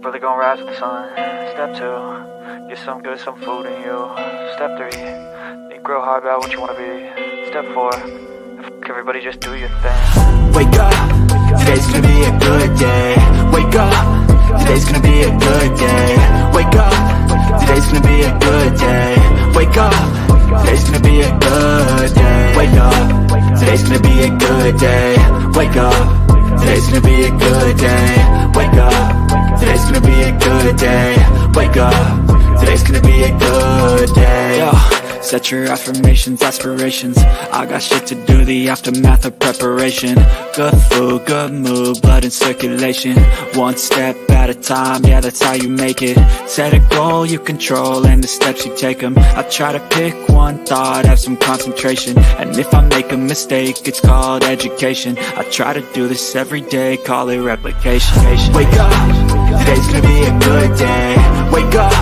Brother gonna rise with the sun. Step 2, get some good, some food in you. Step 3, think real hard about what you wanna be. Step 4, everybody just do your thing. Wake up, today's gonna be a good day. Wake up, today's gonna be a good day. Wake up, today's gonna be a good day. Wake up, today's gonna be a good day. Wake up, today's gonna be a good day. Wake up, today's gonna be a good day. Wake up, today's gonna be a good day. Wake up, today's gonna be a good day. Yo, set your affirmations, aspirations. I got shit to do, the aftermath of preparation. Good food, good mood, blood in circulation. One step at a time, yeah, that's how you make it. Set a goal you control and the steps you take them. I try to pick one thought, have some concentration. And if I make a mistake, it's called education. I try to do this every day, call it replication. Wake up, today's gonna be a good day. Wake up,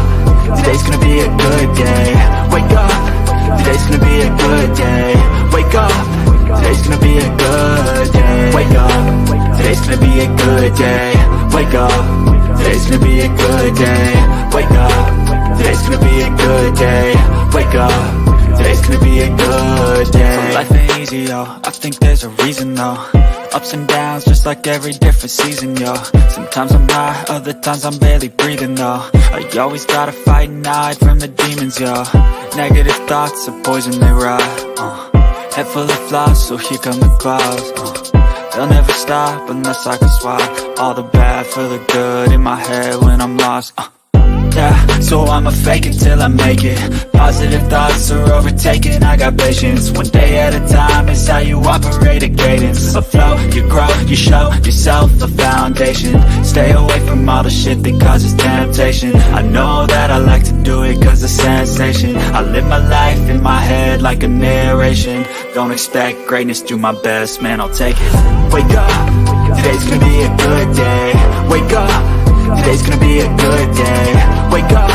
today's gonna be a good day. Wake up, today's gonna be a good day. Wake up, today's gonna be a good day. Wake up, today's gonna be a good day. Wake up, today's gonna be a good day. Wake up, today's gonna be a good day. Wake up, today's gonna be a good day. So life ain't easy, yo, I think there's a reason though. Ups and downs, just like every different season, yo. Sometimes I'm high, other times I'm barely breathing, though. I always gotta fight and hide from the demons, yo. Negative thoughts are poison, they rot. Head full of flaws, so here come the clouds. They'll never stop unless I can swap all the bad for the good in my head when I'm lost. Yeah, so I'ma fake it till I make it. Positive thoughts are overtaken, I got patience. One day at a time is how you operate a cadence. A flow, you grow, you show yourself a foundation. Stay away from all the shit that causes temptation. I know that I like to do it cause it's sensation. I live my life in my head like a narration. Don't expect greatness, do my best, man, I'll take it. Wake up, today's gonna be a good day. Wake up, today's gonna be a good day. Wake up,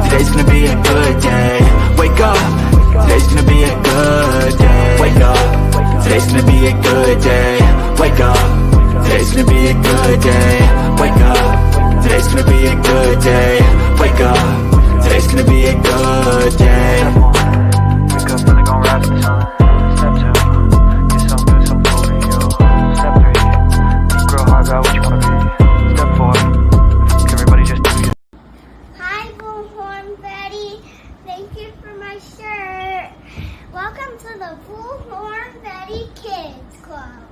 today's gonna be a good day. Wake up, today's gonna be a good day. Wake up, today's gonna be a good day. Wake up, today's gonna be a good day. Wake up, today's gonna be a good day. Wake up, today's gonna be a good day. Wake up, brother gonna rise with the sun. Step 2, get some good, some food in you. Step 3, think real hard about what you wanna be. Step 4, everybody just do your. Hi, Bullhorn Betty. Thank you for my shirt. Welcome to the Bullhorn Betty Kids Club.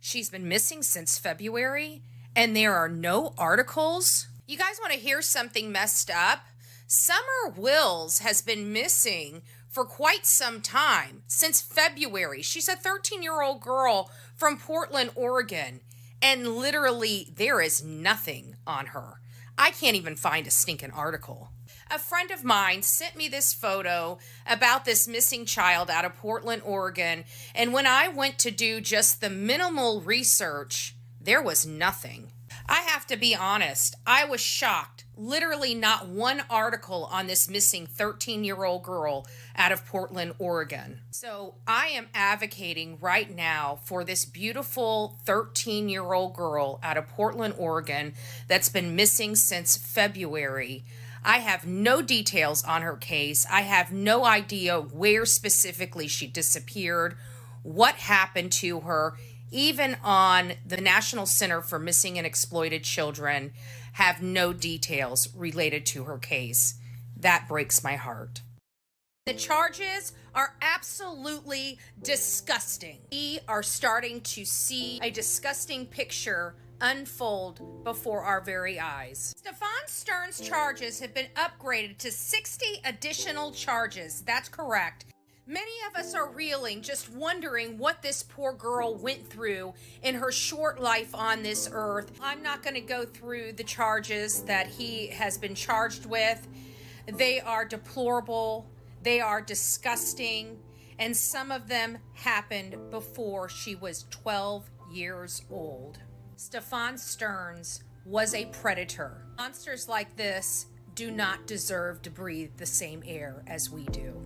She's been missing since February, and there are no articles. You guys want to hear something messed up? Summer Wills has been missing for quite some time, since February. She's a 13-year-old girl from Portland, Oregon, and literally there is nothing on her. I can't even find a stinking article. A friend of mine sent me this photo about this missing child out of Portland, Oregon, and when I went to do just the minimal research, there was nothing. I have to be honest, I was shocked. Literally not one article on this missing 13-year-old girl out of Portland, Oregon. So I am advocating right now for this beautiful 13-year-old girl out of Portland, Oregon that's been missing since February. I have no details on her case. I have no idea where specifically she disappeared, what happened to her. Even on the National Center for Missing and Exploited Children have no details related to her case. That breaks my heart. The charges are absolutely disgusting. We are starting to see a disgusting picture unfold before our very eyes. Stefan Stern's charges have been upgraded to 60 additional charges. That's correct. Many of us are reeling, just wondering what this poor girl went through in her short life on this earth. I'm not going to go through the charges that he has been charged with. They are deplorable, they are disgusting, and some of them happened before she was 12 years old. Stefan Stearns was a predator. Monsters like this do not deserve to breathe the same air as we do.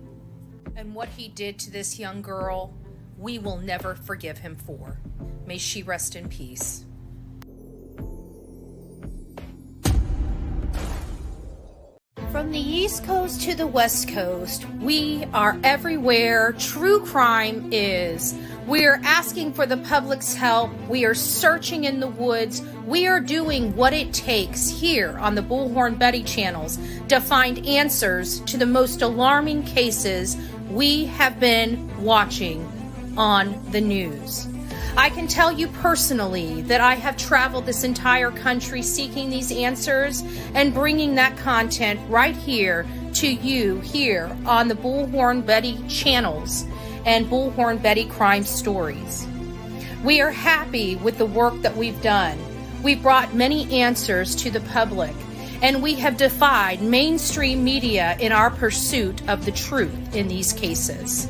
And what he did to this young girl, we will never forgive him for. May she rest in peace. From the East Coast to the West Coast, we are everywhere true crime is. We are asking for the public's help. We are searching in the woods. We are doing what it takes here on the Bullhorn Betty channels to find answers to the most alarming cases we have been watching on the news. I can tell you personally that I have traveled this entire country seeking these answers and bringing that content right here to you here on the Bullhorn Betty channels and Bullhorn Betty Crime Stories. We are happy with the work that we've done. We've brought many answers to the public, and we have defied mainstream media in our pursuit of the truth in these cases.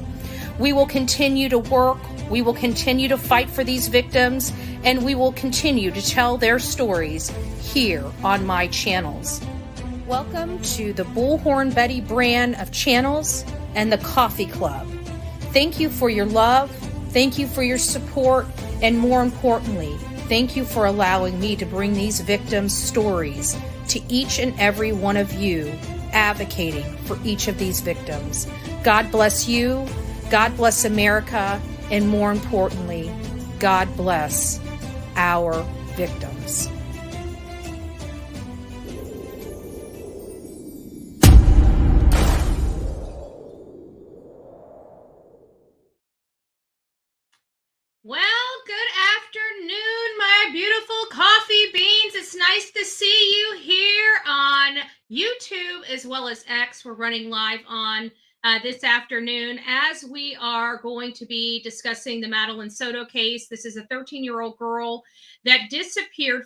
We will continue to work, we will continue to fight for these victims, and we will continue to tell their stories here on my channels. Welcome to the Bullhorn Betty brand of channels and the Coffee Club. Thank you for your love, thank you for your support, and more importantly, thank you for allowing me to bring these victims' stories to each and every one of you, advocating for each of these victims. God bless you, God bless America, and more importantly, God bless our victims. Well, good afternoon, my beautiful coffee beans. It's nice to see you here on YouTube as well as X. We're running live on this afternoon as we are going to be discussing the Madeline Soto case. This is a 13-year-old girl that disappeared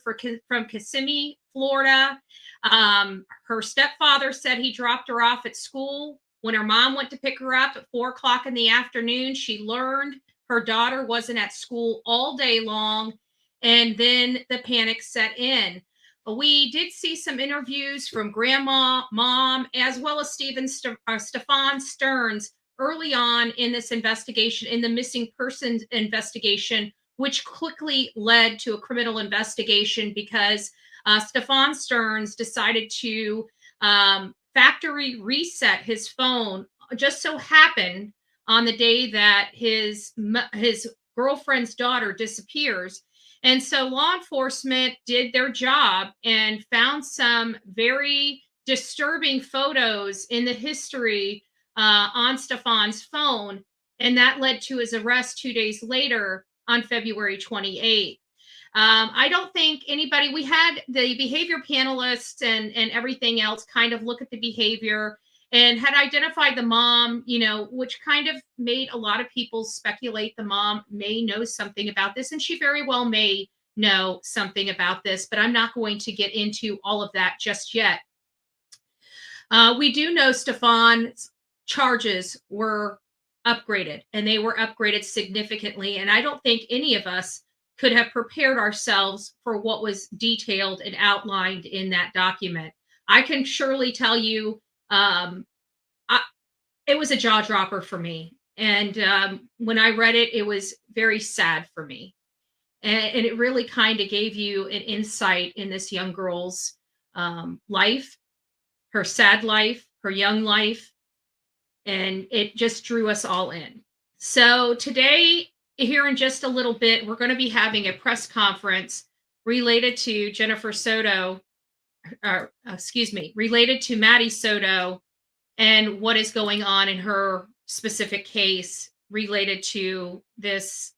from Kissimmee, Florida. Her stepfather said he dropped her off at school. When her mom went to pick her up at 4 o'clock in the afternoon, she learned her daughter wasn't at school all day long, and then the panic set in. We did see some interviews from grandma, mom, as well as Stefan Stearns early on in this investigation, in the missing persons investigation, which quickly led to a criminal investigation because Stefan Stearns decided to factory reset his phone. Just so happened on the day that his girlfriend's daughter disappears. And so law enforcement did their job and found some very disturbing photos in the history on Stefan's phone. And that led to his arrest 2 days later on February 28th. I don't think anybody, we had the behavior panelists and everything else kind of look at the behavior and had identified the mom, which kind of made a lot of people speculate the mom may know something about this, and she very well may know something about this, but I'm not going to get into all of that just yet. We do know Stefan's charges were upgraded, and they were upgraded significantly, and I don't think any of us could have prepared ourselves for what was detailed and outlined in that document. I can surely tell you, it was a jaw dropper for me. And when I read it, it was very sad for me. And it really kind of gave you an insight in this young girl's life, her sad life, her young life. And it just drew us all in. So today, here in just a little bit, we're going to be having a press conference related to related to Maddie Soto and what is going on in her specific case related to this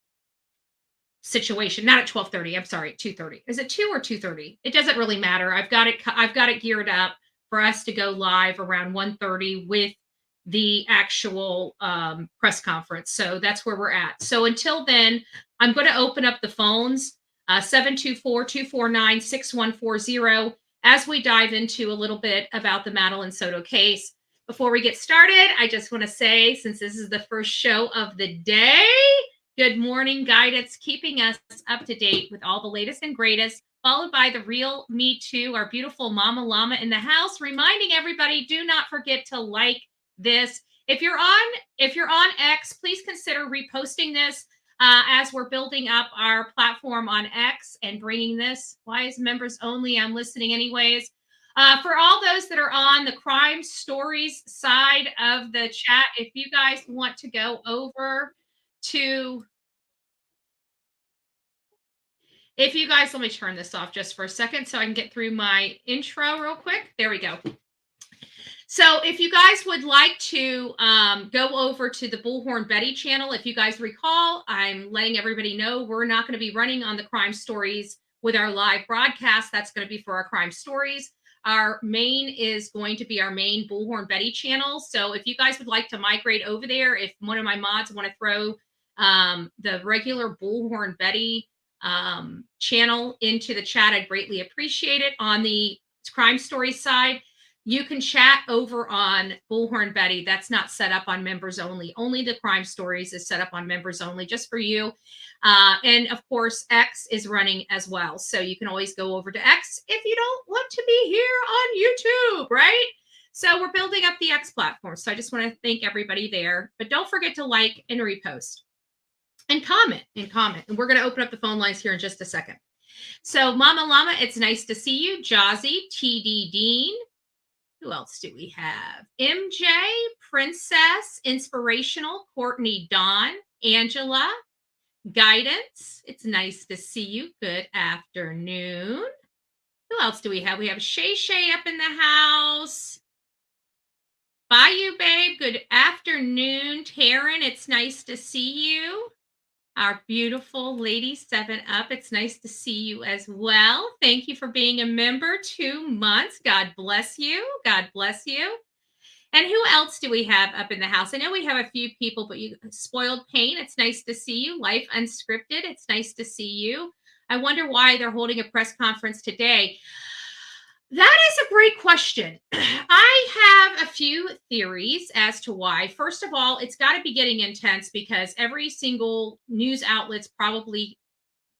situation. Not at 12:30. I'm sorry, at 2:30. Is it 2 or 2:30? It doesn't really matter. I've got it geared up for us to go live around 1:30 with the actual press conference. So that's where we're at. So until then, I'm going to open up the phones 724-249-6140 as we dive into a little bit about the Madeline Soto case. Before we get started, I just want to say, since this is the first show of the day, good morning, guidance, keeping us up to date with all the latest and greatest, followed by the real Me Too, our beautiful Mama Llama in the house, reminding everybody, do not forget to like this. If you're on X, please consider reposting this as we're building up our platform on X and bringing this. Why is members only? I'm listening anyways. For all those that are on the crime stories side of the chat, if you guys want to go over to, if you guys, let me turn this off just for a second so I can get through my intro real quick. There we go. So if you guys would like to go over to the Bullhorn Betty channel, if you guys recall, I'm letting everybody know we're not going to be running on the crime stories with our live broadcast. That's going to be for our crime stories. Our main is going to be our main Bullhorn Betty channel. So if you guys would like to migrate over there, if one of my mods want to throw the regular Bullhorn Betty channel into the chat, I'd greatly appreciate it. On the crime story side, you can chat over on Bullhorn Betty. That's not set up on members only. Only the crime stories is set up on members only, just for you. And of course, X is running as well. So you can always go over to X if you don't want to be here on YouTube, right? So we're building up the X platform. So I just want to thank everybody there. But don't forget to like and repost and comment. And we're going to open up the phone lines here in just a second. So Mama Llama, it's nice to see you. Jazzy, TD Dean. Who else do we have? MJ, Princess, Inspirational, Courtney Dawn, Angela, Guidance. It's nice to see you. Good afternoon. Who else do we have? We have Shay Shay up in the house. Bayou Babe, good afternoon. Taryn, it's nice to see you. Our beautiful Lady 7 Up, it's nice to see you as well. Thank you for being a member. 2 months. God bless you. God bless you. And who else do we have up in the house? I know we have a few people, but you, Spoiled Pain, it's nice to see you. Life Unscripted, it's nice to see you. I wonder why they're holding a press conference today. That is a great question. I have a few theories as to why. First of all, it's got to be getting intense because every single news outlet's probably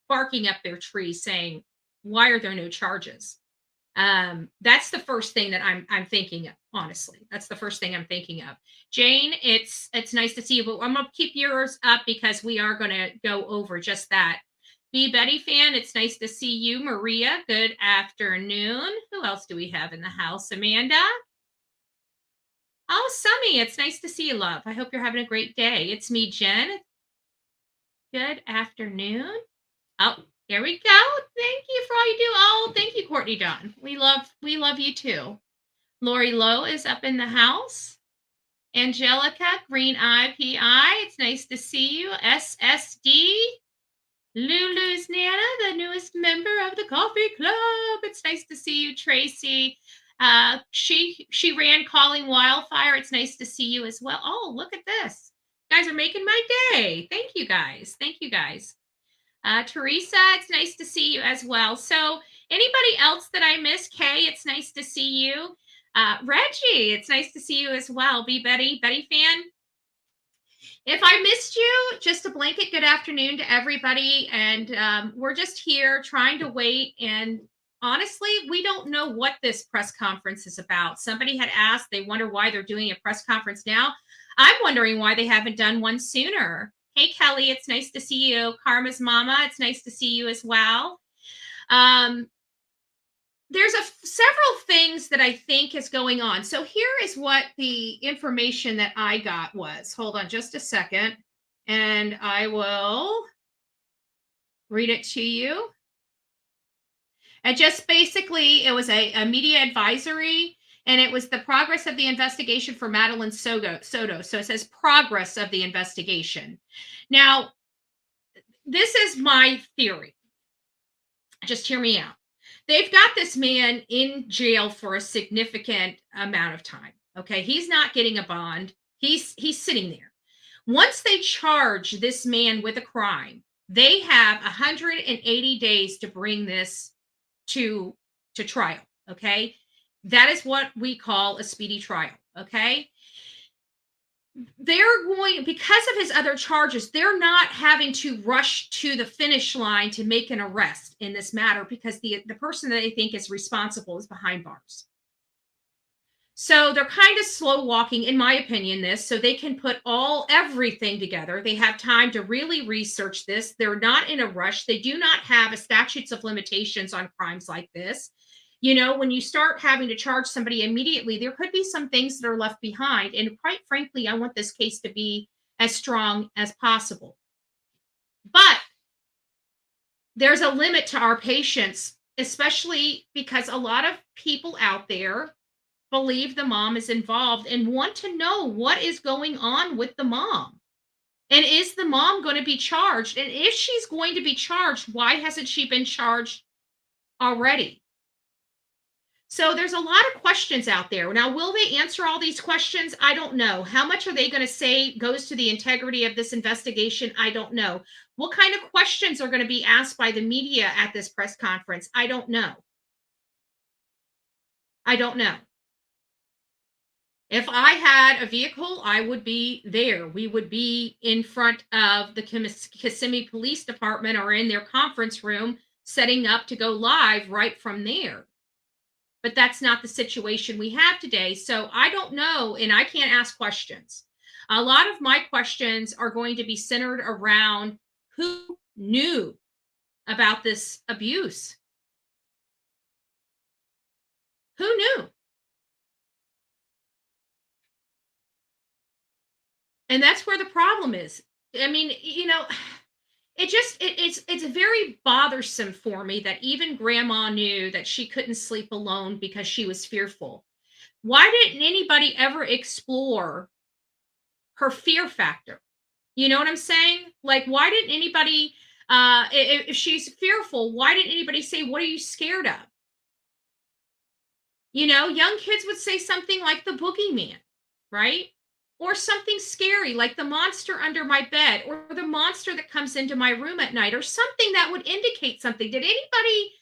barking up their tree saying, why are there no charges? That's the first thing that I'm thinking of, honestly. That's the first thing I'm thinking of. Jane, it's nice to see you, but I'm going to keep yours up because we are going to go over just that. Be Betty fan, it's nice to see you. Maria, good afternoon. Who else do we have in the house? Amanda? Oh, Summy, it's nice to see you, love. I hope you're having a great day. It's me, Jen. Good afternoon. Oh, there we go. Thank you for all you do. Oh, thank you, Courtney Dawn. We love you too. Lori Lowe is up in the house. Angelica, Green Eye PI, it's nice to see you. SSD. Lulu's Nana, the newest member of the coffee club. It's nice to see you, Tracy. She ran Calling Wildfire. It's nice to see you as well. Oh, look at this. You guys are making my day. Thank you guys. Thank you guys. Teresa, it's nice to see you as well. So anybody else that I missed? Kay, it's nice to see you. Reggie, it's nice to see you as well. Be Betty fan. If I missed you, just a blanket good afternoon to everybody. And we're just here trying to wait. And honestly, we don't know what this press conference is about. Somebody had asked, they wonder why they're doing a press conference now. I'm wondering why they haven't done one sooner. Hey, Kelly, it's nice to see you. Karma's mama, it's nice to see you as well. There's several things that I think is going on. So here is what the information that I got was. Hold on just a second, and I will read it to you. And just basically, it was a media advisory, And it was the progress of the investigation for Madeline Soto. So it says progress of the investigation. Now, this is my theory. Just hear me out. They've got this man in jail for a significant amount of time. Okay, he's not getting a bond. He's sitting there. Once they charge this man with a crime, they have 180 days to bring this to trial. Okay, that is what we call a speedy trial. Okay, they're going, because of his other charges, they're not having to rush to the finish line to make an arrest in this matter because the person that they think is responsible is behind bars. So they're kind of slow walking, in my opinion, this, so they can put everything together. They have time to really research this. They're not in a rush. They do not have a statutes of limitations on crimes like this. You know, when you start having to charge somebody immediately, there could be some things that are left behind. And quite frankly, I want this case to be as strong as possible. But there's a limit to our patience, especially because a lot of people out there believe the mom is involved and want to know what is going on with the mom. And is the mom going to be charged? And if she's going to be charged, why hasn't she been charged already? So there's a lot of questions out there. Now, will they answer all these questions? I don't know. How much are they going to say goes to the integrity of this investigation? I don't know. What kind of questions are going to be asked by the media at this press conference? I don't know. I don't know. If I had a vehicle, I would be there. We would be in front of the Kissimmee Police Department or in their conference room setting up to go live right from there. But that's not the situation we have today. So I don't know, and I can't ask questions. A lot of my questions are going to be centered around who knew about this abuse. Who knew? And that's where the problem is. I mean, you know, it's very bothersome for me that even grandma knew that she couldn't sleep alone because she was fearful. Why didn't anybody ever explore her fear factor? You know what I'm saying? Like, why didn't anybody, if she's fearful, why didn't anybody say, what are you scared of? You know, young kids would say something like the boogeyman, right? Or something scary like the monster under my bed or the monster that comes into my room at night or something that would indicate something. Did anybody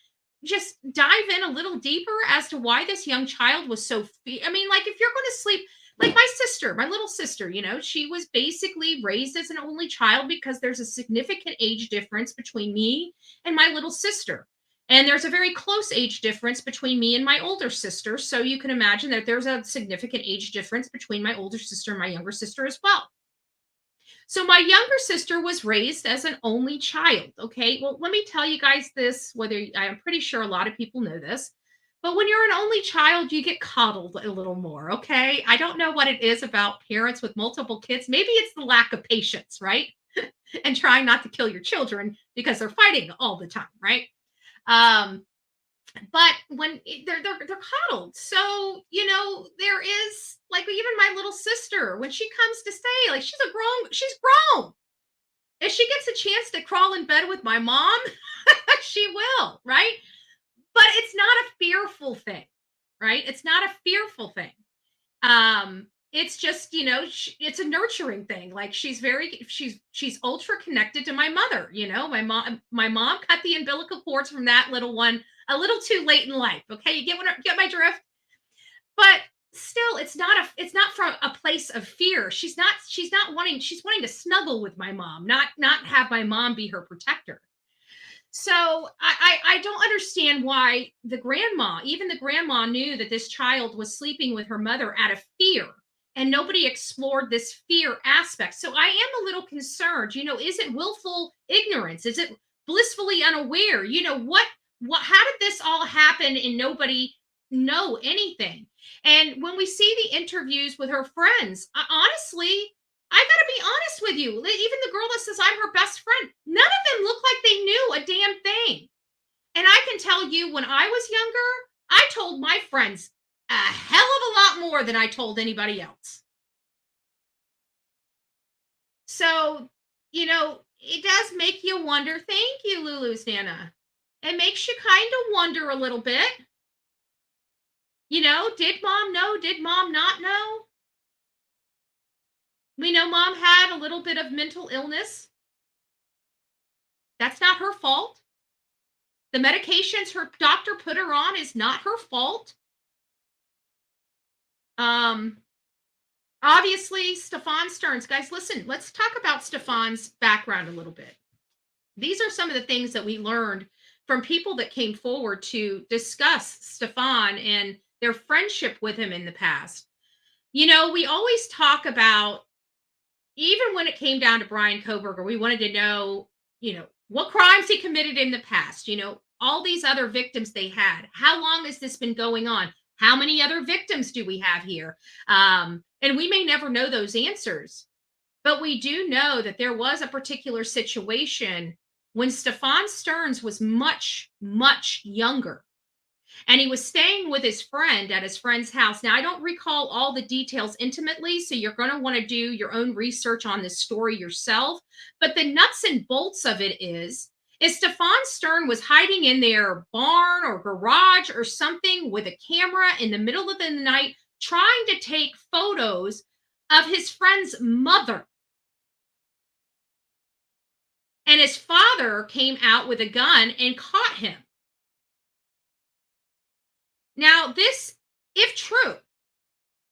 just dive in a little deeper as to why this young child was so I mean, like, if you're going to sleep, like my sister, my little sister, you know, she was basically raised as an only child because there's a significant age difference between me and my little sister. And there's a very close age difference between me and my older sister. So you can imagine that there's a significant age difference between my older sister and my younger sister as well. So my younger sister was raised as an only child. Okay. Well, let me tell you guys this, I'm pretty sure a lot of people know this, but when you're an only child, you get coddled a little more. Okay. I don't know what it is about parents with multiple kids. Maybe it's the lack of patience, right? And trying not to kill your children because they're fighting all the time, right? But when they're coddled, so you know, there is, like, even my little sister, when she comes to stay, like, she's grown. If she gets a chance to crawl in bed with my mom, she will, right? But it's not a fearful thing, right? It's not a fearful thing. It's just, you know, it's a nurturing thing. Like, she's ultra connected to my mother. You know, my mom cut the umbilical cords from that little one a little too late in life. Okay. You get my drift, but still, it's not from a place of fear. She's wanting to snuggle with my mom, not have my mom be her protector. So I don't understand why even the grandma knew that this child was sleeping with her mother out of fear. And nobody explored this fear aspect. So I am a little concerned. You know, is it willful ignorance? Is it blissfully unaware? You know, how did this all happen and nobody know anything? And when we see the interviews with her friends, honestly, I got to be honest with you. Even the girl that says I'm her best friend, none of them look like they knew a damn thing. And I can tell you, when I was younger, I told my friends a hell of a lot more than I told anybody else. So, it does make you wonder. Thank you, Lulu's Nana. It makes you kind of wonder a little bit. Did mom know? Did mom not know? We know mom had a little bit of mental illness. That's not her fault. The medications her doctor put her on is not her fault. Obviously, Stefan Stearns. Guys, listen, let's talk about Stefan's background a little bit. These are some of the things that we learned from people that came forward to discuss Stefan and their friendship with him in the past. We always talk about, even when it came down to Brian Koberger, we wanted to know, what crimes he committed in the past, all these other victims they had. How long has this been going on? How many other victims do we have here? And we may never know those answers, but we do know that there was a particular situation when Stefan Stearns was much, much younger. And he was staying with his friend at his friend's house. Now, I don't recall all the details intimately, so you're going to want to do your own research on this story yourself. But the nuts and bolts of it is Stefan Stern was hiding in their barn or garage or something with a camera in the middle of the night, trying to take photos of his friend's mother. And his father came out with a gun and caught him. Now, this, if true,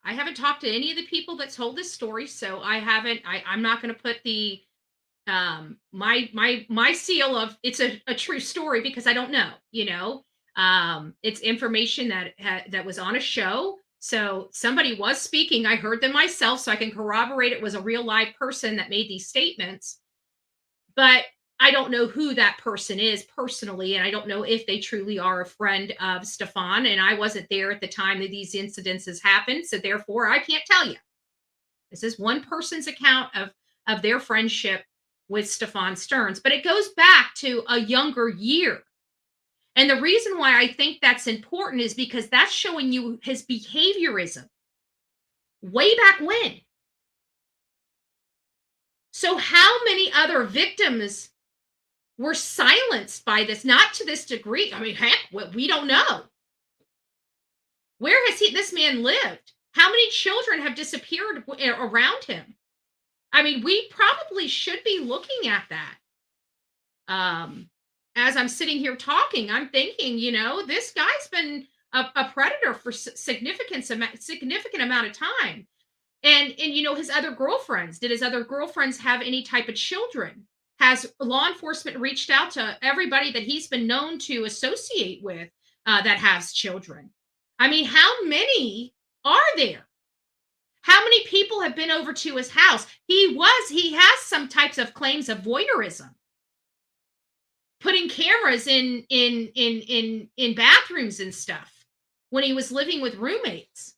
I haven't talked to any of the people that told this story, so I'm not going to put the my seal of it's a true story, because I don't know. It's information that was on a show, so somebody was speaking. I heard them myself, so I can corroborate it was a real live person that made these statements. But I don't know who that person is personally, and I don't know if they truly are a friend of Stefan. And I wasn't there at the time that these incidences happened, so therefore I can't tell you. This is one person's account of their friendship with Stefan Stearns, but it goes back to a younger year. And the reason why I think that's important is because that's showing you his behaviorism way back when. So how many other victims were silenced by this? Not to this degree. I mean, heck, we don't know. Where has this man lived? How many children have disappeared around him? I mean, we probably should be looking at that. As I'm sitting here talking, I'm thinking, this guy's been a predator for significant amount of time. And his other girlfriends, did his other girlfriends have any type of children? Has law enforcement reached out to everybody that he's been known to associate with that has children? I mean, how many are there? How many people have been over to his house? He has some types of claims of voyeurism, putting cameras in bathrooms and stuff when he was living with roommates.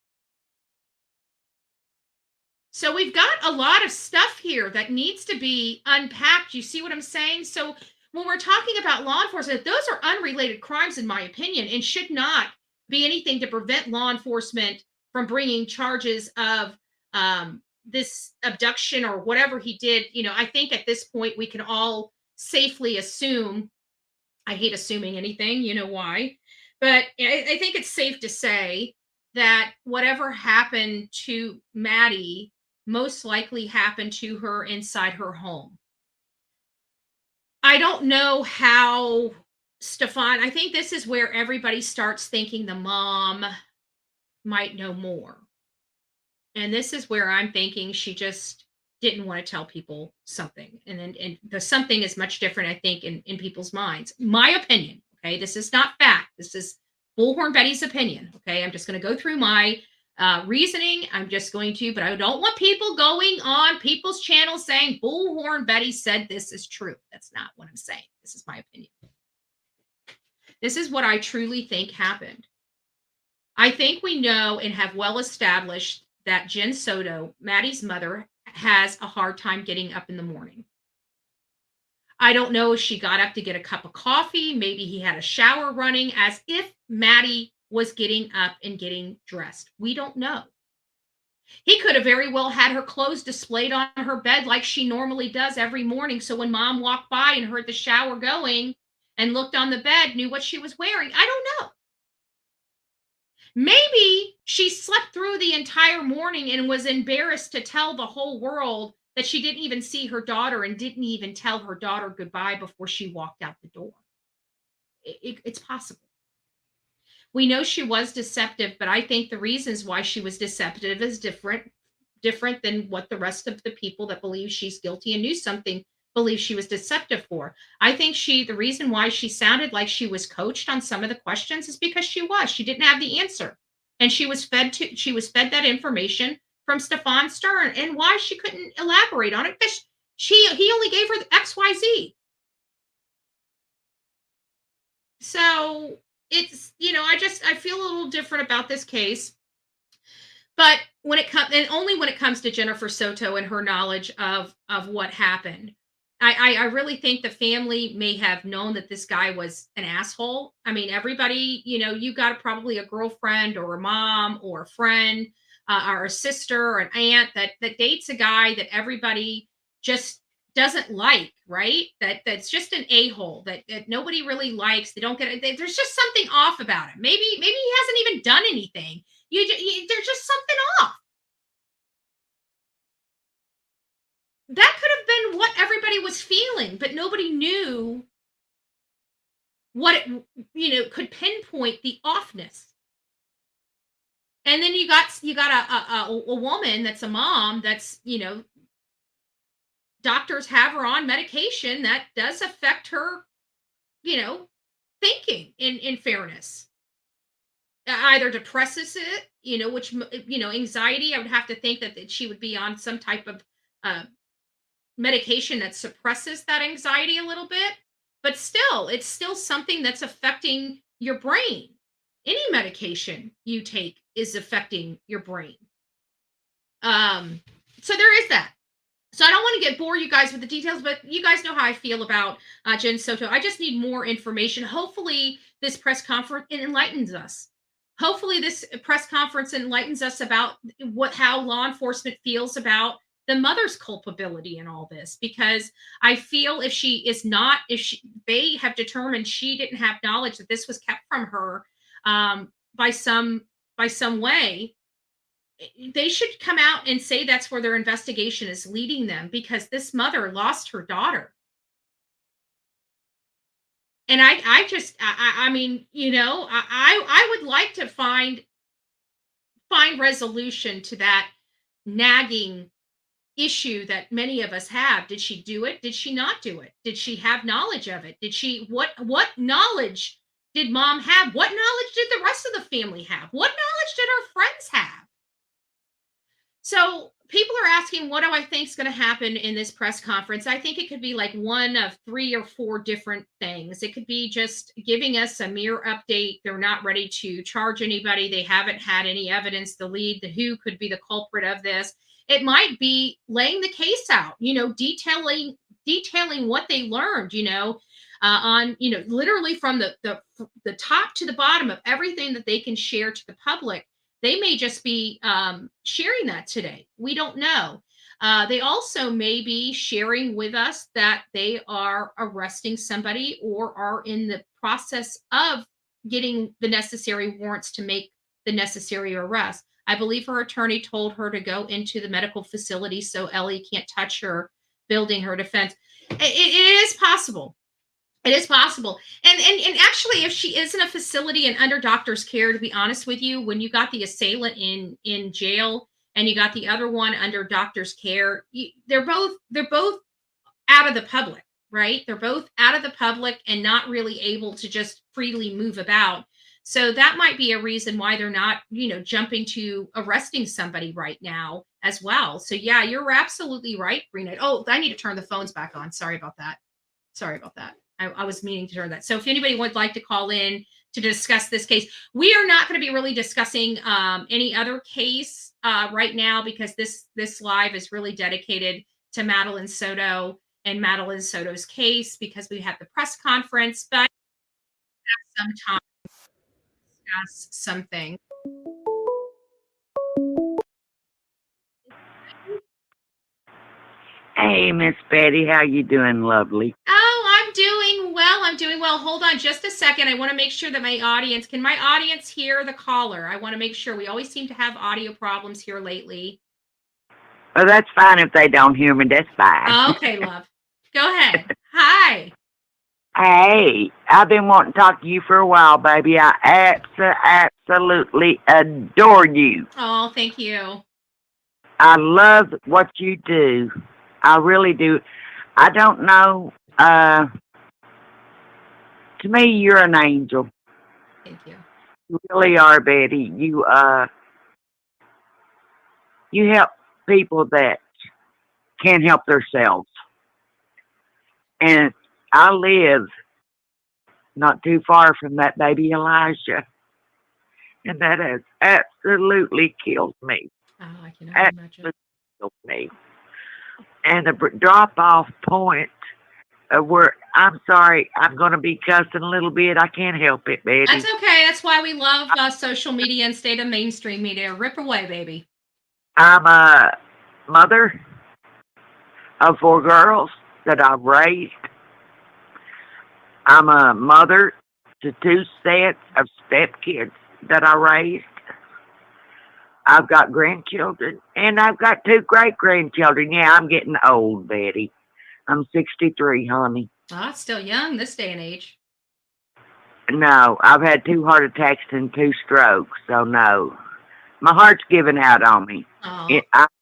So we've got a lot of stuff here that needs to be unpacked. You see what I'm saying? So when we're talking about law enforcement, those are unrelated crimes, in my opinion, and should not be anything to prevent law enforcement from bringing charges of this abduction or whatever he did. I think at this point we can all safely assume, I hate assuming anything, you know why, but I think it's safe to say that whatever happened to Maddie most likely happened to her inside her home. I don't know how Stefan, I think this is where everybody starts thinking the mom might know more. And this is where I'm thinking she just didn't want to tell people something. And the something is much different, I think, in people's minds. My opinion, okay? This is not fact. This is Bullhorn Betty's opinion, okay? I'm just going to go through my reasoning. But I don't want people going on people's channels saying Bullhorn Betty said this is true. That's not what I'm saying. This is my opinion. This is what I truly think happened. I think we know and have well established that Jen Soto, Maddie's mother, has a hard time getting up in the morning. I don't know if she got up to get a cup of coffee. Maybe he had a shower running, as if Maddie was getting up and getting dressed. We don't know. He could have very well had her clothes displayed on her bed like she normally does every morning. So when mom walked by and heard the shower going and looked on the bed, knew what she was wearing. I don't know. Maybe she slept through the entire morning and was embarrassed to tell the whole world that she didn't even see her daughter and didn't even tell her daughter goodbye before she walked out the door. It's possible. We know she was deceptive, but I think the reasons why she was deceptive is different than what the rest of the people that believe she's guilty and knew something believe she was deceptive for. I think the reason why she sounded like she was coached on some of the questions is because she didn't have the answer. And she was fed that information from Stefan Stern, and why she couldn't elaborate on it because he only gave her the XYZ. So it's, I feel a little different about this case. But when it comes, and only when it comes to Jennifer Soto and her knowledge of what happened, I really think the family may have known that this guy was an asshole. I mean, everybody, you got probably a girlfriend or a mom or a friend or a sister or an aunt that dates a guy that everybody just doesn't like, right? That's just an a-hole that nobody really likes. They don't get it. There's just something off about him. Maybe he hasn't even done anything. There's just something off. That could have been what everybody was feeling, but nobody knew what it, could pinpoint the offness. And then you got a woman that's a mom that's, doctors have her on medication that does affect her, thinking in fairness. Either depresses it, which, anxiety, I would have to think that she would be on some type of medication that suppresses that anxiety a little bit. But still, it's still something that's affecting your brain. Any medication you take is affecting your brain. So there is that. So I don't want to bore you guys with the details, but you guys know how I feel about Jen Soto. I just need more information. Hopefully this press conference enlightens us. Hopefully this press conference enlightens us about how law enforcement feels about the mother's culpability in all this, because I feel if they have determined she didn't have knowledge that this was kept from her by some way, they should come out and say that's where their investigation is leading them, because this mother lost her daughter. And I mean, I would like to find resolution to that nagging issue that many of us have. Did she do it? Did she not do it? Did she have knowledge of it? What knowledge did mom have? What knowledge did the rest of the family have? What knowledge did her friends have? So people are asking, what do I think is going to happen in this press conference? I think it could be like one of 3 or 4 different things. It could be just giving us a mere update. They're not ready to charge anybody. They haven't had any evidence. The who could be the culprit of this. It might be laying the case out, detailing what they learned, on, literally from the top to the bottom of everything that they can share to the public. They may just be sharing that today. We don't know. They also may be sharing with us that they are arresting somebody or are in the process of getting the necessary warrants to make the necessary arrest. I believe her attorney told her to go into the medical facility so Ellie can't touch her, building her defense. It is possible. It is possible. And actually, if she is in a facility and under doctor's care, to be honest with you, when you got the assailant in jail and you got the other one under doctor's care, they're both out of the public, right? They're both out of the public and not really able to just freely move about. So that might be a reason why they're not, jumping to arresting somebody right now as well. So yeah, you're absolutely right, Rena. Oh, I need to turn the phones back on. Sorry about that. I was meaning to turn that. So if anybody would like to call in to discuss this case, we are not going to be really discussing any other case right now, because this live is really dedicated to Madeline Soto and Madeline Soto's case, because we have the press conference, but some time us something. Hey, Miss Betty, how you doing, lovely? Oh, I'm doing well. I'm doing well. Hold on just a second. I want to make sure that can my audience hear the caller? I want to make sure. We always seem to have audio problems here lately. Well, that's fine if they don't hear me. That's fine. Okay, love. Go ahead. Hi. Hey, I've been wanting to talk to you for a while, baby. I absolutely adore you. Oh, thank you. I love what you do. I really do. I don't know. To me, you're an angel. Thank you. You really are, Betty. You help people that can't help themselves. And I live not too far from that baby Elijah. And that has absolutely killed me. Oh, I can imagine. Absolutely killed me. And the drop-off point where, I'm sorry, I'm going to be cussing a little bit. I can't help it, Betty. That's okay. That's why we love social media and state of mainstream media. Rip away, baby. I'm a mother of 4 girls that I've raised. I'm a mother to 2 sets of stepkids that I raised. I've got grandchildren, and I've got 2 great-grandchildren. Yeah, I'm getting old, Betty. I'm 63, honey. Oh, that's still young this day and age. No, I've had 2 heart attacks and 2 strokes, so no. My heart's giving out on me. Oh,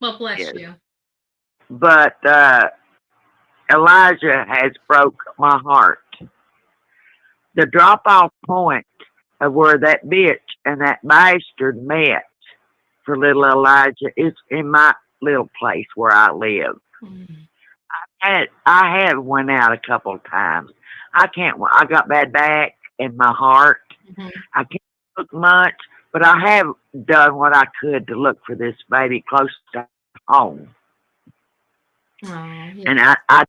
well, bless you. But Elijah has broke my heart. The drop-off point of where that bitch and that bastard met for little Elijah is in my little place where I live. Mm. I have went out a couple of times. I got bad back and my heart. Mm-hmm. I can't look much, but I have done what I could to look for this baby close to home. Oh, yeah. And I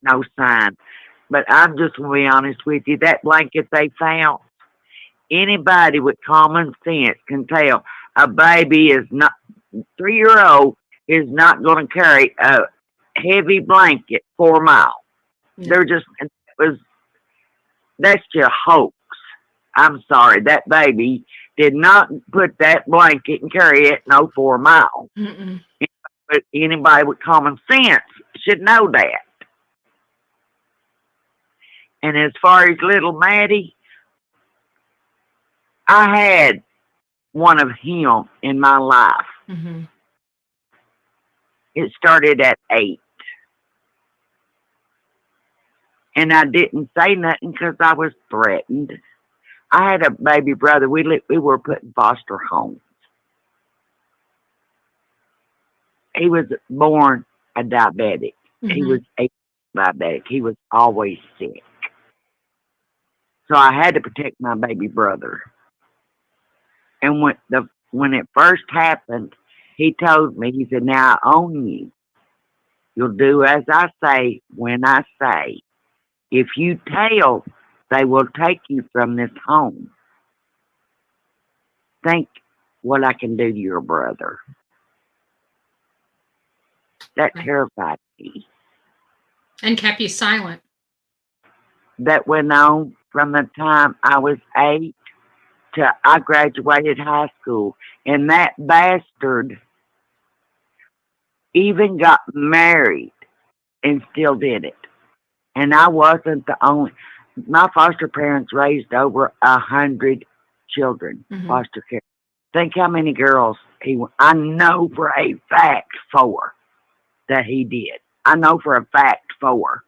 no sign. But I'm just going to be honest with you. That blanket they found, anybody with common sense can tell a baby is not, 3-year-old is not going to carry a heavy blanket 4 miles. Yeah. That's just hoax. I'm sorry. That baby did not put that blanket and carry it no 4 miles. Mm-mm. But anybody with common sense should know that. And as far as little Maddie, I had one of him in my life. Mm-hmm. It started at 8. And I didn't say nothing because I was threatened. I had a baby brother. We were put in foster homes. He was born a diabetic. Mm-hmm. He was a diabetic. He was always sick. So I had to protect my baby brother. And when it first happened, he told me, he said, now I own you. You'll do as I say when I say. If you tell, they will take you from this home. Think what I can do to your brother. That terrified me. And kept you silent. That went on from the time I was 8 till I graduated high school. And that bastard even got married and still did it. And I wasn't the only. My foster parents raised over 100 children, Mm-hmm. foster care. Think how many girls I know for a fact 4 that he did. I know for a fact 4.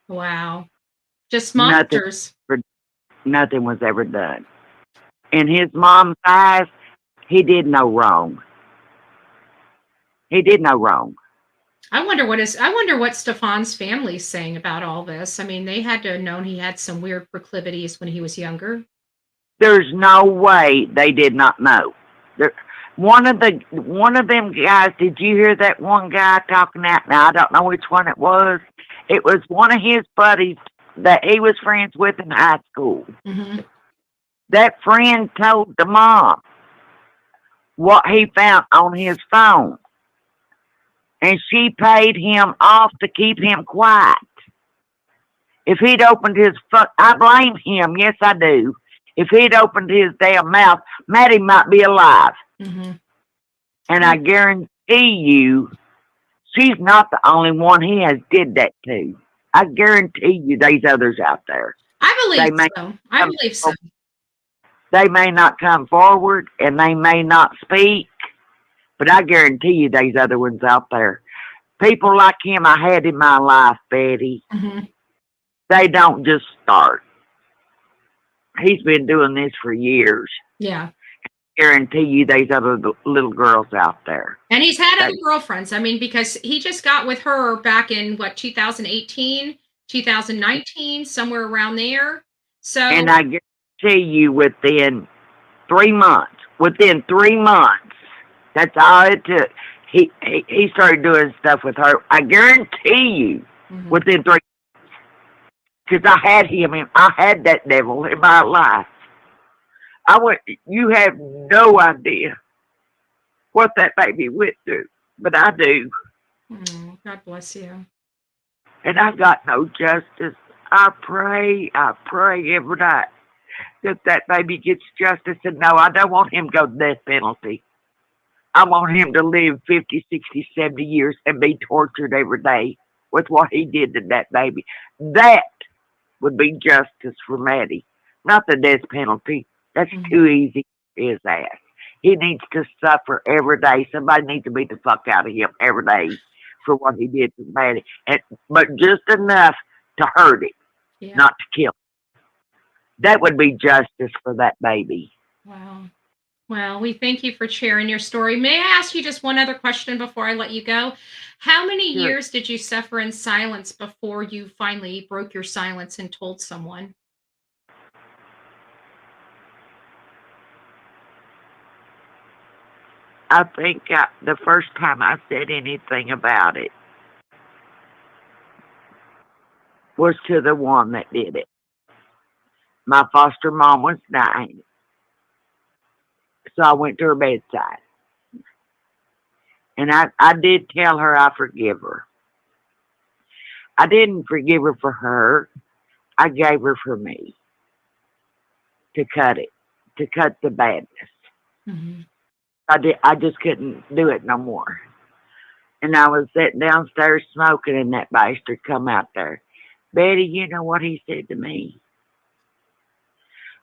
Wow. Just monsters. Nothing was ever done. In his mom's eyes, he did no wrong. He did no wrong. I wonder what Stefan's family's saying about all this. I mean, they had to have known he had some weird proclivities when he was younger. There's no way they did not know. One of them guys, did you hear that one guy talking out? Now, I don't know which one it was. It was one of his buddies that he was friends with in high school. Mm-hmm. That friend told the mom what he found on his phone, and she paid him off to keep him quiet. If he'd opened his I blame him. Yes, I do. If he'd opened his damn mouth, Maddie might be alive. Mm-hmm. And I guarantee you, she's not the only one he has did that to. I guarantee you, there's others out there. I believe so. I believe so. They may not come forward and they may not speak, but I guarantee you, there's other ones out there. People like him I had in my life, Betty. Mm-hmm. They don't just start. He's been doing this for years. Yeah. Guarantee you there's other little girls out there. And he's had other girlfriends. I mean, because he just got with her back in, 2018, 2019, somewhere around there. So. And I guarantee you within 3 months, that's all it took. He started doing stuff with her. I guarantee you within 3 months. Because I had him in, I had that devil in my life. You have no idea what that baby went through, but I do. Oh, God bless you. And I got no justice. I pray every night that baby gets justice. And no, I don't want him to go to death penalty. I want him to live 50, 60, 70 years and be tortured every day with what he did to that baby. That would be justice for Maddie, not the death penalty. That's too easy for his ass. He needs to suffer every day. Somebody needs to beat the fuck out of him every day for what he did to Maddie. But just enough to hurt him, not to kill him. That would be justice for that baby. Wow. Well, we thank you for sharing your story. May I ask you just one other question before I let you go? How many years did you suffer in silence before you finally broke your silence and told someone? I think the first time I said anything about it was to the one that did it. My foster mom was dying. So I went to her bedside. And I did tell her I forgive her. I didn't forgive her for her. I gave her for me. To cut the badness. Mm-hmm. I just couldn't do it no more. And I was sitting downstairs smoking and that bastard come out there. Betty, you know what he said to me?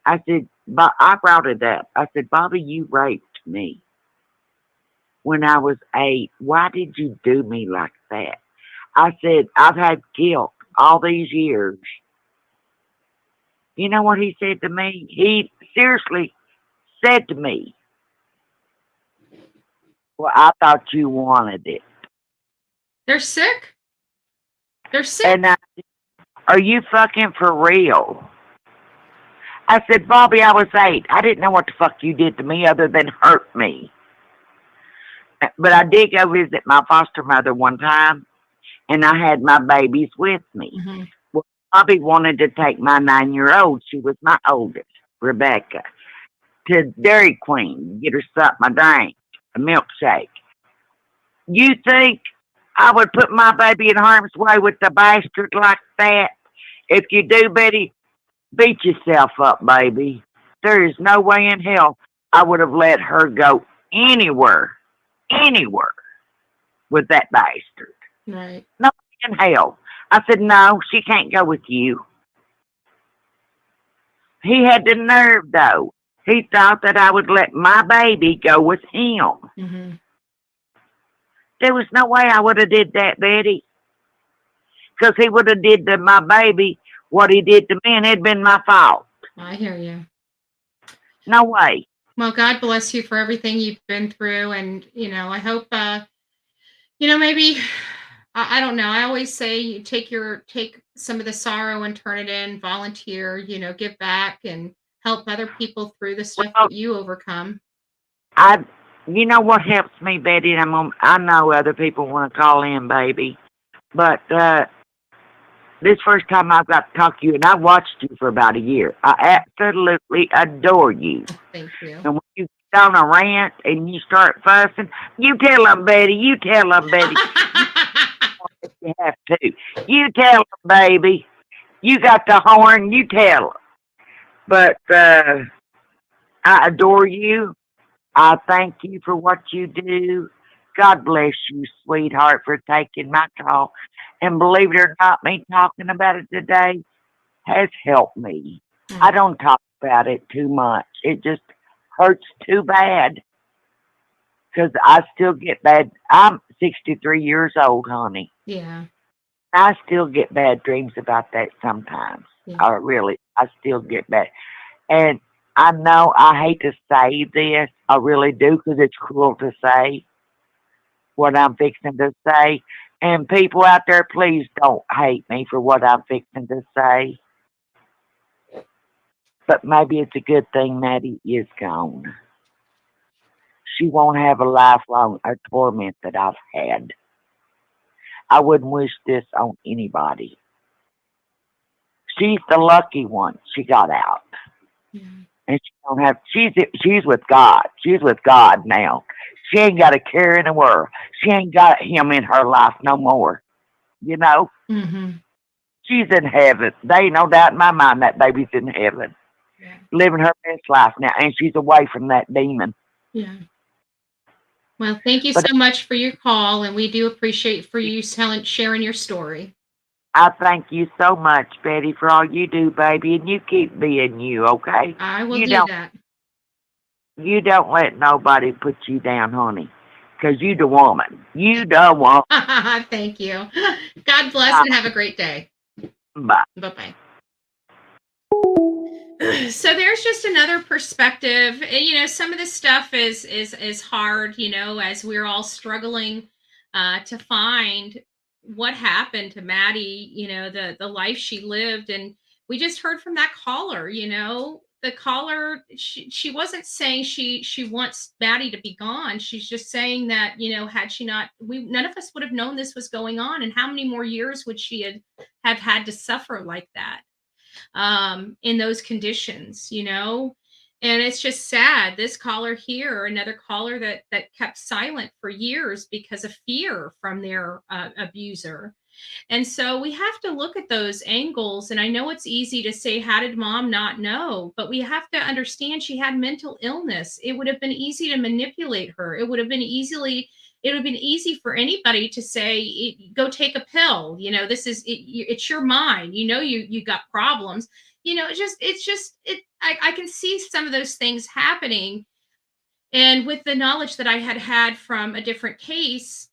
I said, but I brought it up. I said, Bobby, you raped me when I was 8. Why did you do me like that? I said, I've had guilt all these years. You know what he said to me? He seriously said to me, well, I thought you wanted it. They're sick. They're sick. And are you fucking for real? I said, Bobby, I was 8. I didn't know what the fuck you did to me other than hurt me. But I did go visit my foster mother one time, and I had my babies with me. Mm-hmm. Well, Bobby wanted to take my 9-year-old, she was my oldest, Rebecca, to Dairy Queen, get her something to drink, a milkshake. You think I would put my baby in harm's way with the bastard like that? If you do, Betty, beat yourself up, baby. There is no way in hell I would have let her go anywhere with that bastard. Right. No in hell. I said, no, she can't go with you. He had the nerve, though. He thought that I would let my baby go with him. Mm-hmm. There was no way I would have did that, Betty. Because he would have did to my baby what he did to me, and it'd been my fault. I hear you. No way. Well, God bless you for everything you've been through. And, I hope, maybe, I don't know. I always say you take some of the sorrow and turn it in, volunteer, give back and help other people through the stuff that you overcome. You know what helps me, Betty? And I know other people want to call in, baby. But this first time I got to talk to you, and I watched you for about a year. I absolutely adore you. Thank you. And when you get on a rant and you start fussing, you tell them, Betty. You tell them, Betty. You have to. You tell them, baby. You got the horn. You tell them. But I adore you. I thank you for what you do. God bless you, sweetheart, for taking my call. And believe it or not, me talking about it today has helped me. I don't talk about it too much. It just hurts too bad because I still get bad. I'm 63 years old, honey. Yeah. I still get bad dreams about that sometimes. Yeah. I still get bad. And I know I hate to say this. I really do because it's cruel to say what I'm fixing to say. And people out there, please don't hate me for what I'm fixing to say. But maybe it's a good thing Maddie is gone. She won't have a lifelong torment that I've had. I wouldn't wish this on anybody. She's the lucky one. She got out. Yeah. And she don't have. She's with God. She's with God now. She ain't got a care in the world. She ain't got him in her life no more. You know, Mm-hmm. she's in heaven. There ain't no doubt in my mind that baby's in heaven, Yeah. living her best life now, and she's away from that demon. Yeah. Well, thank you But so much for your call, and we do appreciate for you sharing your story. I thank you so much, Betty, for all you do, baby, and you keep being you, okay? I will You do don't. that. You don't let nobody put you down, honey, 'cause you the woman. You the woman. Thank you. God bless and have a great day. Bye. Bye-bye. So there's just another perspective. Some of this stuff is hard, as we're all struggling to find what happened to Maddie, the life she lived. And we just heard from that caller, the caller, she wasn't saying she wants Maddie to be gone. She's just saying that, had she not, none of us would have known this was going on, and how many more years would she have had to suffer like that in those conditions, and it's just sad. This caller here, another caller that kept silent for years because of fear from their abuser. And so we have to look at those angles. And I know it's easy to say, how did mom not know? But we have to understand she had mental illness. It would have been easy to manipulate her. It would have been easy for anybody to say, go take a pill. It's your mind. You got problems. I can see some of those things happening. And with the knowledge that I had from a different case,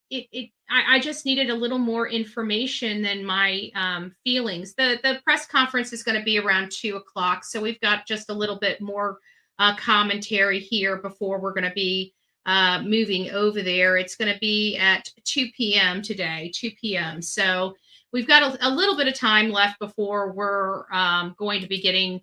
I just needed a little more information than my feelings. The press conference is going to be around 2:00, so we've got just a little bit more commentary here before we're going to be moving over there. It's going to be at 2 p.m. today, 2 p.m. So we've got a little bit of time left before we're going to be getting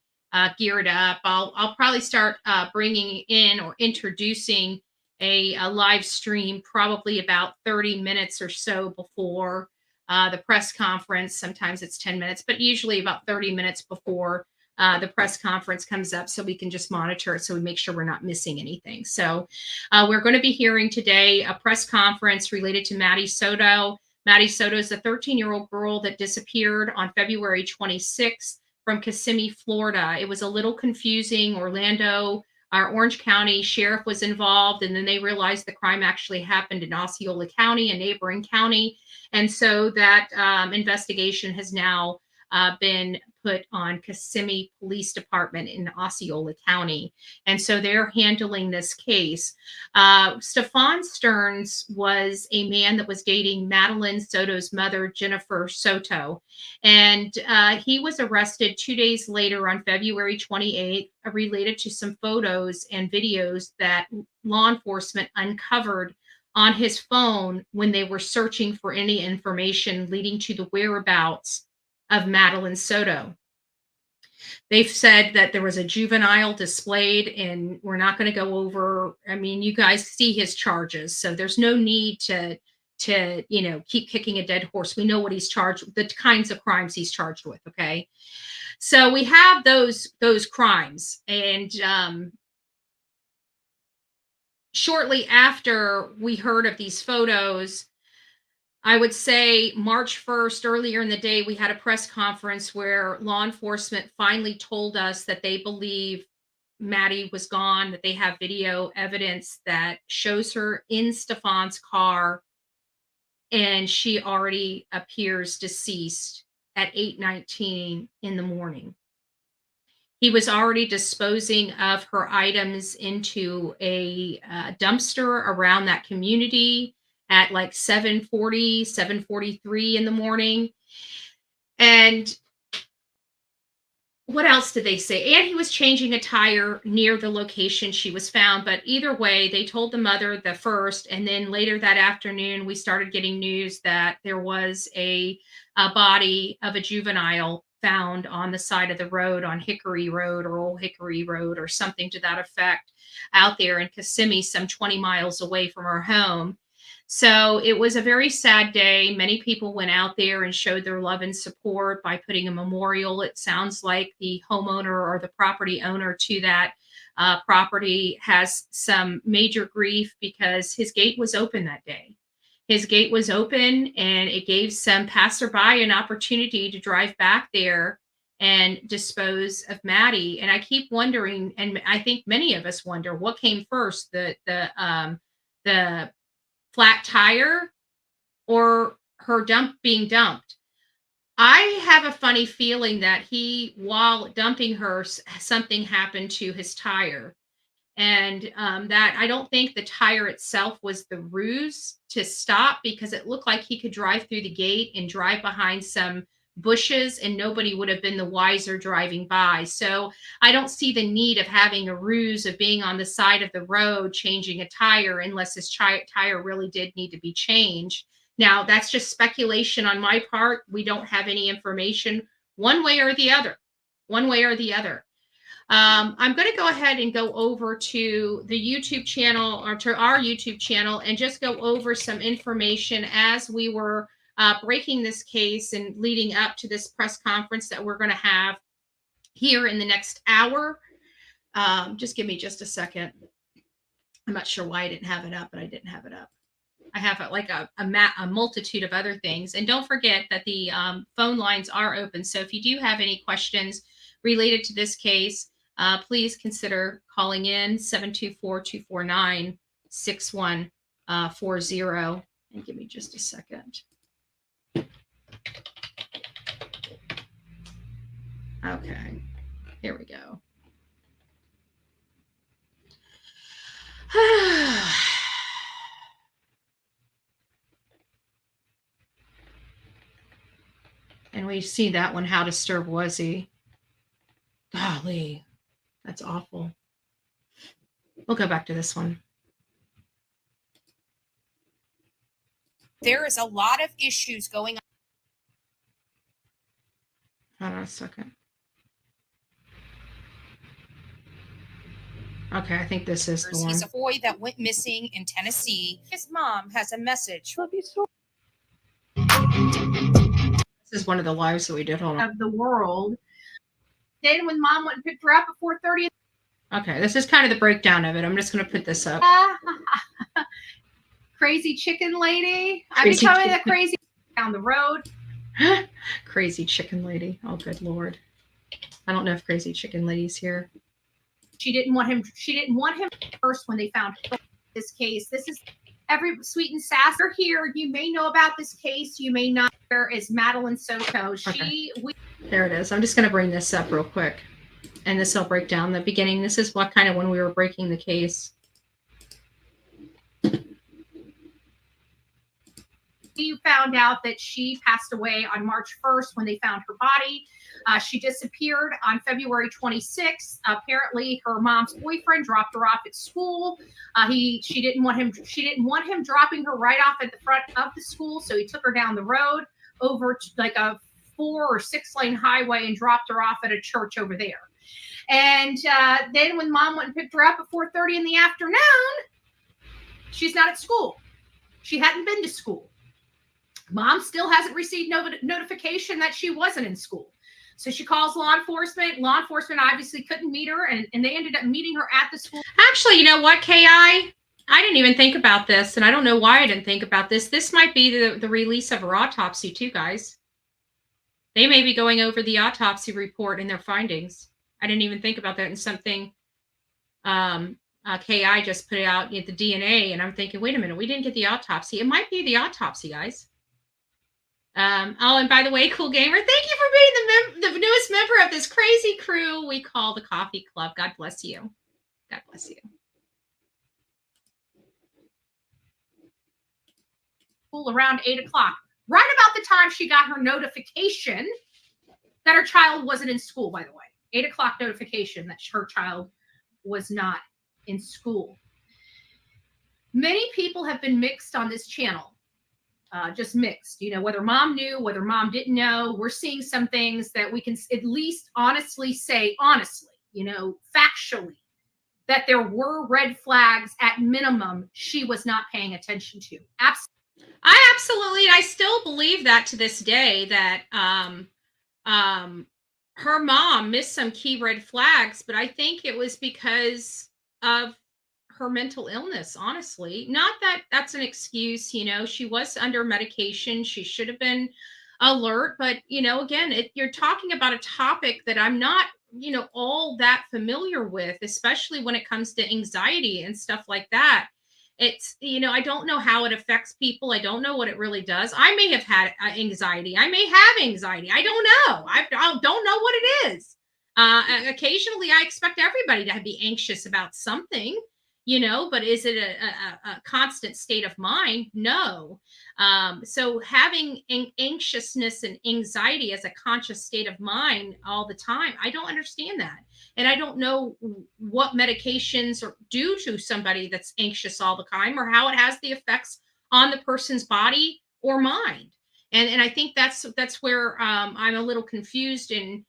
geared up. I'll probably start bringing in or introducing a live stream probably about 30 minutes or so before the press conference. Sometimes it's 10 minutes, but usually about 30 minutes before the press conference comes up, so we can just monitor it, so we make sure we're not missing anything. So we're going to be hearing today a press conference related to Maddie Soto. Maddie Soto is a 13-year-old girl that disappeared on February 26th from Kissimmee, Florida. It was a little confusing. Our Orange County sheriff was involved, and then they realized the crime actually happened in Osceola County, a neighboring county. And so that investigation has now been put on Kissimmee Police Department in Osceola County. And so they're handling this case. Stefan Stearns was a man that was dating Madeline Soto's mother, Jennifer Soto. And he was arrested 2 days later on February 28th, related to some photos and videos that law enforcement uncovered on his phone when they were searching for any information leading to the whereabouts of Madeline Soto. They've said that there was a juvenile displayed, and we're not going to go over. I mean, you guys see his charges, so there's no need to to, keep kicking a dead horse. We know what he's charged with, the kinds of crimes he's charged with. Okay. So we have those crimes. And shortly after we heard of these photos, I would say March 1st, earlier in the day, we had a press conference where law enforcement finally told us that they believe Maddie was gone, that they have video evidence that shows her in Stefan's car, and she already appears deceased at 8:19 in the morning. He was already disposing of her items into a dumpster around that community at like 7:40, 7:43 in the morning. And what else did they say? And he was changing a tire near the location she was found. But either way, they told the mother the first. And then later that afternoon, we started getting news that there was a body of a juvenile found on the side of the road on Hickory Road or Old Hickory Road or something to that effect out there in Kissimmee, some 20 miles away from her home. So it was a very sad day. Many people went out there and showed their love and support by putting a memorial. It sounds like the homeowner or the property owner to that property has some major grief because his gate was open that day. His gate was open and it gave some passerby an opportunity to drive back there and dispose of Maddie. And I keep wondering, and I think many of us wonder, what came first, the flat tire or her being dumped? I have a funny feeling that while dumping her, something happened to his tire. And that I don't think the tire itself was the ruse to stop, because it looked like he could drive through the gate and drive behind some bushes and nobody would have been the wiser driving by. So I don't see the need of having a ruse of being on the side of the road changing a tire unless his tire really did need to be changed. Now, that's just speculation on my part. We don't have any information one way or the other. I'm going to go ahead and go over to the YouTube channel, or to our YouTube channel, and just go over some information as we were breaking this case and leading up to this press conference that we're going to have here in the next hour. Just give me just a second. I'm not sure why I didn't have it up, but I didn't have it up. I have a multitude of other things. And don't forget that the phone lines are open. So if you do have any questions related to this case, please consider calling in 724-249-6140. And give me just a second. Okay, here we go. And we see that one. How disturbed was he? Golly, that's awful. We'll go back to this one. There is a lot of issues going on. Hold on a second. Okay, I think this is the one. He's a boy that went missing in Tennessee. His mom has a message. This is one of the lives that we did. Hold on. Of the world. Then when mom went and picked her up at 4:30. Okay, this is kind of the breakdown of it. I'm just going to put this up. Crazy chicken lady. Crazy I'm becoming the crazy down the road. Crazy chicken lady. Oh, good Lord. I don't know if crazy chicken lady's here. She didn't want him first when they found this case. This is every sweet and sassy here. You may know about this case. You may not. There is Madeline Soto. There it is. I'm just going to bring this up real quick. And this will break down the beginning. This is what kind of when we were breaking the case. We found out that she passed away on March 1st when they found her body. She disappeared on February 26th. Apparently, her mom's boyfriend dropped her off at school. She didn't want him dropping her right off at the front of the school, so he took her down the road over to like a 4 or 6 lane highway and dropped her off at a church over there. And then when mom went and picked her up at 4:30 in the afternoon, she's not at school. She hadn't been to school. Mom still hasn't received notification that she wasn't in school. So she calls law enforcement. Law enforcement obviously couldn't meet her, and they ended up meeting her at the school. Actually, you know what, KI? I didn't even think about this, and I don't know why I didn't think about this. This might be the release of her autopsy too, guys. They may be going over the autopsy report and their findings. I didn't even think about that in something KI just put out at the DNA, and I'm thinking, wait a minute, we didn't get the autopsy. It might be the autopsy, guys. Oh, and by the way, Cool Gamer, thank you for being the newest member of this crazy crew we call the Coffee Club. God bless you. God bless you. Around 8 o'clock, right about the time she got her notification that her child wasn't in school, by the way. 8 o'clock notification that her child was not in school. Many people have been mixed on this channel. Just mixed, you know, whether mom knew, whether mom didn't know. We're seeing some things that we can at least honestly say, you know, factually, that there were red flags at minimum she was not paying attention to. I still believe that to this day, that her mom missed some key red flags, but I think it was because of her mental illness, honestly. Not that that's an excuse, you know, she was under medication. She should have been alert, but, you know, again, you're talking about a topic that I'm not, you know, all that familiar with, especially when it comes to anxiety and stuff like that. It's, you know, I don't know how it affects people. I don't know what it really does. I may have had anxiety. I may have anxiety. I don't know. I don't know what it is. Occasionally, I expect everybody to be anxious about something, you know, but is it a constant state of mind? No. So having anxiousness and anxiety as a conscious state of mind all the time, I don't understand that. And I don't know what medications do to somebody that's anxious all the time, or how it has the effects on the person's body or mind. And I think that's where I'm a little confused in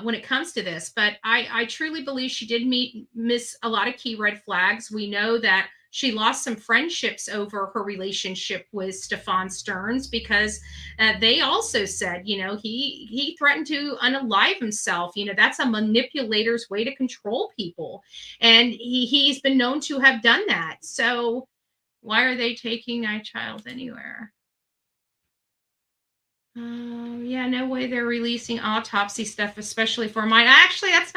when it comes to this. But I truly believe she did miss a lot of key red flags. We know that she lost some friendships over her relationship with Stefan Stearns, because they also said, you know, he threatened to unalive himself. You know, that's a manipulator's way to control people. And he's been known to have done that. So why are they taking my child anywhere? Yeah, no way they're releasing autopsy stuff, especially for mine. Actually, that's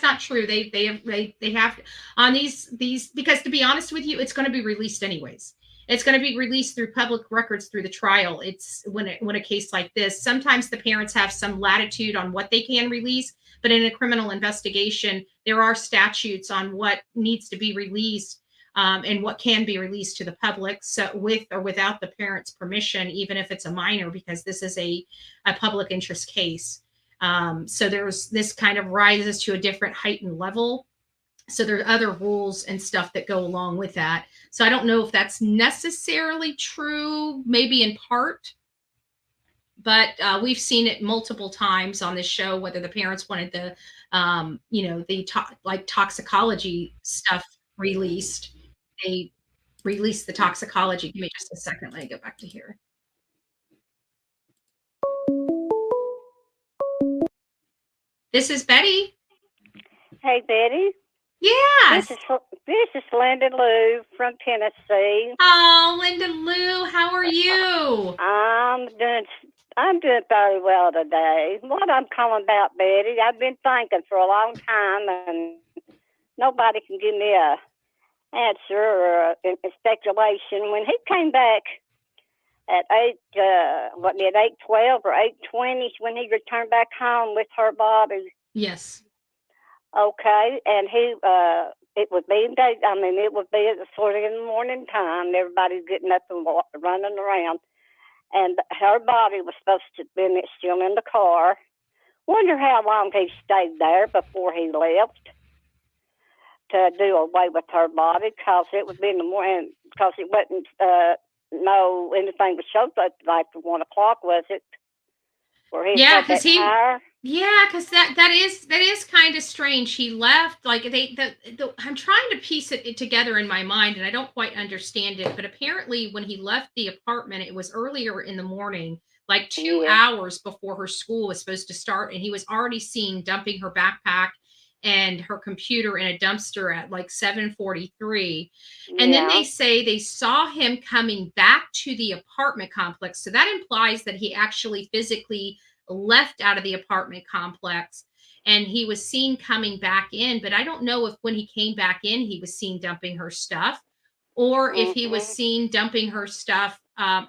not true. They have on these, because to be honest with you, it's going to be released anyways. It's going to be released through public records through the trial. It's when a case like this, sometimes the parents have some latitude on what they can release, but in a criminal investigation, there are statutes on what needs to be released. And what can be released to the public, so with or without the parent's permission, even if it's a minor, because this is a public interest case. So this kind of rises to a different heightened level. So there's other rules and stuff that go along with that. So I don't know if that's necessarily true, maybe in part, but we've seen it multiple times on this show, whether the parents wanted the, you know, the toxicology stuff released. They released the toxicology. Give me just a second. Let me go back to here. This is Betty. Hey, Betty. Yes. This is Linda Lou from Tennessee. Oh, Linda Lou, how are you? I'm doing very well today. What I'm calling about, Betty, I've been thinking for a long time, and nobody can give me a answer or a speculation. When he came back at 8:12 or 8:20, when he returned back home with her body. Yes. Okay, and it would be it would be sort of in the morning time. Everybody's getting up and running around, and her body was supposed to be still in the car. Wonder how long he stayed there before he left to do away with her body, because it would be in the morning, because it wasn't anything was showed up like 1 o'clock, was it? where he Yeah, had that because he tire. yeah, because that is kind of strange. He left like I'm trying to piece it together in my mind, and I don't quite understand it. But apparently, when he left the apartment, it was earlier in the morning, like two Yeah, hours before her school was supposed to start, and he was already seen dumping her backpack and her computer in a dumpster at like 7:43. And then yeah, they say they saw him coming back to the apartment complex. So that implies that he actually physically left out of the apartment complex and he was seen coming back in. But I don't know if when he came back in, he was seen dumping her stuff or if he was mhm, seen dumping her stuff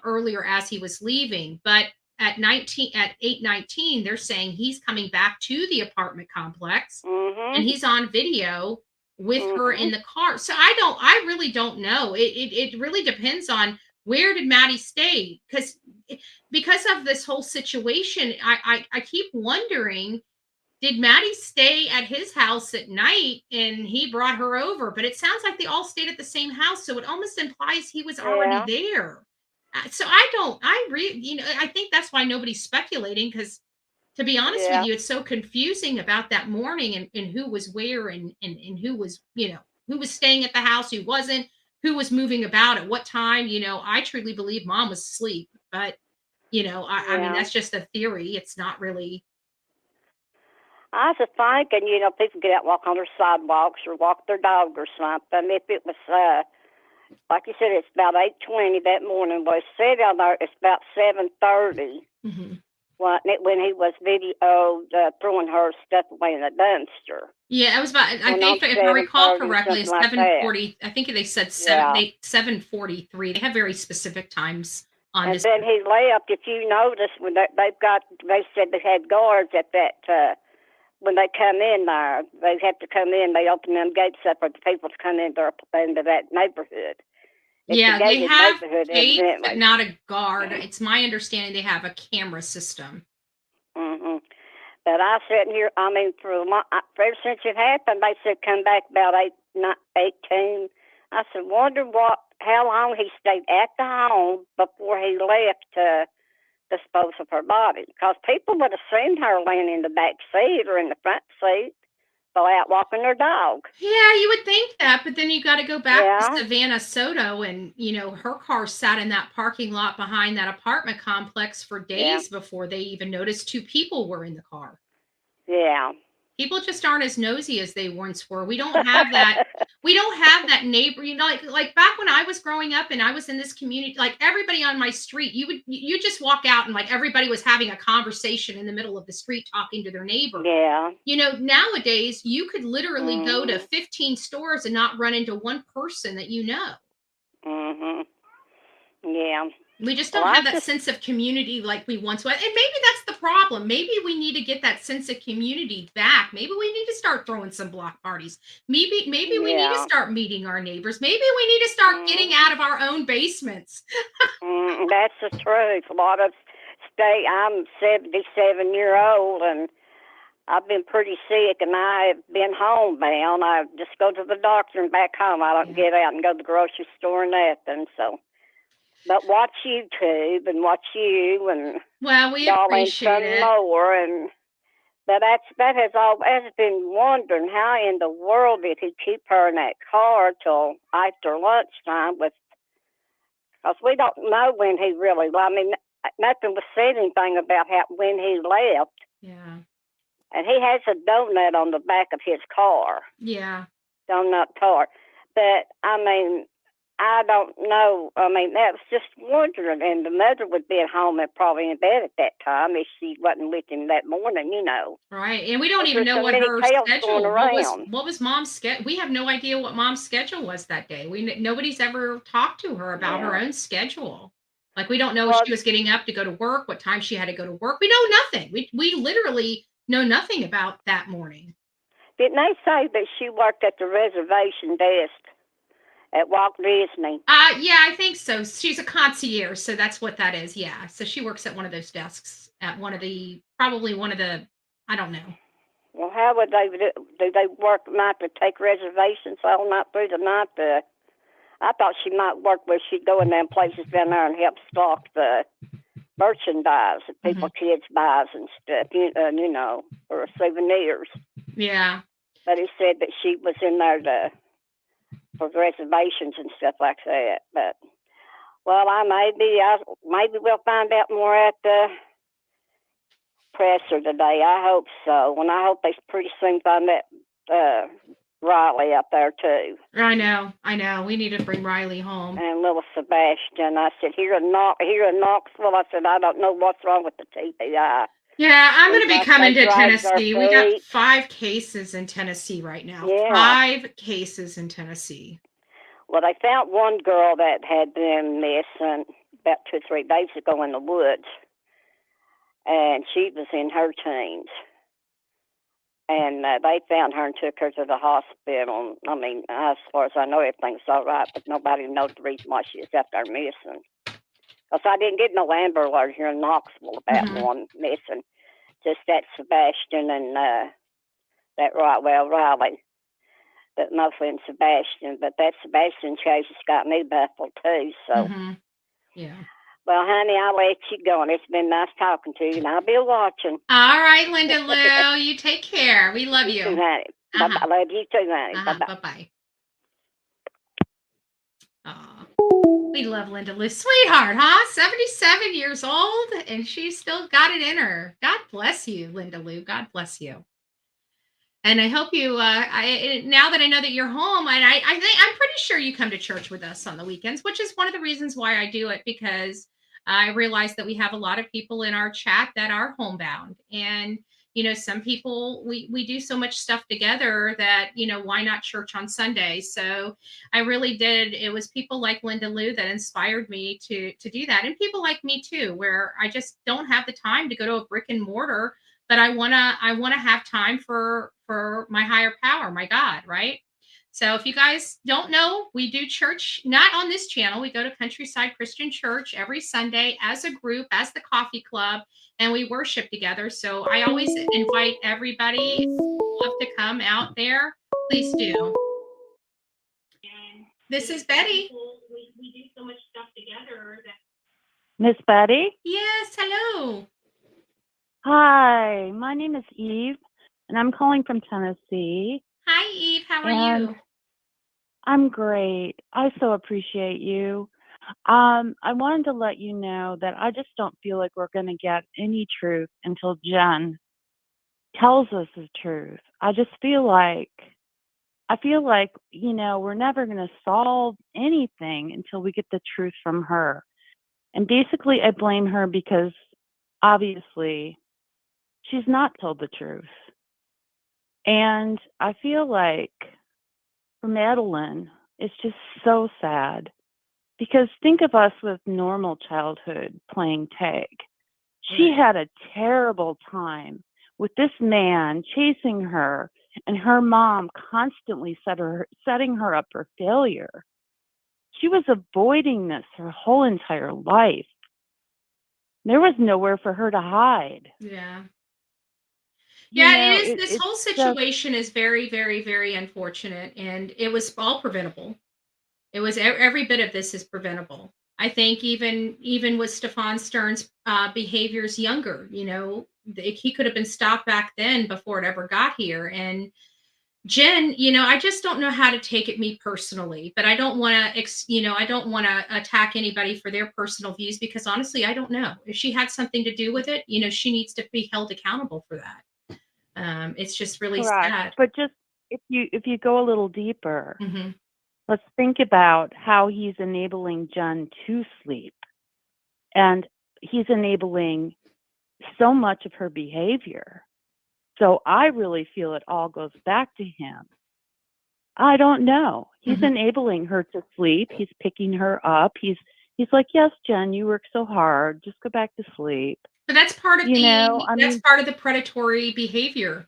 earlier as he was leaving. But at 8:19, they're saying he's coming back to the apartment complex and mhm, he's on video with her in mhm. the car. So I really don't know. It really depends on where did Maddie stay? Because of this whole situation, I keep wondering, did Maddie stay at his house at night and he brought her over? But it sounds like they all stayed at the same house, so it almost implies he was already Yeah, there. So I think that's why nobody's speculating because to be honest with yeah, you, it's so confusing about that morning and who was where and who was, who was staying at the house, who wasn't, who was moving about at what time. I truly believe mom was asleep, but I mean, yeah. that's just a theory. It's not really. I was just thinking, people get out and walk on their sidewalks or walk their dog or something. If it was, like you said, it's about 8:20 that morning. Well, it said on there it's about 7:30 Mhm. when he was videoed throwing her stuff away in the dumpster. Yeah, it was about, I Went on think if I recall 7:30 or correctly, something it's like that. 7:40. I think they said Yeah. 7:43. They have very specific times on And this. then he left. If you notice, when they said they had guards at that, when they come in there, they have to come in, they open them gates up for the people to come into that neighborhood. It's a Yeah, they gated have neighborhood, gates, but evidently. not a guard. It's my understanding they have a camera system. Hmm. But I sitting here, I mean, ever since it happened, they said come back about 18. I said, wonder how long he stayed at the home before he left to dispose of her body. Because people would have seen her laying in the back seat or in the front seat, go out walking their dog. Yeah, you would think that, but then you got to go back to Yeah, Savannah Soto, and her car sat in that parking lot behind that apartment complex for yeah, days before they even noticed two people were in the car. yeah. People just aren't as nosy as they once were. We don't have that. We don't have that neighbor. Like back when I was growing up and I was in this community, like everybody on my street, you just walk out and like everybody was having a conversation in the middle of the street talking to their neighbor. Yeah. Nowadays you could literally go to Mhm. 15 stores and not run into one person that you know. Mhm. Yeah. We just Well, don't I have that just sense of community like we once had. And maybe that's the problem. Maybe we need to get that sense of community back. Maybe we need to start throwing some block parties. Maybe we need to yeah. start meeting our neighbors. Maybe we need to start getting Mhm. out of our own basements. That's the truth. A lot of I'm 77-year-old and I've been pretty sick and I've been homebound. I just go to the doctor and back home. I don't Yeah. get out and go to the grocery store and nothing. So, but watch YouTube and watch you and Well, we Darlene appreciate some it. more and but that has always been wondering how in the world did he keep her in that car till after lunchtime with because we don't know when he really. I mean, nothing was said anything about when he left, Yeah. and he has a donut on the back of his car, Yeah. donut car. But I mean, I don't know. I mean, that was just wondering. And the mother would be at home and probably in bed at that time if she wasn't with him that morning. Right. And we don't 'Cause even there's know so what many her tales going schedule, around. what was mom's schedule. We have no idea what mom's schedule was that day. Nobody's ever talked to her about her Yeah. own schedule. Like we don't know if Well, she was getting up to go to work, what time she had to go to work. We know nothing. We literally know nothing about that morning. didn't they say that she worked at the reservation desk at Walt Disney? Yeah, I think so. She's a concierge, so that's what that is. Yeah. So she works at one of those desks at probably one of the, I don't know. Well, how would they do? They work night to take reservations all night through the night? I thought she might work where she'd go in them places down there and help stock the merchandise that people, kids buys and stuff, for souvenirs. Yeah. But he said that she was in there for reservations and stuff like that. But well, maybe we'll find out more at the presser today. I hope so. And I hope they pretty soon find that Riley up there too. I know. We need to bring Riley home. And little Sebastian. I said, here in Knoxville, I said, I don't know what's wrong with the TPI. Yeah, I'm going to be coming to dragged their Tennessee. We got feet. 5 cases in Tennessee right now. Yeah. 5 cases in Tennessee. Well, they found one girl that had been missing about 2 or 3 days ago in the woods. And she was in her teens. And they found her and took her to the hospital. I mean, as far as I know, everything's all right, but nobody knows the reason why she's up there missing. Because I didn't get no Amber Alert here in Knoxville about one missing. Just that Sebastian and Riley. But mostly in Sebastian. But that Sebastian case has got me baffled too. So, Yeah. Well, honey, I'll let you go. And it's been nice talking to you. And I'll be watching. All right, Linda Lou. You take care. We love you. Too, honey. Bye-bye. I love you too, honey. Bye-bye. Bye-bye. Aw. We love Linda Lou. Sweetheart, huh? 77 years old, and she's still got it in her. God bless you, Linda Lou. God bless you. And I hope you, now that I know that you're home, and I think I'm pretty sure you come to church with us on the weekends, which is one of the reasons why I do it, because I realize that we have a lot of people in our chat that are homebound. And, some people, we do so much stuff together that, why not church on Sunday? So I really did. It was people like Linda Lou that inspired me to do that. And people like me too, where I just don't have the time to go to a brick and mortar, but I want to have time for my higher power, my God, right? So if you guys don't know, we do church, not on this channel. We go to Countryside Christian Church every Sunday as a group, as the coffee club, and we worship together. So I always invite everybody who love to come out there. Please do. This is Betty. We do so much stuff together. Miss Betty? Yes, hello. Hi, my name is Eve, and I'm calling from Tennessee. Hi, Eve. How are you? I'm great. I so appreciate you. I wanted to let you know that I just don't feel like we're going to get any truth until Jen tells us the truth. I feel like, we're never going to solve anything until we get the truth from her. And basically, I blame her because obviously she's not told the truth. And I feel like for Madeline, it's just so sad. Because think of us with normal childhood playing tag. She had a terrible time with this man chasing her and her mom constantly setting her up for failure. She was avoiding this her whole entire life. There was nowhere for her to hide. Yeah. You Yeah, know, it is. This it's whole just, situation is very, very, very unfortunate, and it was all preventable. It was every bit of this is preventable. I think even with Stefan Stern's behaviors younger, he could have been stopped back then before it ever got here. And Jen, I just don't know how to take it me personally, but I don't want to, I don't want to attack anybody for their personal views, because honestly, I don't know if she had something to do with it. She needs to be held accountable for that. It's just really correct. sad. But just if you go a little deeper, Mm-hmm. let's think about how he's enabling Jen to sleep. And he's enabling so much of her behavior. So I really feel it all goes back to him. I don't know. He's enabling her to sleep. He's picking her up. He's like, yes, Jen, you work so hard. Just go back to sleep. But that's part of that's part of the predatory behavior.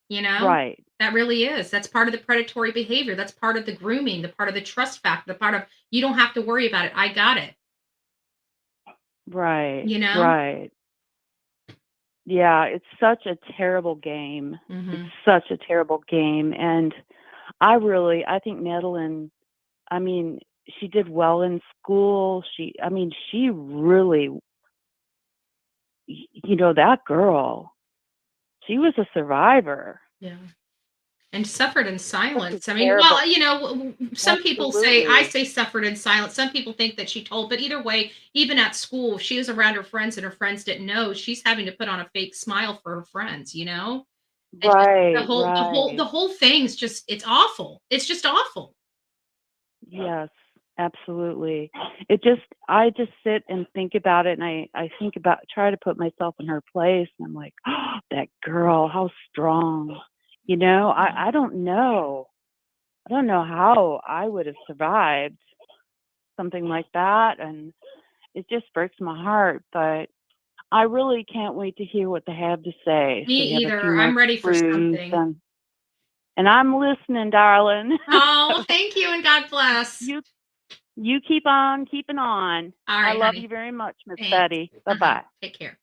Right. That really is. That's part of the predatory behavior. That's part of the grooming, the part of the trust factor, the part of you don't have to worry about it. I got it. Right. Right. Right. Yeah, it's such a terrible game. Mm-hmm. It's such a terrible game. And I think Madeline, she did well in school. She really that girl, she was a survivor. Yeah. And suffered in silence. I mean, terrible. well, some people say, I Absolutely. say suffered in silence. Some people think that she told, but either way, even at school, she was around her friends and her friends didn't know. She's having to put on a fake smile for her friends, And just Right, right. the whole thing's just, it's awful. It's just awful. Yes, absolutely. I just sit and think about it, and I think about, try to put myself in her place, and I'm like, oh, that girl, how strong. I don't know. I don't know how I would have survived something like that, and it just breaks my heart, but I really can't wait to hear what they have to say. Me So we have a few either. more I'm ready for clues, something. and I'm listening, darling. Oh, thank you and God bless. You keep on keeping on. All I right, love honey. you very much, Miss Thanks. Betty. Bye-bye. Take care.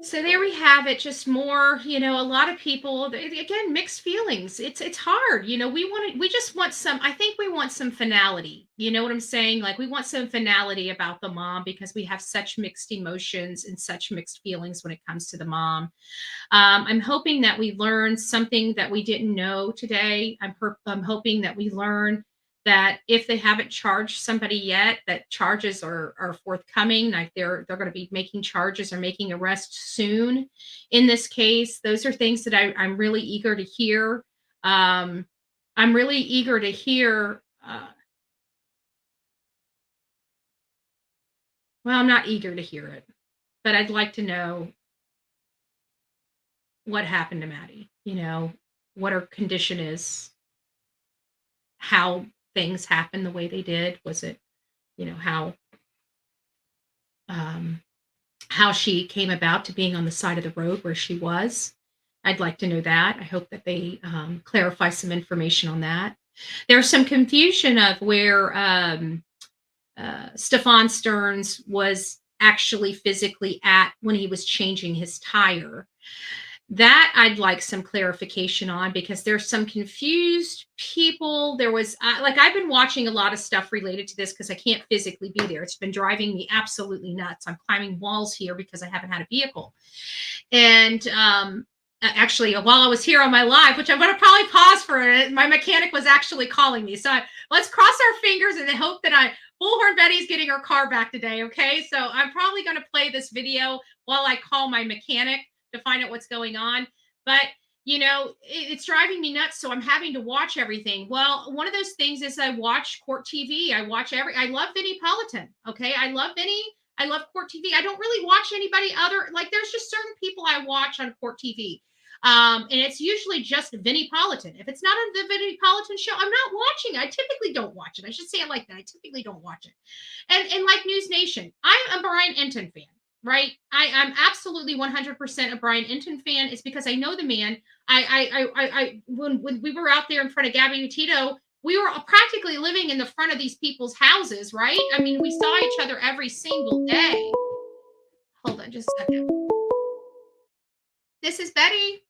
So there we have it. Just more, a lot of people, again, mixed feelings. It's hard. We just want some, I think we want some finality. You know what I'm saying? Like we want some finality about the mom because we have such mixed emotions and such mixed feelings when it comes to the mom. I'm hoping that we learn something that we didn't know today. I'm hoping that we learn that if they haven't charged somebody yet, that charges are forthcoming. Like they're going to be making charges or making arrests soon. In this case, those are things that I'm really eager to hear. I'm really eager to hear. Well, I'm not eager to hear it, but I'd like to know what happened to Maddie. What her condition is, how things happened the way they did. Was it, how um, how she came about to being on the side of the road where she was. I'd like to know that. I hope that they clarify some information on that. There's some confusion of where Stefan Stearns was actually physically at when he was changing his tire. That I'd like some clarification on because there's some confused people. There was I've been watching a lot of stuff related to this because I can't physically be there. It's been driving me absolutely nuts. I'm climbing walls here because I haven't had a vehicle. And actually, while I was here on my live, which I'm going to probably pause for it, my mechanic was actually calling me. So let's cross our fingers and hope that Bullhorn Betty's getting her car back today. Okay, so I'm probably going to play this video while I call my mechanic to find out what's going on. But it's driving me nuts, so I'm having to watch everything. Well, one of those things is I watch Court TV. I love Vinnie Politan. Okay, I love Vinnie. I love Court TV. I don't really watch anybody other, there's just certain people I watch on Court TV. And it's usually just Vinnie Politan. If it's not on the Vinnie Politan show, I'm not watching. I typically don't watch it. I should say it like that. I typically don't watch it. And like News Nation, I'm a Brian Enton fan. Right. I'm absolutely 100% a Brian Enton fan. It's because I know the man. When we were out there in front of Gabby Utito, we were practically living in the front of these people's houses, right? I mean, we saw each other every single day. Hold on just a second. This is Betty.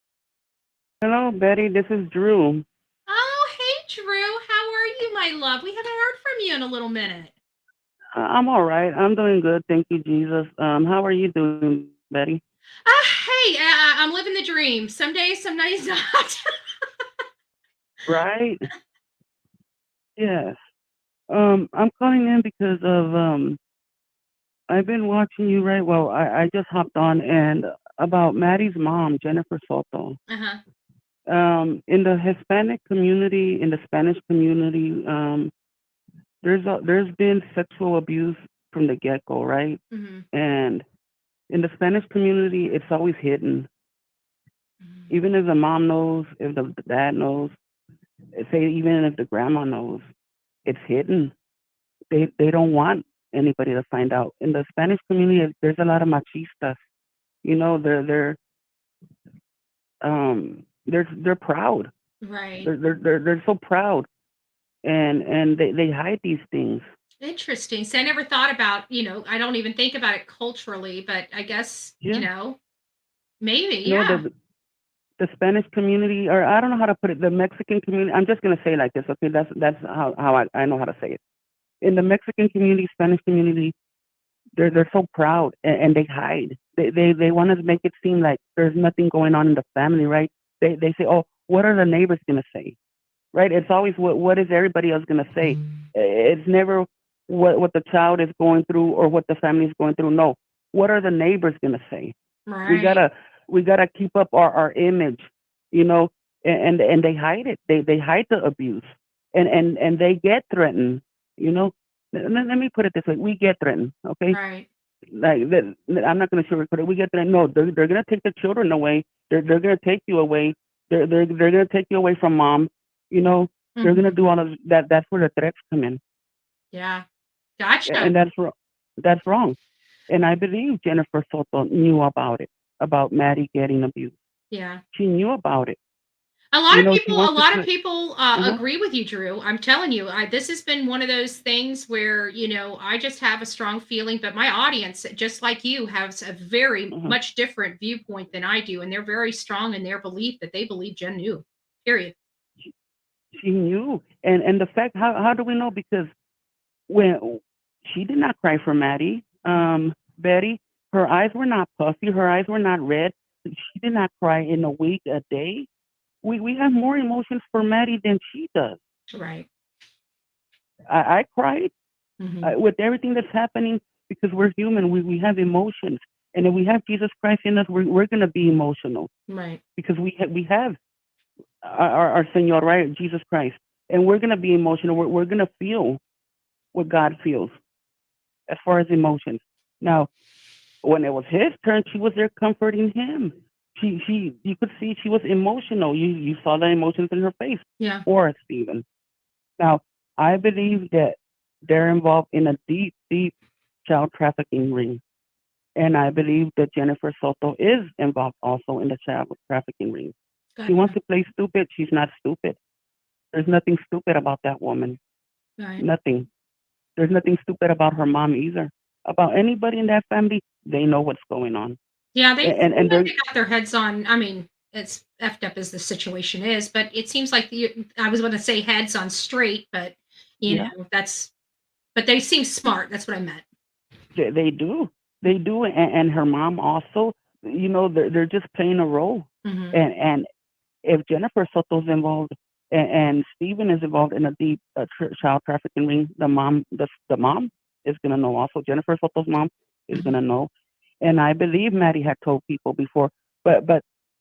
Hello, Betty. This is Drew. Oh, hey, Drew. How are you, my love? We haven't heard from you in a little minute. I'm all right. I'm doing good. Thank you, Jesus. How are you doing, Betty? Hey, I'm living the dream. Some days, some nights not. Right? Yes. I'm calling in because of I've been watching you, right? Well, I just hopped on and about Maddie's mom, Jennifer Soto. In the Hispanic community, in the Spanish community, there's been sexual abuse from the get-go, right? And in the Spanish community, it's always hidden. Even if the mom knows, if the dad knows, say even if the grandma knows, it's hidden. They don't want anybody to find out. In the Spanish community, there's a lot of machistas. They're proud. Right. They're so proud, and they hide these things. Interesting. So I never thought about, I don't even think about it culturally, but I guess, maybe, yeah. The Spanish community, or I don't know how to put it, the Mexican community, I'm just going to say it like this, okay? That's how I know how to say it. In the Mexican community, Spanish community, they're so proud, and they hide. They want to make it seem like there's nothing going on in the family, right? They say, oh, what are the neighbors gonna say, right? It's always what is everybody else gonna say. It's never what the child is going through or what the family is going through. No, what are the neighbors gonna say? We Right. gotta we gotta keep up our image, you know, and they hide it. They hide the abuse, and they get threatened, you know. Let me put it this way: we get threatened, okay? Right. Like I'm not gonna sugarcoat it. We get threatened. No, they're gonna take the children away. They're gonna take you away. They're gonna take you away from mom. You know, they're gonna Mhm. do all of that. That's where the threats come in, Yeah. Gotcha. and that's wrong. That's wrong. And I believe Jennifer Soto knew about it, about Maddie getting abused. Yeah. She knew about it. A lot You of know, she people, a wants to lot of play. people Uh-huh. agree with you, Drew. I'm telling you, this has been one of those things where, I just have a strong feeling, but my audience, just like you, has a very Uh-huh. much different viewpoint than I do. And they're very strong in their belief that they believe Jen knew, period. She knew, and the fact, how do we know? Because when she did not cry for Maddie, Betty, her eyes were not puffy, her eyes were not red. She did not cry in a week, a day. We have more emotions for Maddie than she does. Right. I cried Hmm. with everything that's happening because we're human. We have emotions, and if we have Jesus Christ in us, we're gonna be emotional Right. because we have our Senor, right, Jesus Christ, and we're gonna be emotional. We're gonna feel what God feels as far as emotions. Now, when it was his turn, she was there comforting him. You could see she was emotional. You saw the emotions in her face Yeah. for Stephen. Now, I believe that they're involved in a deep, deep child trafficking ring. And I believe that Jennifer Soto is involved also in the child trafficking ring. She wants Gotcha. to play stupid. She's not stupid. There's nothing stupid about that woman. Right. Nothing. There's nothing stupid about her mom either. About anybody in that family, they know what's going on. Yeah, they And seem like they're they got their heads on. I mean, it's effed up as the situation is, but it seems like I was going to say heads on straight, but yeah, that's. But they seem smart. That's what I meant. they do. They do. And her mom also, you know, they're just playing a role. Hmm. And if Jennifer Soto's involved and Stephen is involved in a deep child trafficking ring, the mom is gonna know also. Jennifer Soto's mom is Hmm. gonna know, and I believe Maddie had told people before, but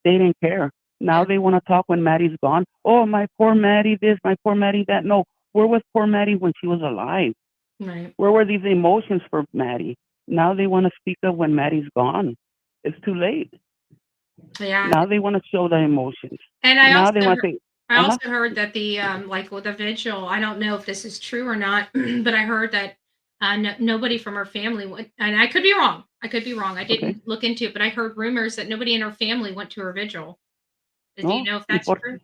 they didn't care. Now Yeah. they want to talk when Maddie's gone. Oh, my poor Maddie, this, my poor Maddie, that. No, where was poor Maddie when she was alive? Right. Where were these emotions for Maddie? Now they want to speak up when Maddie's gone. It's too late. Yeah. Now they want to show the emotions. And Now they want to say, I uh huh. also heard that the like with the vigil. I don't know if this is true or not, but I heard that nobody from her family went. And I could be wrong. I could be wrong. I Okay. didn't look into it, but I heard rumors that nobody in her family went to her vigil. Do you No, know if y that's por true?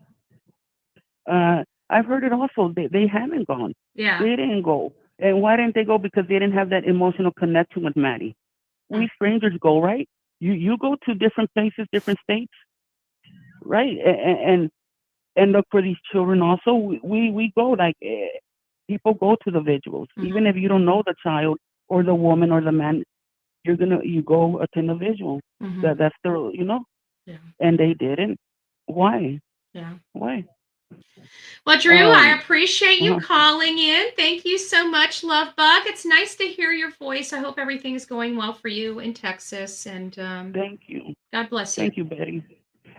I've heard it also. They haven't gone. Yeah. They didn't go. And why didn't they go? Because they didn't have that emotional connection with Maddie. Mm. We strangers go, right? You go to different places, different states, right? And look for these children also. We go like people go to the vigils, Mhm. even if you don't know the child or the woman or the man. You go attend the vigil. Mhm. That's the Yeah. and they didn't. Why? Yeah. Why? Well, Drew, I Um. appreciate you Uh-huh. calling in. Thank you so much, Love Bug. It's nice to hear your voice. I hope everything is going well for you in Texas, and Thank you. God bless you. Thank you, Betty.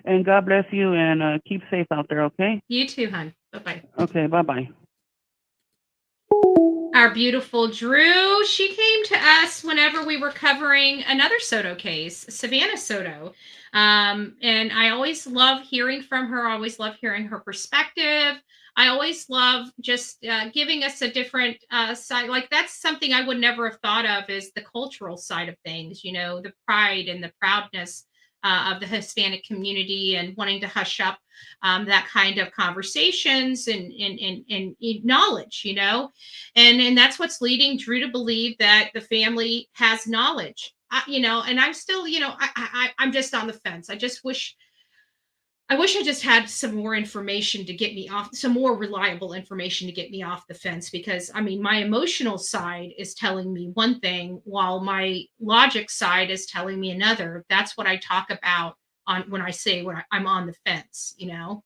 And God bless you and keep safe out there, okay? You too, hon. Bye bye. Okay, bye bye. Our beautiful Drew, she came to us whenever we were covering another Soto case, Savannah Soto. And I always love hearing from her. I always love hearing her perspective. I always love just giving us a different side. Like that's something I would never have thought of is the cultural side of things, the pride and the proudness of the Hispanic community and wanting to hush up that kind of conversations and knowledge, and that's what's leading Drew to believe that the family has knowledge. And I'm still, I'm just on the fence. I just wish I wish I just had some more information to get me off, some more reliable information to get me off the fence, because I mean, my emotional side is telling me one thing while my logic side is telling me another. That's what I talk about on when I say I'm on the fence, you know?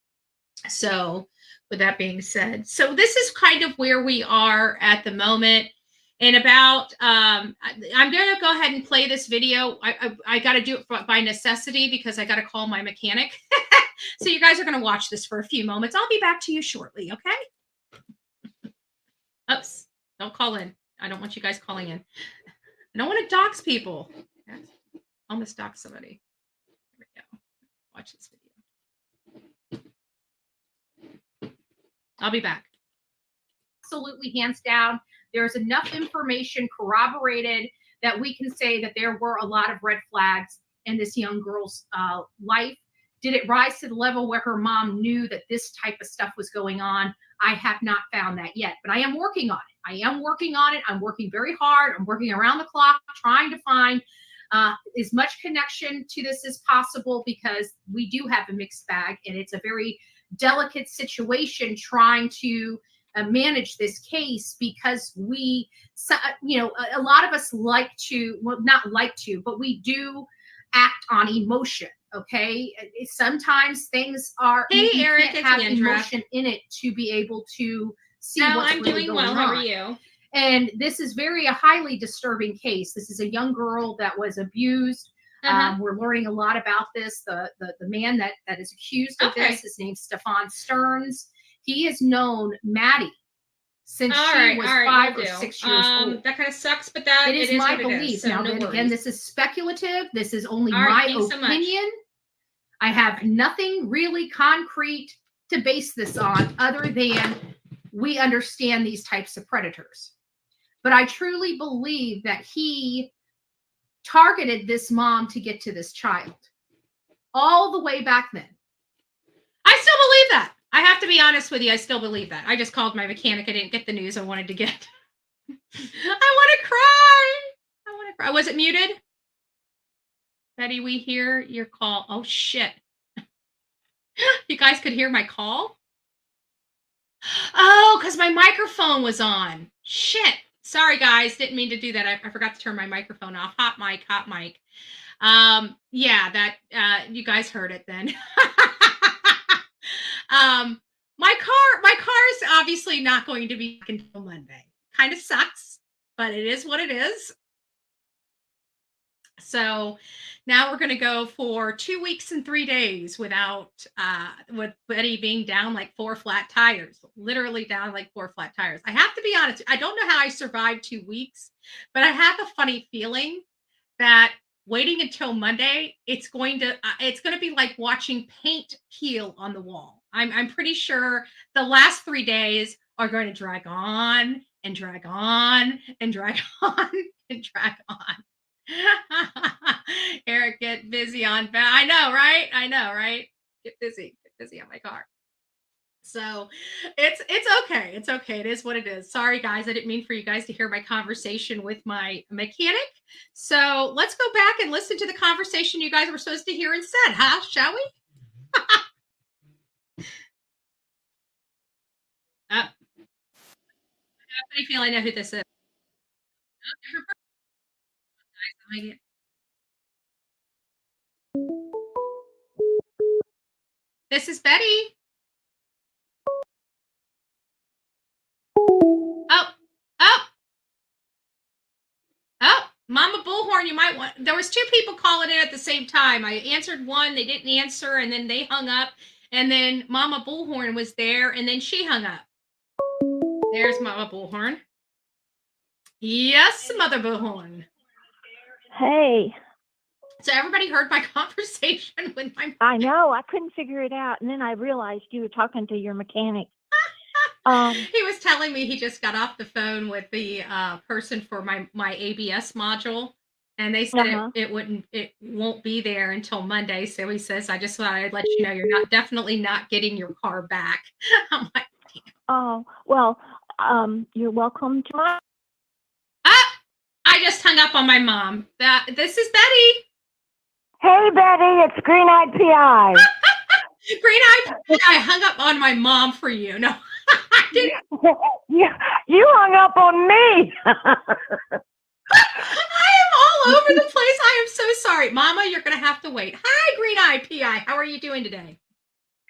So with that being said, so this is kind of where we are at the moment. And about, I'm going to go ahead and play this video. I got to do it by necessity because I got to call my mechanic. So you guys are going to watch this for a few moments. I'll be back to you shortly, okay? Oops, don't call in. I don't want you guys calling in. I don't want to dox people. Almost dox somebody. Here we go. Watch this video. I'll be back. Absolutely, hands down, there's enough information corroborated that we can say that there were a lot of red flags in this young girl's life. Did it rise to the level where her mom knew that this type of stuff was going on? I have not found that yet, but I am working on it. I'm working very hard. I'm working around the clock, trying to find as much connection to this as possible, because we do have a mixed bag, and it's a very delicate situation trying to manage this case, because we, you know, a lot of us like to, well, not like to, but we do act on emotion. Okay, sometimes things are. Hey, you Eric, can't it's have Andra. emotion in it to be able to see Oh, what's I'm really doing going well. on. How are you? And this is a highly disturbing case. This is a young girl that was abused. We're learning a lot about this. The man that is accused of this, his name's Stefan Stearns. He has known Maddie since she was 5 or 6 years old. That kind of sucks, but that it is my belief. So now, no then again, this is speculative. This is only All right, my thanks so much. opinion. I have nothing really concrete to base this on other than we understand these types of predators. But I truly believe that he targeted this mom to get to this child all the way back then. I still believe that. I have to be honest with you. I still believe that. I just called my mechanic. I didn't get the news I wanted to get. I want to cry. Was it muted? Betty, we hear your call. Oh, shit. You guys could hear my call? Oh, because my microphone was on. Shit. Sorry, guys. Didn't mean to do that. I forgot to turn my microphone off. Hot mic. Yeah, that you guys heard it then. My car is obviously not going to be back until Monday. Kind of sucks, but it is what it is. So now we're going to go for 2 weeks and 3 days without with Betty being down like 4 flat tires, literally down like 4 flat tires. I have to be honest. I don't know how I survived 2 weeks, but I have a funny feeling that waiting until Monday, it's going to be like watching paint peel on the wall. I'm pretty sure the last 3 days are going to drag on and drag on and drag on and drag on. Eric, get busy on. I know, right? Get busy on my car. So it's okay. It's okay. It is what it is. Sorry, guys. I didn't mean for you guys to hear my conversation with my mechanic. So let's go back and listen to the conversation you guys were supposed to hear instead, huh? Shall we? I have a funny feeling I know who this is. This is Betty. Oh, Mama Bullhorn, you might want. There was 2 people calling in at the same time. I answered one, they didn't answer, and then they hung up. And then Mama Bullhorn was there, and then she hung up. There's Mama Bullhorn. Yes, Mother Bullhorn. Hey. So everybody heard my conversation with my. I know. I couldn't figure it out, and then I realized you were talking to your mechanic. He was telling me he just got off the phone with the person for my ABS module, and they said it won't be there until Monday. So he says, I just thought I'd let you know you're definitely not getting your car back. I'm like, damn. Oh, well, you're welcome to my. I just hung up on my mom. This is Betty. Hey, Betty, it's Green Eyed PI. Green Eye, I hung up on my mom for you. No, I didn't. You hung up on me. I am all over the place. I am so sorry. Mama, you're going to have to wait. Hi, Green Eye PI. How are you doing today?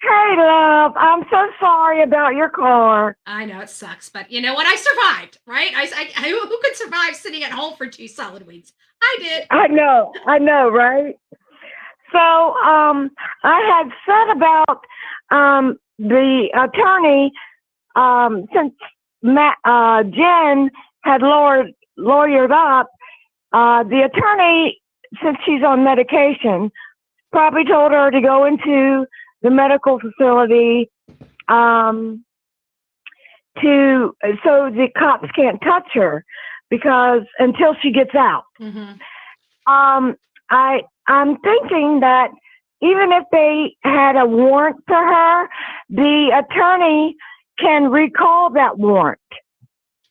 Hey, love. I'm so sorry about your car. I know it sucks, but you know what? I survived, right? Who could survive sitting at home for 2 solid weeks? I did. I know, right? So, I had said about the attorney, since Jen had lawyered up, the attorney, since she's on medication, probably told her to go into the medical facility so the cops can't touch her because until she gets out. Mm-hmm. I'm thinking that even if they had a warrant for her, the attorney can recall that warrant.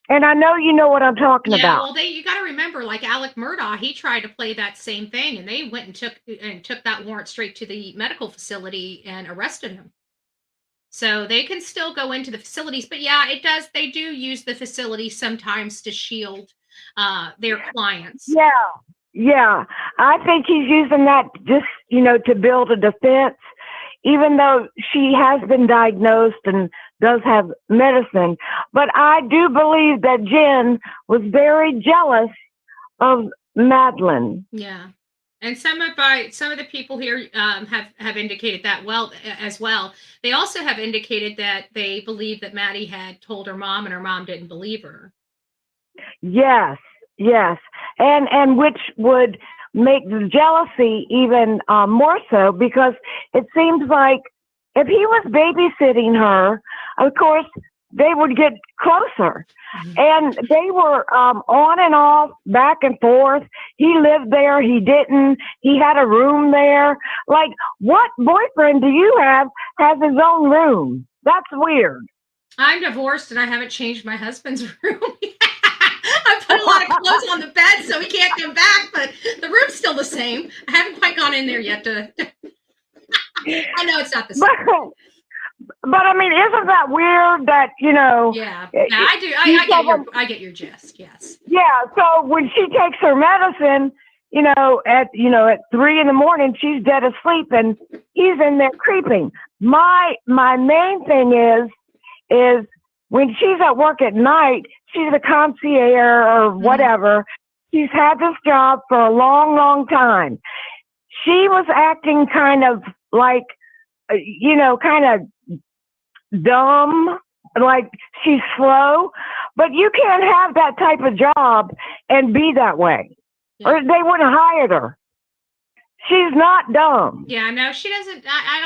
And I know you know what I'm talking about. Well, you got to remember, like Alec Murdaugh, he tried to play that same thing, and they went and took that warrant straight to the medical facility and arrested him. So they can still go into the facilities, but yeah, it does. They do use the facility sometimes to shield their clients. Yeah. I think he's using that just, to build a defense, even though she has been diagnosed and does have medicine. But I do believe that Jen was very jealous of Madeline. Yeah. And some of the people here have indicated that as well. They also have indicated that they believe that Maddie had told her mom and her mom didn't believe her. Yes. And which would make the jealousy even more so, because it seems like if he was babysitting her, of course, they would get closer. Mm-hmm. And they were on and off, back and forth. He lived there. He didn't. He had a room there. Like, what boyfriend do you have has his own room? That's weird. I'm divorced and I haven't changed my husband's room yet. I put a lot of clothes on the bed so he can't come back, but the room's still the same. I haven't quite gone in there yet I know it's not the same. But I mean, isn't that weird that, Yeah, I do. I get your gist. Yes. Yeah. So when she takes her medicine, at 3 a.m, she's dead asleep and he's in there creeping. My main thing is when she's at work at night, she's a concierge or whatever. She's had this job for a long, long time. She was acting kind of like, kind of dumb, like she's slow, but you can't have that type of job and be that way, or they wouldn't have hired her. She's not dumb. Yeah, no, she doesn't. I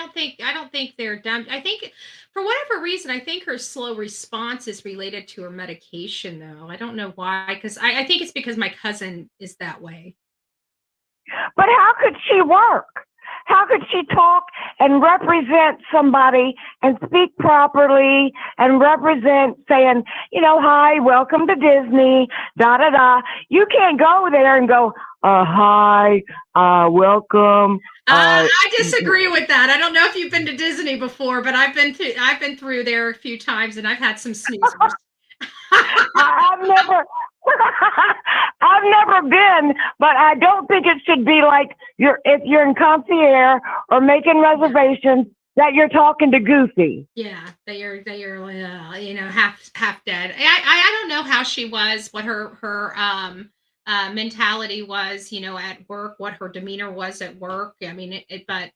don't think they're dumb. I think for whatever reason, I think her slow response is related to her medication, though. I don't know why, because I think it's because my cousin is that way. But how could she work? How could she talk and represent somebody and speak properly and represent saying, hi, welcome to Disney, da-da-da. You can't go there and go, hi, welcome. I disagree with that. I don't know if you've been to Disney before, but I've been through there a few times and I've had some snoozers. I've never been, but I don't think it should be like if you're in concierge or making reservations that you're talking to Goofy. Yeah, they are half dead. I don't know how she was, what her mentality was, at work, what her demeanor was at work. I mean, but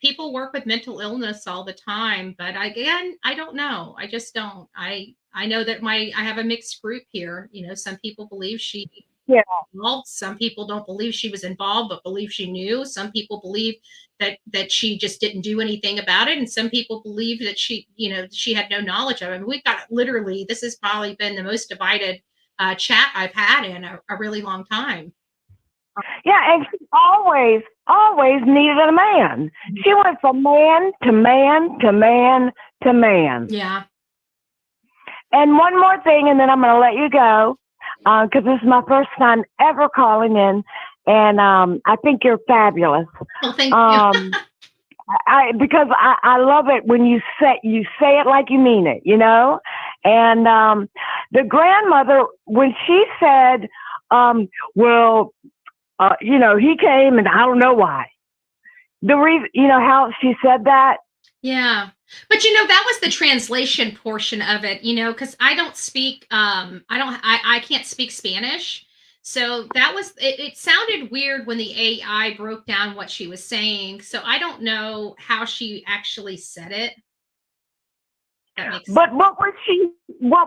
people work with mental illness all the time, but again, I don't know. I just don't. I know that I have a mixed group here. Some people believe she was involved. Some people don't believe she was involved, but believe she knew. Some people believe that she just didn't do anything about it. And some people believe that she had no knowledge of it. I mean, we've got literally, this has probably been the most divided chat I've had in a really long time. Yeah, and she always needed a man. She went from man to man to man to man. Yeah. And one more thing, and then I'm going to let you go, because this is my first time ever calling in, and I think you're fabulous. Well, thank you. because I love it when you say it like you mean it, you know. And the grandmother, when she said, well, you know, he came and I don't know why. The reason, you know, how she said that. Yeah. But you know, that was the translation portion of it, you know, because I don't speak I can't speak Spanish. So that was it sounded weird when the AI broke down what she was saying. So I don't know how she actually said it. That makes But sense. what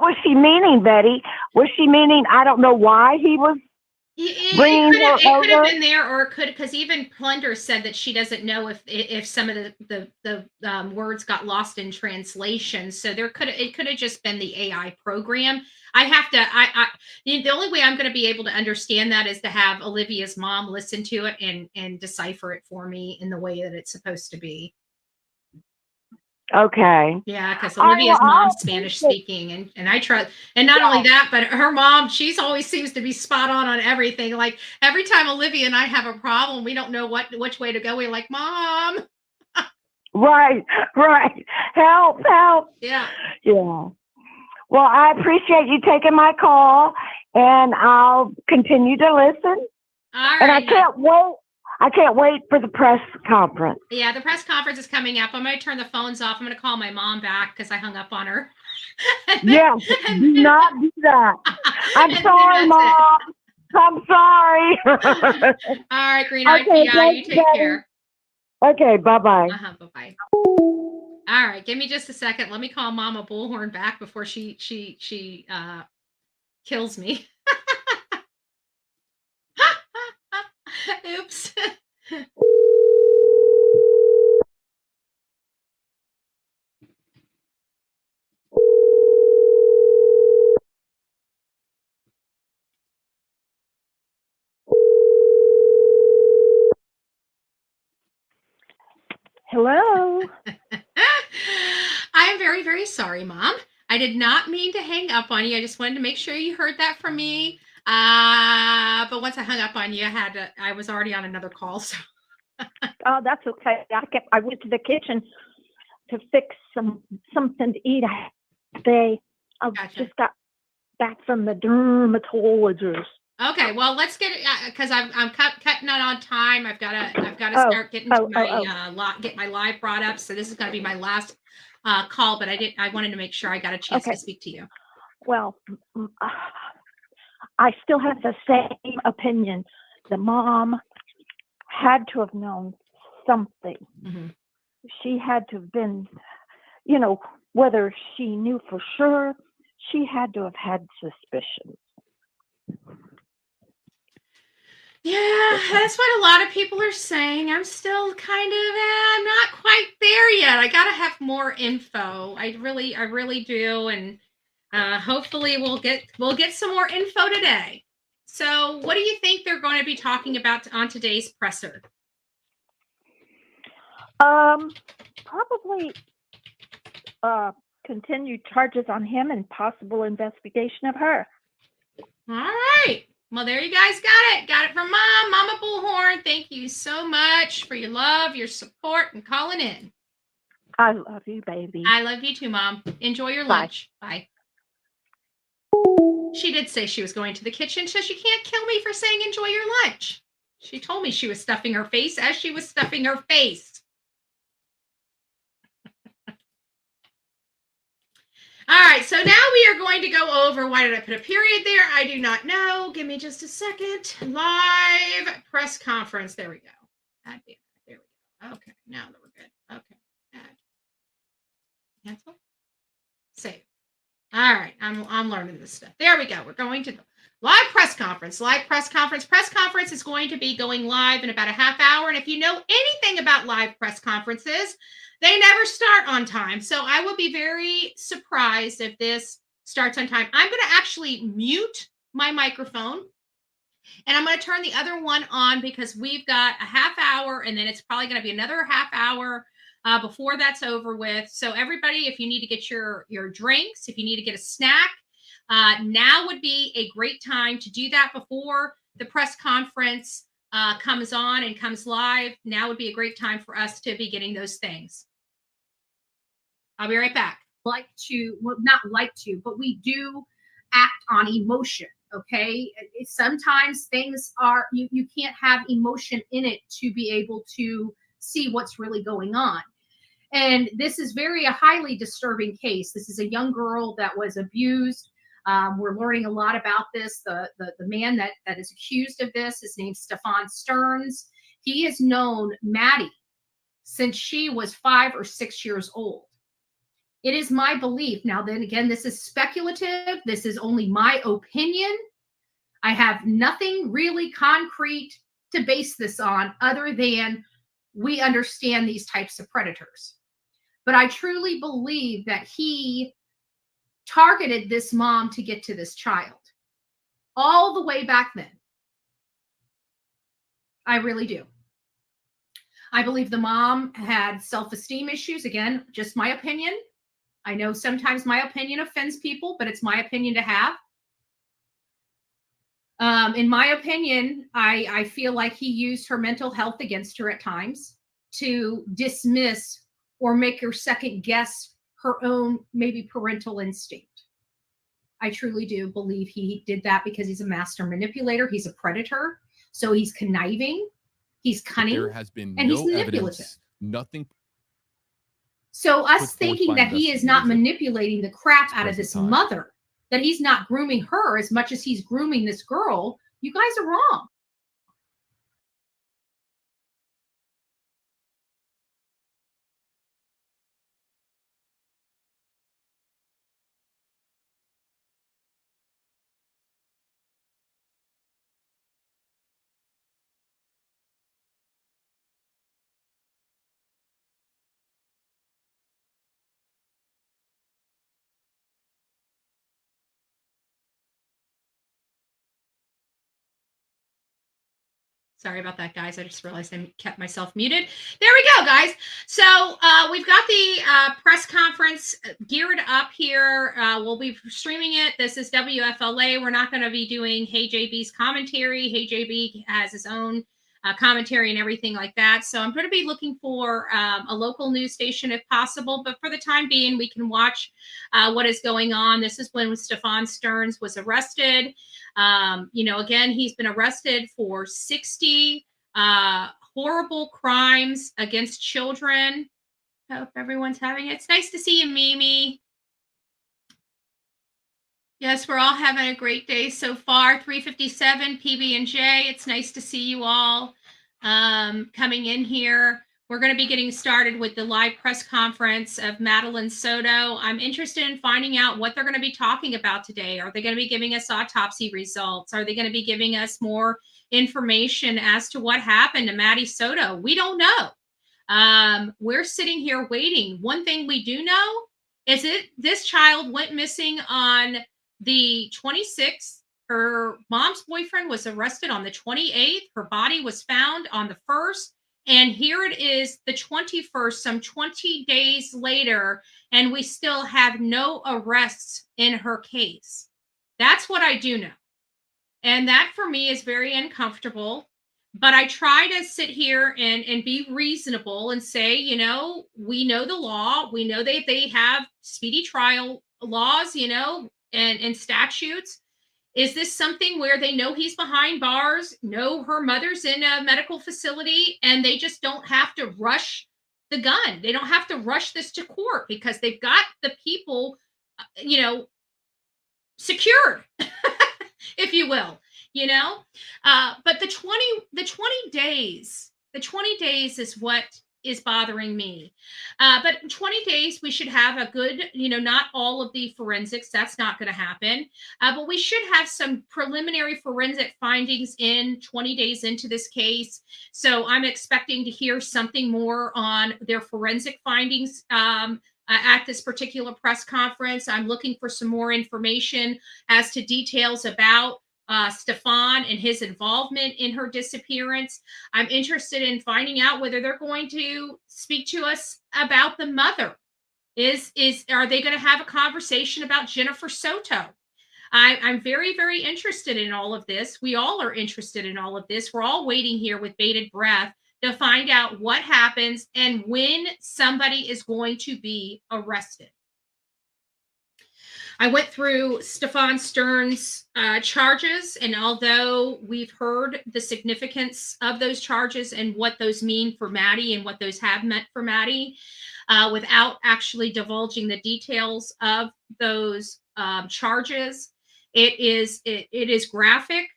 was she meaning, Betty? Was she meaning I don't know why he was bringing her It could have over? been there, or it could, because even Plunder said that she doesn't know if some of the words got lost in translation. So it could have just been the AI program. I have to the only way I'm going to be able to understand that is to have Olivia's mom listen to it and decipher it for me in the way that it's supposed to be. Okay. Yeah, because All right, Olivia's well, mom's Spanish speaking, and I trust, and not only that, but her mom, she's always seems to be spot on everything. Like every time Olivia and I have a problem, we don't know which way to go. We're like, Mom. Right. Help. Yeah. Yeah. Well, I appreciate you taking my call, and I'll continue to listen. All And I right. can't wait for the press conference. Yeah, the press conference is coming up. I'm going to turn the phones off. I'm going to call my mom back because I hung up on her. Yes, do not do that. I'm sorry, Mom. I'm sorry. All right, Green Eyed Okay, PI, thanks, you take Betty. care. Okay, bye-bye. Bye-bye. All right, give me just a second. Let me call Mama Bullhorn back before she kills me. Oops. Hello. I'm very, very sorry, Mom. I did not mean to hang up on you. I just wanted to make sure you heard that from me. But once I hung up on you, I was already on another call. So Oh, that's okay. I went to the kitchen to fix something to eat. I just got back from the dermatologist. okay, well, let's get it because I'm cutting it on time. I've got to start getting to my get my live brought up. So this is going to be my last call. But I wanted to make sure I got a chance to speak to you. Well, I still have the same opinion. The mom had to have known something. Mm-hmm. She had to have been, you know, whether she knew for sure, she had to have had suspicions. Yeah, that's what a lot of people are saying. I'm still kind of, I'm not quite there yet. I got to have more info. I really do. And hopefully we'll get some more info today. So what do you think they're going to be talking about on today's presser? Probably continued charges on him and possible investigation of her. All right. Well, there you guys got it. Got it from Mama Bullhorn. Thank you so much for your love, your support, and calling in. I love you, baby. I love you too, Mom. Enjoy your lunch. Bye. She did say she was going to the kitchen, so she can't kill me for saying enjoy your lunch. She told me she was stuffing her face as she was stuffing her face. All right, so now we are going to go over, why did I put a period there? I do not know. Give me just a second. Live press conference. There we go. There we go. Okay, now that we're good. Okay. Add. Cancel. Save. All right, I'm learning this stuff. There we go. We're going to the live press conference. Live press conference. Press conference is going to be going live in about a half hour. And if you know anything about live press conferences, they never start on time. So I will be very surprised if this starts on time. I'm going to actually mute my microphone. And I'm going to turn the other one on because we've got a half hour. And then it's probably going to be another half hour before that's over with. So everybody, if you need to get your drinks, if you need to get a snack, now would be a great time to do that before the press conference comes on and comes live, now would be a great time for us to be getting those things. I'll be right back. Not like to, but we do act on emotion. Okay. Sometimes things are, you can't have emotion in it to be able to see what's really going on. And this is a highly disturbing case. This is a young girl that was abused. We're learning a lot about this. The man that is accused of this, his name's Stefan Stearns. He has known Maddie since she was 5 or 6 years old. It is my belief. Now, then again, this is speculative. This is only my opinion. I have nothing really concrete to base this on other than we understand these types of predators. But I truly believe that he targeted this mom to get to this child all the way back then. I really do. I believe the mom had self-esteem issues. Again, just my opinion. I know sometimes my opinion offends people, but it's my opinion to have. In my opinion, I feel like he used her mental health against her at times to dismiss or make her second guess her own maybe parental instinct. I truly do believe he did that because he's a master manipulator. He's a predator. So he's conniving, he's cunning, there has been and he's no manipulative. evidence, nothing. So us put forth thinking by that he is not investigators manipulating the crap out of present this time. mother, that he's not grooming her as much as he's grooming this girl, you guys are wrong. Sorry about that, guys. I just realized I kept myself muted. There we go, guys. So we've got the press conference geared up here. We'll be streaming it. This is WFLA. We're not going to be doing Hey JB's commentary. Hey JB has his own commentary and everything like that. So I'm going to be looking for a local news station if possible. But for the time being, we can watch what is going on. This is when Stefan Stearns was arrested. Again, he's been arrested for 60 horrible crimes against children. Hope everyone's having it. It's nice to see you, Mimi. Yes, we're all having a great day so far. 3:57 PB&J. It's nice to see you all coming in here. We're going to be getting started with the live press conference of Madeline Soto. I'm interested in finding out what they're going to be talking about today. Are they going to be giving us autopsy results? Are they going to be giving us more information as to what happened to Maddie Soto? We don't know. We're sitting here waiting. One thing we do know is that this child went missing on the 26th. Her mom's boyfriend was arrested on the 28th. Her body was found on the 1st. And here it is, the 21st, some 20 days later, and we still have no arrests in her case. That's what I do know. And that for me is very uncomfortable. But I try to sit here and be reasonable and say, we know the law. We know they have speedy trial laws, and statutes. Is this something where they know he's behind bars, know her mother's in a medical facility, and they just don't have to rush the gun? They don't have to rush this to court because they've got the people, secured, if you will, But the 20 days is what is bothering me. But 20 days, we should have a good, not all of the forensics. That's not going to happen. But we should have some preliminary forensic findings in 20 days into this case. So I'm expecting to hear something more on their forensic findings at this particular press conference. I'm looking for some more information as to details about Stefan and his involvement in her disappearance. I'm interested in finding out whether they're going to speak to us about the mother. Are they going to have a conversation about Jennifer Soto? I'm very, very interested in all of this. We all are interested in all of this. We're all waiting here with bated breath to find out what happens and when somebody is going to be arrested. I went through Stefan Stern's charges, and although we've heard the significance of those charges and what those mean for Maddie and what those have meant for Maddie, without actually divulging the details of those charges, it is graphic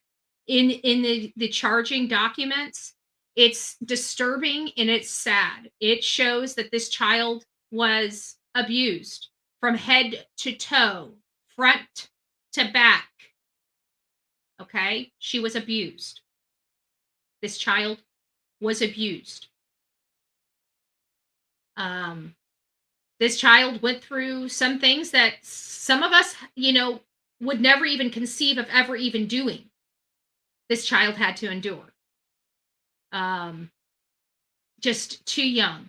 in the charging documents. It's disturbing and it's sad. It shows that this child was abused from head to toe, front to back. Okay? She was abused. This child was abused. This child went through some things that some of us, would never even conceive of ever even doing. This child had to endure. Just too young.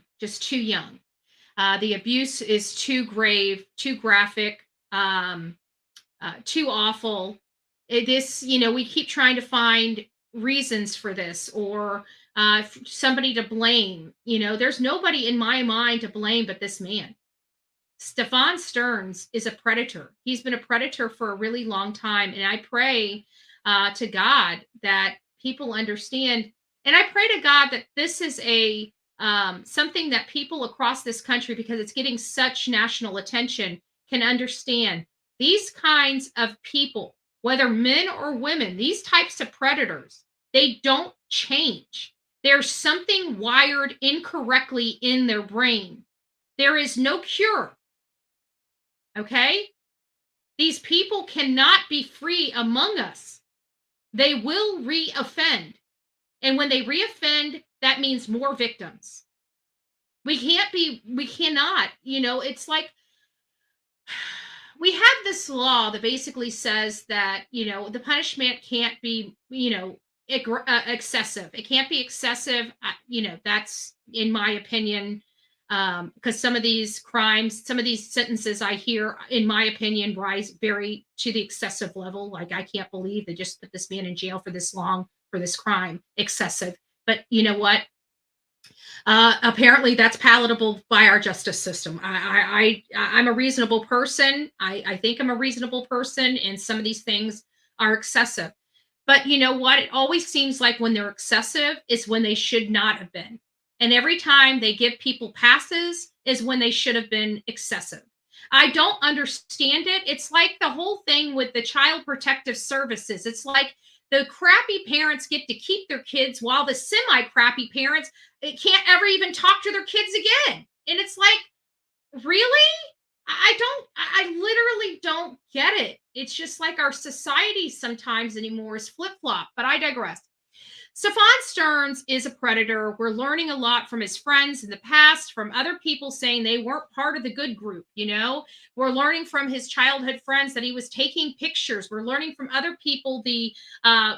The abuse is too grave, too graphic, too awful. We keep trying to find reasons for this or somebody to blame. There's nobody in my mind to blame but this man. Stefan Stearns is a predator. He's been a predator for a really long time. And I pray to God that people understand. And I pray to God that this is something that people across this country, because it's getting such national attention, can understand. These kinds of people, whether men or women, these types of predators, they don't change. There's something wired incorrectly in their brain. There is no cure. Okay? These people cannot be free among us. They will reoffend. And when they reoffend, that means more victims. We cannot, it's like we have this law that basically says that, the punishment can't be, excessive. It can't be excessive. That's in my opinion, because some of these crimes, some of these sentences I hear, in my opinion, rise very to the excessive level. Like, I can't believe they just put this man in jail for this long for this crime. Excessive. But you know what? Apparently that's palatable by our justice system. I'm a reasonable person. I think I'm a reasonable person, and some of these things are excessive. But you know what? It always seems like when they're excessive is when they should not have been. And every time they give people passes is when they should have been excessive. I don't understand it. It's like the whole thing with the Child Protective Services. It's like the crappy parents get to keep their kids while the semi-crappy parents can't ever even talk to their kids again. And it's like, really? I literally don't get it. It's just like our society sometimes anymore is flip-flop, but I digress. Stefan Stearns is a predator. We're learning a lot from his friends in the past, from other people saying they weren't part of the good group. We're learning from his childhood friends that he was taking pictures. We're learning from other people the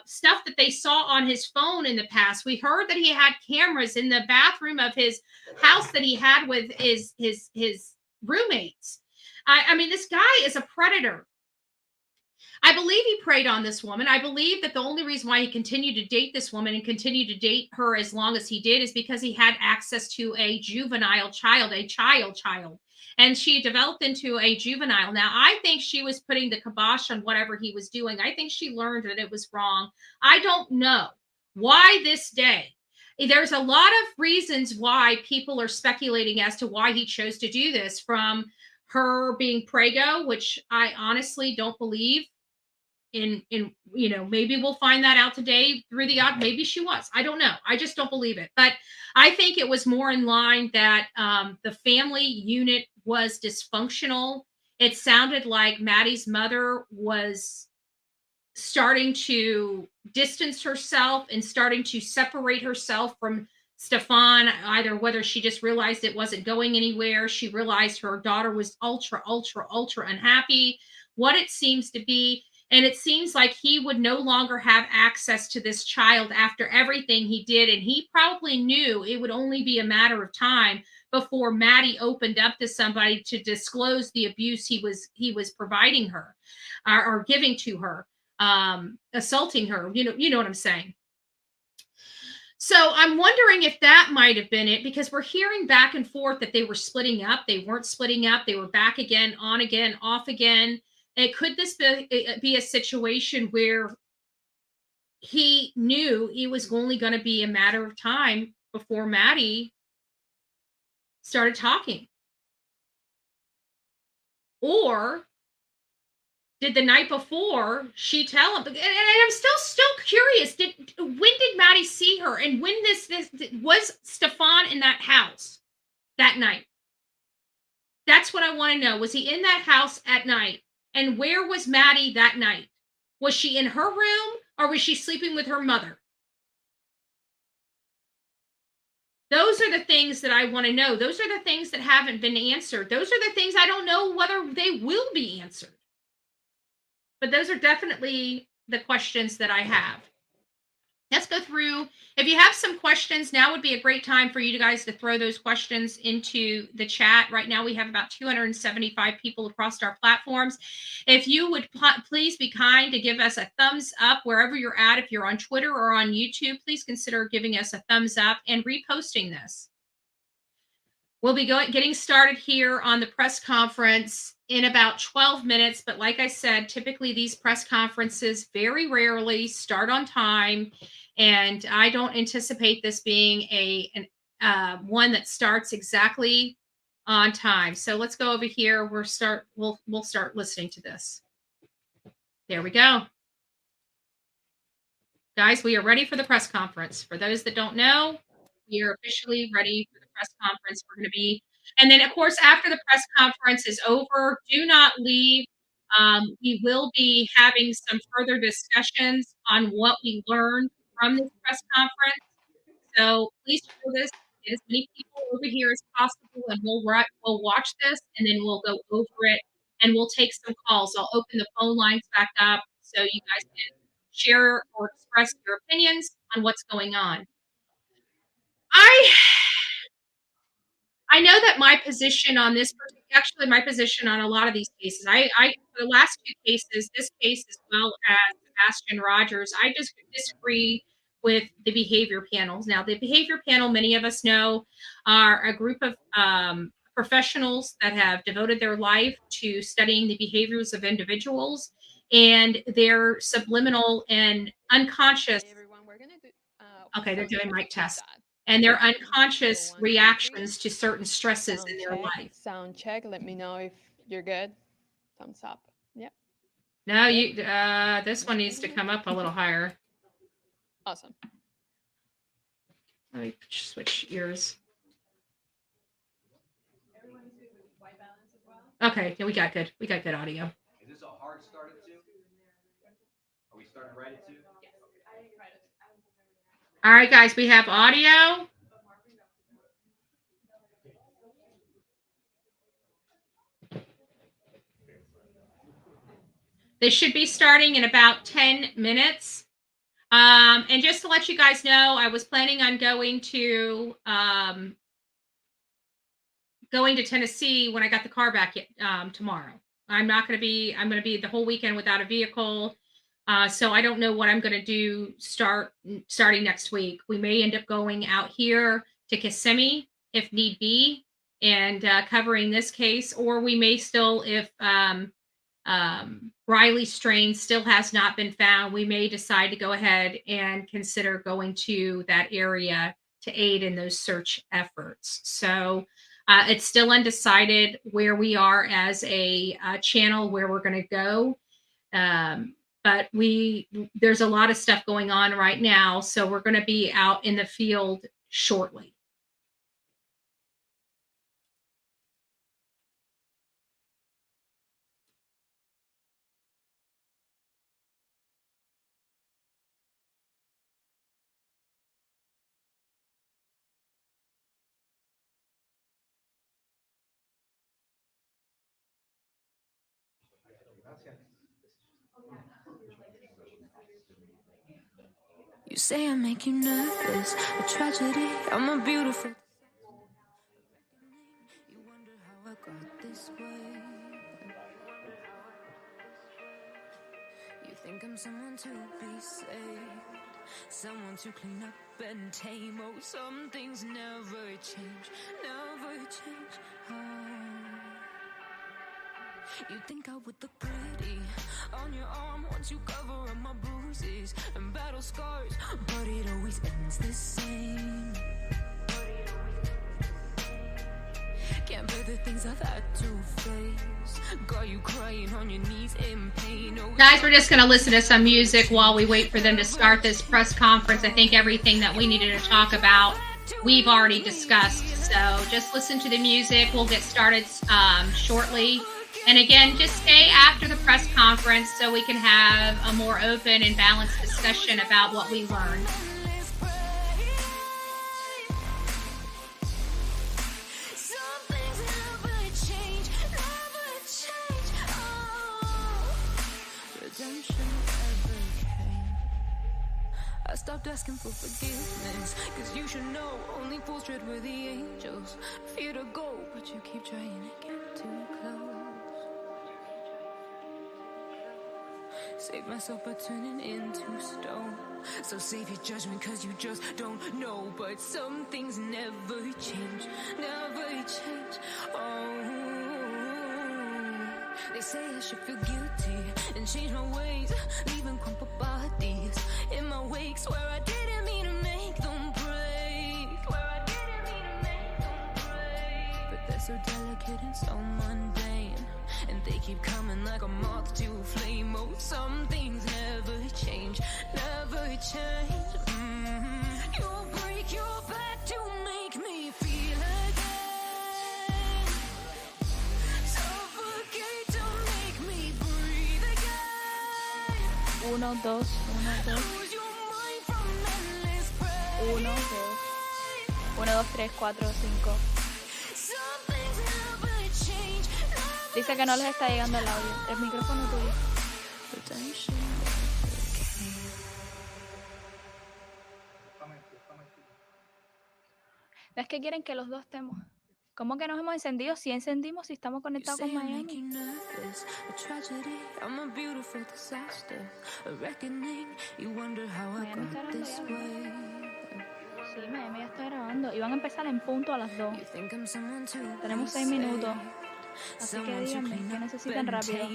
stuff that they saw on his phone in the past. We heard that he had cameras in the bathroom of his house that he had with his roommates. I mean, this guy is a predator. I believe he preyed on this woman. I believe that the only reason why he continued to date this woman and continued to date her as long as he did is because he had access to a juvenile child, a child. And she developed into a juvenile. Now, I think she was putting the kibosh on whatever he was doing. I think she learned that it was wrong. I don't know why this day. There's a lot of reasons why people are speculating as to why he chose to do this, from her being prego, which I honestly don't believe. Maybe we'll find that out today through maybe she was. I don't know. I just don't believe it. But I think it was more in line that the family unit was dysfunctional. It sounded like Maddie's mother was starting to distance herself and starting to separate herself from Stefan, either whether she just realized it wasn't going anywhere. She realized her daughter was ultra unhappy. What it seems to be, And it seems like he would no longer have access to this child after everything he did. And he probably knew it would only be a matter of time before Maddie opened up to somebody to disclose the abuse he was providing her, or giving to her, assaulting her. You know what I'm saying. So I'm wondering if that might have been it, because we're hearing back and forth that they were splitting up. They weren't splitting up. They were back again, on again, off again. And could this be a situation where he knew it was only going to be a matter of time before Maddie started talking? Or did the night before she tell him? And I'm still curious. When did Maddie see her? And when this was Stefan in that house that night? That's what I want to know. Was he in that house at night? And where was Maddie that night? Was she in her room, or was she sleeping with her mother? Those are the things that I want to know. Those are the things that haven't been answered. Those are the things I don't know whether they will be answered. But those are definitely the questions that I have. Let's go through. If you have some questions, now would be a great time for you guys to throw those questions into the chat. Right now, we have about 275 people across our platforms. If you would please be kind to give us a thumbs up wherever you're at. If you're on Twitter or on YouTube, please consider giving us a thumbs up and reposting this. We'll be getting started here on the press conference in about 12 minutes. But like I said, typically these press conferences very rarely start on time. And I don't anticipate this being one that starts exactly on time. So let's go over here. We'll start listening to this. There we go. Guys, we are ready for the press conference. For those that don't know, we are officially ready for the press conference. We're going to be, and then of course, after the press conference is over, do not leave. We will be having some further discussions on what we learned from this press conference. So please share this, get as many people over here as possible, and we'll watch this, and then we'll go over it, and we'll take some calls. I'll open the phone lines back up so you guys can share or express your opinions on what's going on. I know that my position on this, actually my position on a lot of these cases, for the last two cases, this case as well as Sebastian Rogers, I just disagree with the behavior panels. Now, the behavior panel, many of us know, are a group of professionals that have devoted their life to studying the behaviors of individuals and their subliminal and unconscious. Hey everyone, we're gonna do. Okay, they're Sound doing check mic tests. that. And their Okay. unconscious 1, 2, 3. reactions to certain stresses Sound in their check. life. Sound check. Let me know if you're good. Thumbs up. Yeah. No, Good? this one needs to come up a little higher. Awesome. Let me switch ears. Okay, yeah, we got good audio. Is this a hard start at 2? Are we starting right at 2? Yes. All right, guys, we have audio. They should be starting in about 10 minutes. And just to let you guys know, I was planning on going to Tennessee when I got the car back tomorrow. I'm going to be the whole weekend without a vehicle. So I don't know what I'm going to do starting next week. We may end up going out here to Kissimmee if need be and covering this case, or we may still, if Riley's strain still has not been found, we may decide to go ahead and consider going to that area to aid in those search efforts. So it's still undecided where we are as a channel, where we're going to go. But there's a lot of stuff going on right now, so we're going to be out in the field shortly. You say I make you nervous, a tragedy, I'm a beautiful. You wonder how I got this way. You think I'm someone to be saved, someone to clean up and tame. Oh, some things never change, never change. Oh. You think I would look pretty on your arm once you cover up my bruises and battle scars, but it always ends the same. Can't bear the things I've had to face. Got you crying on your knees in pain. Oh, Guys, we're just going to listen to some music while we wait for them to start this press conference. I think everything that we needed to talk about, we've already discussed. So just listen to the music. We'll get started shortly. And again, just stay after the press conference so we can have a more open and balanced discussion about what we learned. I stopped asking for forgiveness, cause you should know only fools tread where the angels fear to go, but you keep trying to get too close. Save myself by turning into stone. So save your judgment cause you just don't know. But some things never change, never change. Oh, they say I should feel guilty and change my ways, leaving crumpled bodies in my wake. Swear I didn't mean to make them break, where I didn't mean to make them break. But they're so delicate and so mundane, and they keep coming like a moth to a flame. Oh, some things never change, never change. You'll break your back to make me feel again, suffocate to make me breathe again. 1, 2, 1, 2. 1, 2. 1, 2, 3, 4, 5. Dice que no les está llegando el audio. El micrófono tuyo. Es que quieren que los dos estemos. ¿Cómo que nos hemos encendido? Si encendimos, si estamos conectados con Miami. Sí, Miami ya está grabando. Y van a empezar en punto a las 2. Tenemos 6 minutos. Así que díganme, que necesitan rápido.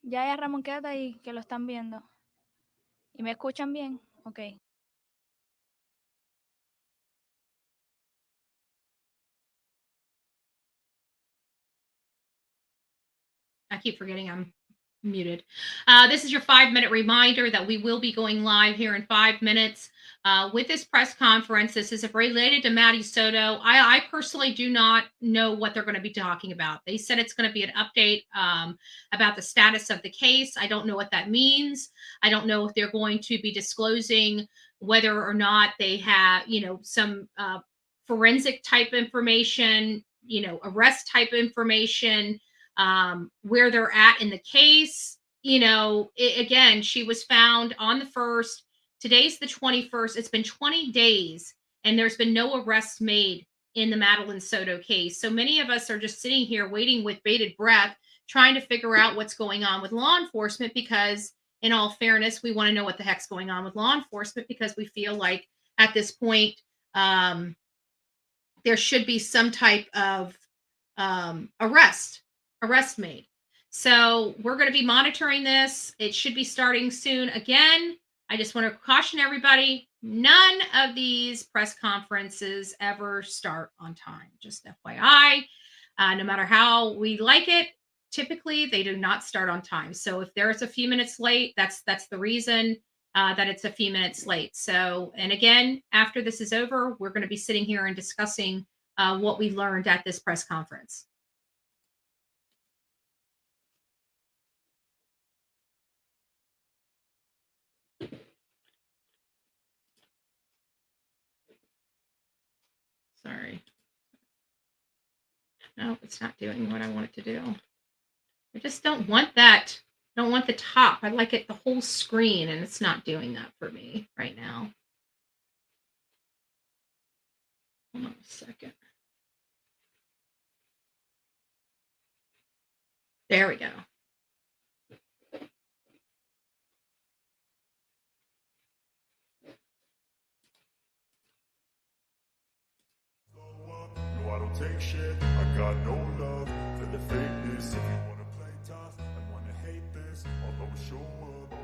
Ya, Ramón, quédate ahí, que lo están viendo. ¿Y me escuchan bien? Ok. I keep forgetting I'm muted. This is your 5-minute reminder that we will be going live here in 5 minutes with this press conference. This is related to Maddie Soto. I personally do not know what they're going to be talking about. They said it's going to be an update about the status of the case. I don't know what that means. I don't know if they're going to be disclosing whether or not they have, some forensic type information, arrest type information, where they're at in the case. Again, she was found on the 1st. Today's the 21st. It's been 20 days and there's been no arrests made in the Madeline Soto case. So many of us are just sitting here waiting with bated breath, trying to figure out what's going on with law enforcement, because in all fairness, we want to know what the heck's going on with law enforcement, because we feel like at this point, there should be some type of arrest made. So we're going to be monitoring this. It should be starting soon. Again, I just want to caution everybody, none of these press conferences ever start on time. Just FYI, no matter how we like it, typically they do not start on time. So if there's a few minutes late, that's the reason that it's a few minutes late. So, and again, after this is over, we're going to be sitting here and discussing what we learned at this press conference. Sorry. No, it's not doing what I want it to do. I just don't want that I don't want the top. I like it the whole screen, and it's not doing that for me right now. Hold on a second. There we go. No, I don't take shit. I got no love for the fakeness. If you wanna play tough and wanna hate this, I'll always show up.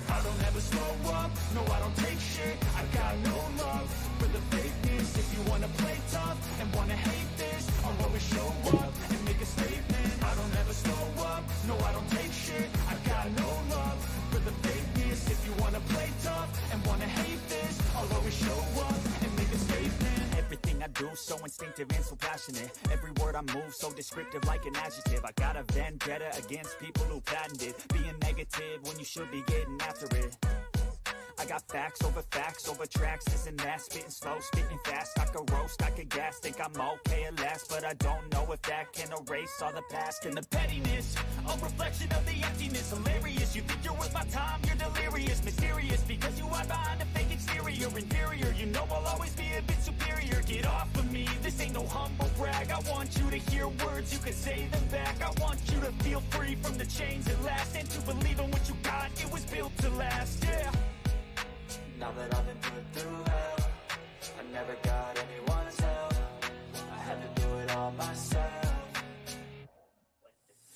I don't ever slow up. No, I don't take shit. I got no love for the fakeness. If you wanna play tough and wanna hate this, I'll always show up and make a statement. I don't ever slow up. No, I don't take shit. I got no love for the fakeness. If you wanna play tough and wanna hate this, I'll always show up and make a statement. Everything I do so instinctive and so passionate. Every word I move so descriptive like an adjective. I got a vendetta against people who patented being negative when you should be getting after it. I got facts over tracks, this and that. Spitting slow, spitting fast. I could roast, I could gas. Think I'm okay at last, but I don't know if that can erase all the past and the pettiness. A reflection of the emptiness. Hilarious, you think you're worth my time, you're delirious. Mysterious, because you hide behind a fake exterior. Inferior, you know I'll always be a bit superior. Get off of me, this ain't no humble brag. I want you to hear words, you can say them back. I want you to feel free from the chains at last, and to believe in what you got, it was built to last, yeah. Now that I've been put through hell, I never got anyone's help. I had to do it all myself.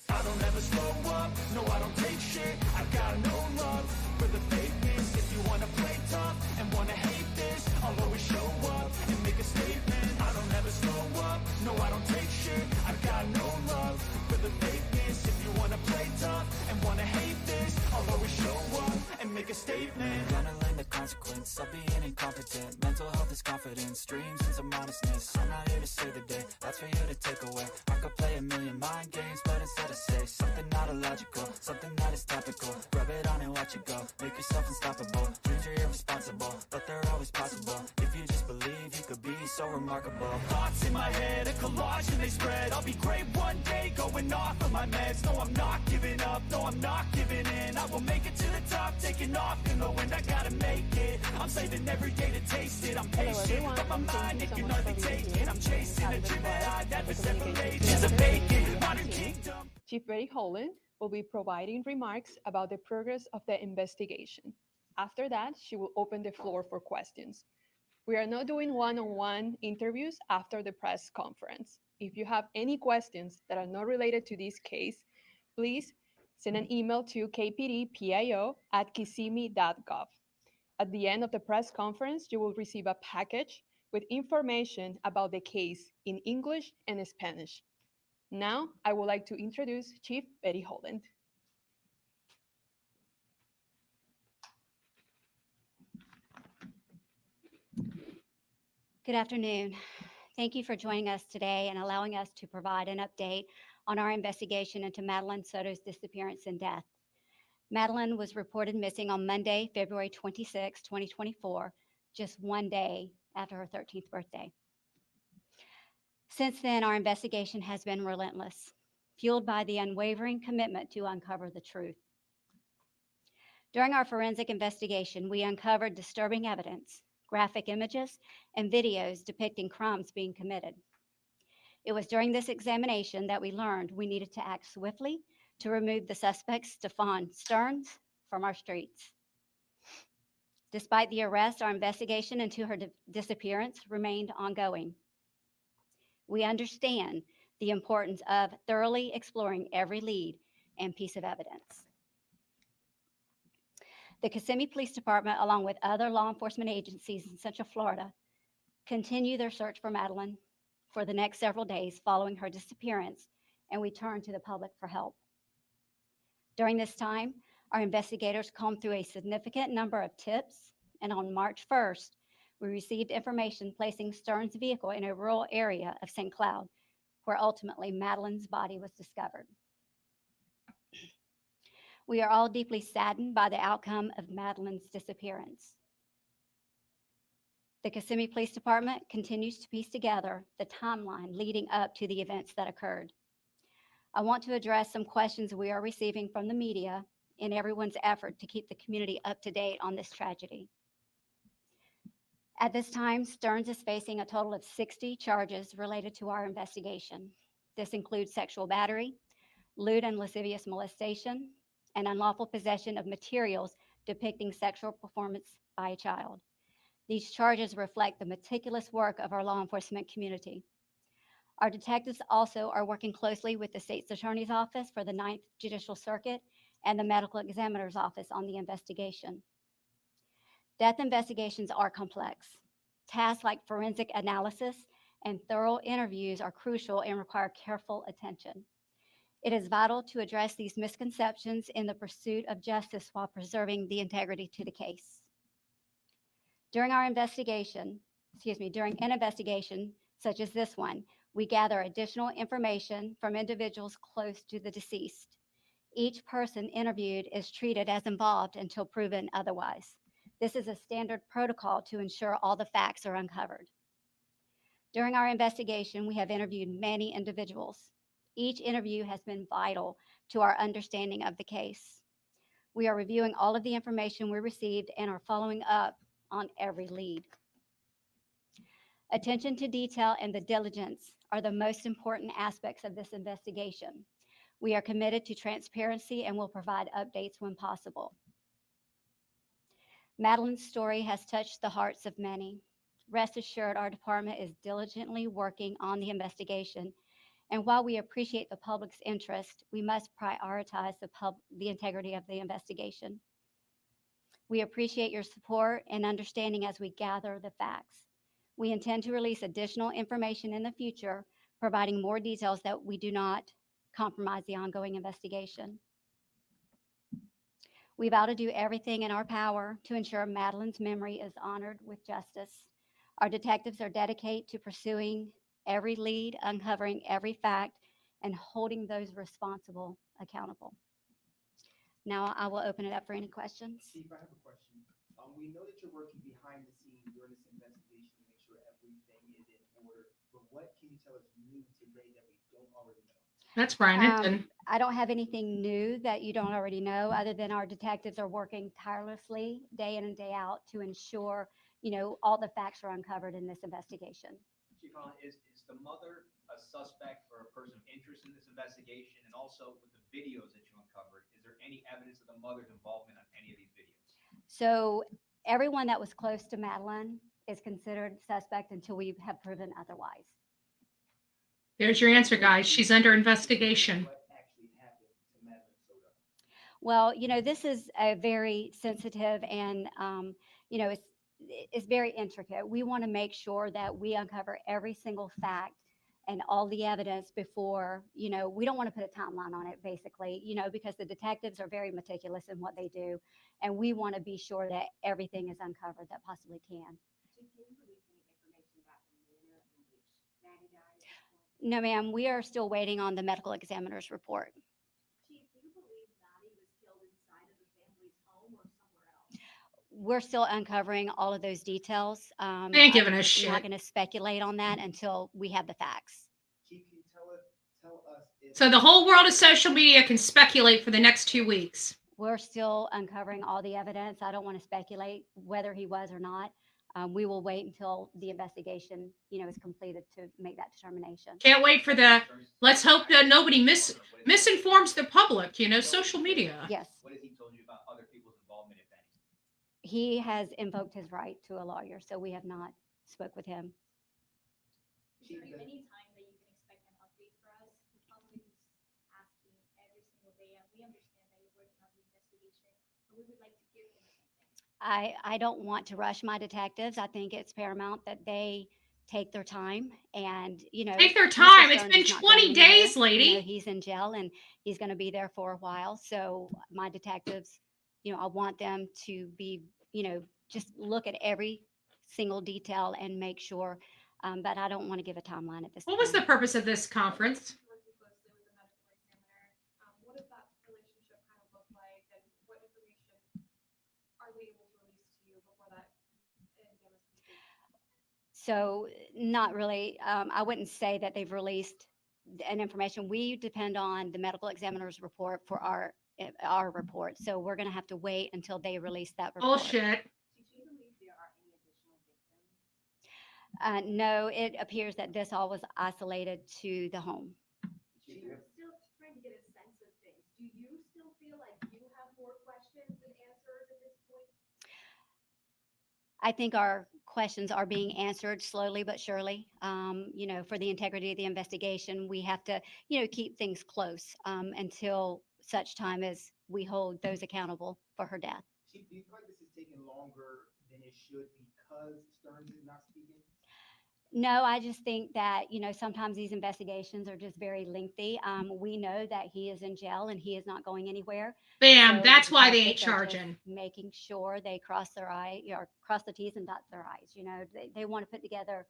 I don't ever slow up, no I don't take shit. I got no love for the fakeness. If you wanna play tough and wanna hate this, I'll always show up and make a statement. I don't ever slow up, no I don't take shit. I got no love for the fakeness. If you wanna play tough and wanna hate this, I'll always show up and make a statement. Gonna learn the consequence of being incompetent. Mental health is confidence, dreams and some honestness. I'm not here to save the day, that's for you to take away. I could play a million mind games, but instead I say something not illogical, something that is topical. Rub it on and watch it go, make yourself unstoppable. Dreams are irresponsible, but they're always possible. If you just believe, you could be so remarkable. Thoughts in my head, a collage and they spread. I'll be great one day, going off of my meds. No, I'm not giving up, no, I'm not giving in. I will make it to the top, taking off in the wind. I gotta make it, I'm saving every day to taste it. I'm patient, but my mind, it can hardly take it. I'm chasing a dream that I never separate. It's a vacant, modern kingdom. Chief Betty Holland will be providing remarks about the progress of the investigation. After that, she will open the floor for questions. We are not doing one-on-one interviews after the press conference. If you have any questions that are not related to this case, please send an email to kpdpio@kissimmee.gov. At the end of the press conference, you will receive a package with information about the case in English and Spanish. Now, I would like to introduce Chief Betty Holland. Good afternoon. Thank you for joining us today and allowing us to provide an update on our investigation into Madeline Soto's disappearance and death. Madeline was reported missing on Monday, February 26, 2024, just one day after her 13th birthday. Since then, our investigation has been relentless, fueled by the unwavering commitment to uncover the truth. During our forensic investigation, we uncovered disturbing evidence, graphic images, and videos depicting crimes being committed. It was during this examination that we learned we needed to act swiftly to remove the suspect, Stefan Stearns, from our streets. Despite the arrest, our investigation into her disappearance remained ongoing. We understand the importance of thoroughly exploring every lead and piece of evidence. The Kissimmee Police Department, along with other law enforcement agencies in Central Florida, continue their search for Madeline for the next several days following her disappearance, and we turn to the public for help. During this time, our investigators combed through a significant number of tips, and on March 1st, we received information placing Stearns' vehicle in a rural area of St. Cloud, where ultimately Madeline's body was discovered. We are all deeply saddened by the outcome of Madeline's disappearance. The Kissimmee Police Department continues to piece together the timeline leading up to the events that occurred. I want to address some questions we are receiving from the media in everyone's effort to keep the community up to date on this tragedy. At this time, Stearns is facing a total of 60 charges related to our investigation. This includes sexual battery, lewd and lascivious molestation, and unlawful possession of materials depicting sexual performance by a child. These charges reflect the meticulous work of our law enforcement community. Our detectives also are working closely with the State's Attorney's Office for the Ninth Judicial Circuit and the Medical Examiner's Office on the investigation. Death investigations are complex. Tasks like forensic analysis and thorough interviews are crucial and require careful attention. It is vital to address these misconceptions in the pursuit of justice while preserving the integrity to the case. During an investigation such as this one, we gather additional information from individuals close to the deceased. Each person interviewed is treated as involved until proven otherwise. This is a standard protocol to ensure all the facts are uncovered. During our investigation, we have interviewed many individuals. Each interview has been vital to our understanding of the case. We are reviewing all of the information we received and are following up on every lead. Attention to detail and the diligence are the most important aspects of this investigation. We are committed to transparency and will provide updates when possible. Madeline's story has touched the hearts of many. Rest assured, our department is diligently working on the investigation. And while we appreciate the public's interest, we must prioritize the integrity of the investigation. We appreciate your support and understanding as we gather the facts. We intend to release additional information in the future, providing more details that we do not compromise the ongoing investigation. We vow to do everything in our power to ensure Madeline's memory is honored with justice. Our detectives are dedicated to pursuing every lead, uncovering every fact, and holding those responsible accountable. Now I will open it up for any questions. Chief, I have a question. We know that you're working behind the scenes during this investigation to make sure everything is in order, but what can you tell us new today that we don't already know? That's Brian Hinton. I don't have anything new that you don't already know, other than our detectives are working tirelessly day in and day out to ensure, all the facts are uncovered in this investigation. Chief Holland, is the mother a suspect or a person of interest in this investigation? And also with the videos that you uncovered, is there any evidence of the mother's involvement on any of these videos? So everyone that was close to Madeline is considered suspect until we have proven otherwise. There's your answer, guys. She's under investigation. Well, this is a very sensitive and, it's very intricate. We want to make sure that we uncover every single fact and all the evidence before, we don't want to put a timeline on it, basically, because the detectives are very meticulous in what they do. And we want to be sure that everything is uncovered that possibly can. No, ma'am, we are still waiting on the medical examiner's report. We're still uncovering all of those details. They ain't giving a I'm shit. not going to speculate on that until we have the facts. So the whole world of social media can speculate for the next 2 weeks. We're still uncovering all the evidence. I don't want to speculate whether he was or not. We will wait until the investigation, is completed to make that determination. Can't wait for the. Let's hope that nobody misinforms the public. Social media. Yes. What has he told you about other people's involvement, if any? He has invoked his right to a lawyer, so we have not spoke with him. Is there any time that you can expect an update for us? The public is asking every single day, and we understand that you're working on the investigation, but we would like to hear from you. I don't want to rush my detectives. I think it's paramount that they take their time and, Take their Mr. time. It's Stearns been is not 20 going days, anywhere. lady. He's in jail and he's going to be there for a while. So my detectives, I want them to be, just look at every single detail and make sure. But I don't want to give a timeline at this time. What was the purpose of this conference? What does that relationship kind of look like, and what information are they able to release to you before that exam is complete? So not really. I wouldn't say that they've released and information. We depend on the medical examiner's report for our report. So we're going to have to wait until they release that report. Bullshit. No, it appears that this all was isolated to the home. You're still trying to get a sense of things. Do you still feel like you have more questions than answers at this point? I think our questions are being answered slowly but surely. You know, for the integrity of the investigation, we have to, you know, keep things close until such time as we hold those accountable for her death. Chief, do you feel like this is taking longer than it should because Stearns is not speaking? No, I just think that, you know, sometimes these investigations are just very lengthy. We know that he is in jail and he is not going anywhere. Bam, So that's the why they ain't detectives are just charging. making sure they cross their eye, or cross the T's and dot their I's. You know, they want to put together,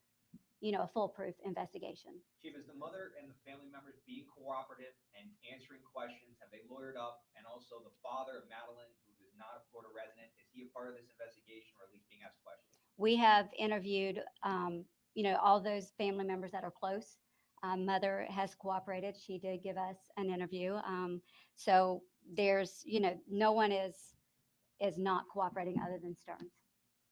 you know, a foolproof investigation. Chief, is the mother and the family members being cooperative and answering questions? Have they lawyered up? And also the father of Madeline, who is not a Florida resident, is he a part of this investigation or at least being asked questions? We have interviewed, you know, all those family members that are close. Mother has cooperated. She did give us an interview. So there's, you know, no one is not cooperating other than Stearns.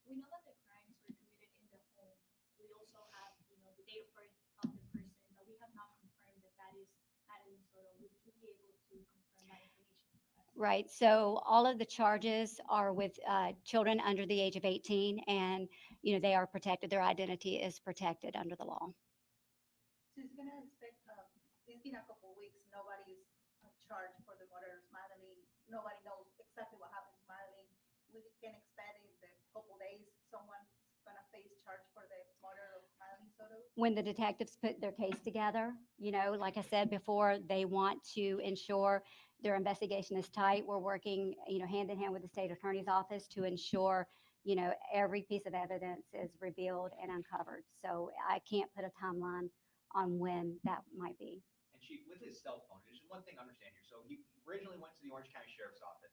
We know that the crimes were committed in the home. We also have, you know, the date of birth of the person, but we have not confirmed that that is Madeline Soto. Would you be able to confirm that information for us? Right. So all of the charges are with children under the age of 18, and you know they are protected. Their identity is protected under the law. So it's gonna expect. It's been a couple of weeks. Nobody's charged for the murder of Madeline. Nobody knows exactly what happened to Madeline. We can expect in the couple of days someone's gonna face charge for the murder of Madeline Soto. When the detectives put their case together, you know, like I said before, they want to ensure their investigation is tight. We're working, you know, hand in hand with the state attorney's office to ensure, you know, every piece of evidence is revealed and uncovered. So I can't put a timeline on when that might be. And Chief, with his cell phone, there's one thing to understand here. So he originally went to the Orange County Sheriff's Office.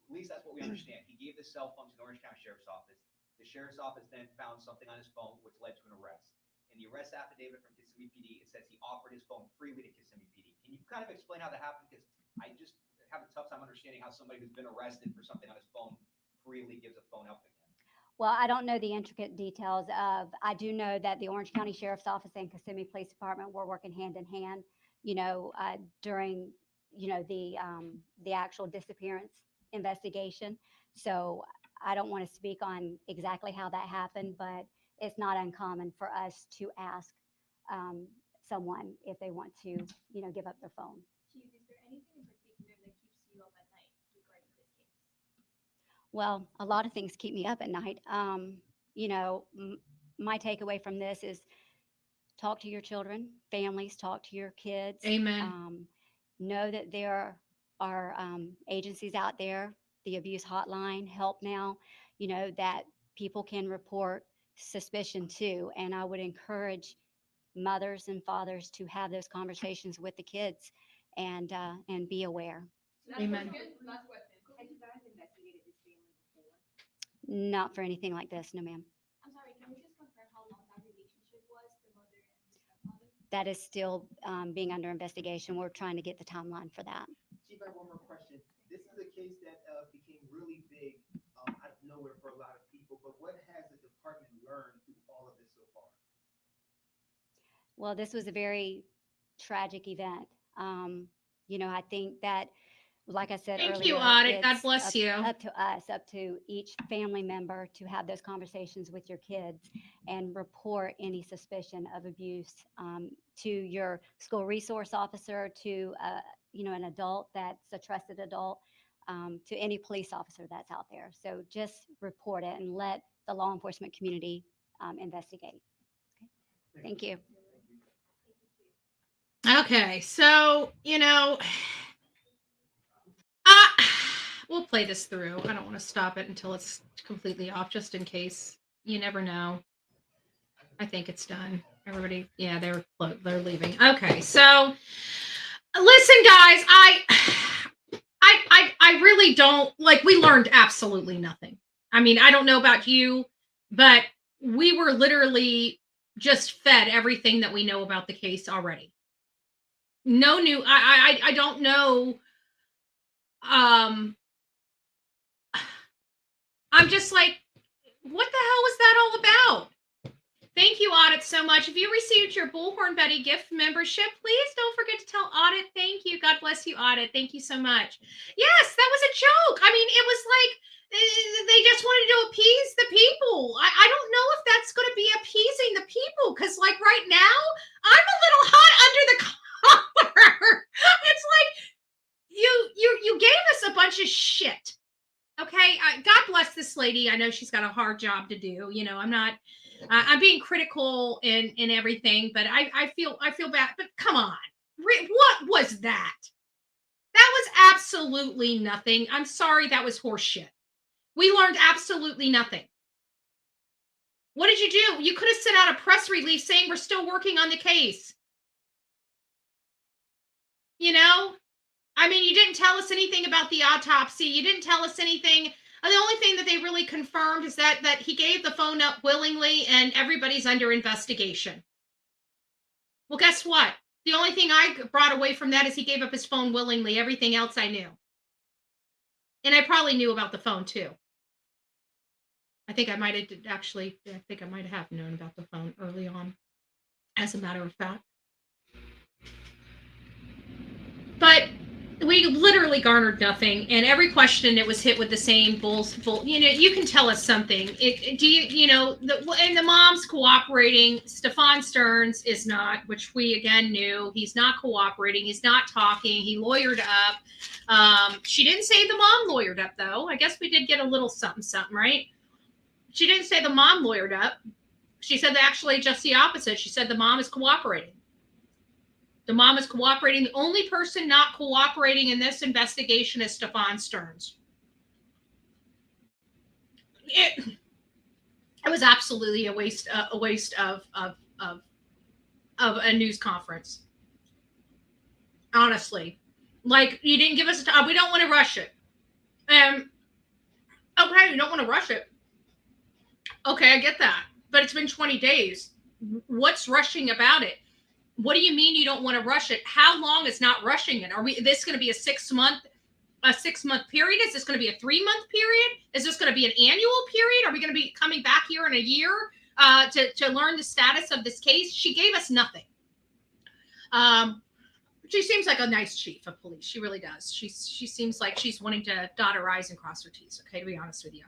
At least that's what we understand. He gave the cell phone to the Orange County Sheriff's Office. The Sheriff's Office then found something on his phone which led to an arrest. In the arrest affidavit from Kissimmee PD, it says he offered his phone freely to Kissimmee PD. Can you kind of explain how that happened? Because I just have a tough time understanding how somebody who's been arrested for something on his phone freely gives a phone up again. Well, I don't know the intricate details of, I do know that the Orange County Sheriff's Office and Kissimmee Police Department were working hand in hand, you know, during, you know, the actual disappearance investigation. So I don't want to speak on exactly how that happened, but it's not uncommon for us to ask someone if they want to, you know, give up their phone. Chief, is there anything in particular that keeps you up at night regarding this case? Well, a lot of things keep me up at night. You know, my takeaway from this is talk to your children, families, talk to your kids. Amen. Know that there are agencies out there, the abuse hotline, Help Now, you know, that people can report suspicion to. And I would encourage mothers and fathers to have those conversations with the kids and be aware. Amen. Last question. Have you guys investigated this family before? Not for anything like this, no ma'am. I'm sorry, can we just confirm how long that relationship was, the mother and the stepfather? That is still being under investigation. We're trying to get the timeline for that. Chief, I have one more question. This is a case that became really big out of nowhere for a lot of people, but what has the department learned through all of this so far? Well, this was a very tragic event. You know, I think that, like I said earlier, Thank you, Audit. God it's bless you. up to us, up to each family member to have those conversations with your kids and report any suspicion of abuse to your school resource officer, to you know, an adult that's a trusted adult, to any police officer that's out there. So just report it and let the law enforcement community investigate. Okay. Thank you. Okay, so, you know, we'll play this through. I don't want to stop it until it's completely off, just in case. You never know. I think it's done. Everybody, yeah, they're leaving. Okay, so listen, guys, I really don't, like, we learned absolutely nothing. I mean, I don't know about you, but we were literally just fed everything that we know about the case already. No new. I don't know. I'm just like, what the hell was that all about? Thank you, Audit, so much. If you received your Bullhorn Betty gift membership, please don't forget to tell Audit thank you. God bless you, Audit. Thank you so much. Yes, that was a joke. I mean, it was like they just wanted to appease the people. I don't know if that's going to be appeasing the people, because like right now, I'm a little hot under the collar. It's like you gave us a bunch of shit. Okay, God bless this lady. I know she's got a hard job to do. You know, I'm not. I'm being critical in everything, but I feel bad. But come on, what was that? That was absolutely nothing. I'm sorry, that was horseshit. We learned absolutely nothing. What did you do? You could have sent out a press release saying we're still working on the case. You know, I mean, you didn't tell us anything about the autopsy. You didn't tell us anything. The only thing that they really confirmed is that he gave the phone up willingly and everybody's under investigation. Well, guess what? The only thing I brought away from that is he gave up his phone willingly. Everything else I knew. And I probably knew about the phone too. I think I might have known about the phone early on, as a matter of fact. But we literally garnered nothing, and every question it was hit with the same bull. You know, you can tell us something. And the mom's cooperating. Stefan Stearns is not, which we again knew. He's not cooperating. He's not talking. He lawyered up. She didn't say the mom lawyered up, though. I guess we did get a little something, right? She didn't say the mom lawyered up. She said that actually just the opposite. She said the mom is cooperating. The mom is cooperating. The only person not cooperating in this investigation is Stefan Stearns. It was absolutely a waste of a news conference. Honestly, like, you didn't give us we don't want to rush it. Okay, you don't want to rush it. Okay, I get that, but it's been 20 days. What's rushing about it? What do you mean you don't want to rush it? How long is not rushing it? This going to be a 6 month period? Is this going to be a 3 month period? Is this going to be an annual period? Are we going to be coming back here in a year to learn the status of this case? She gave us nothing. She seems like a nice chief of police. She really does. She seems like she's wanting to dot her I's and cross her T's. Okay, to be honest with you,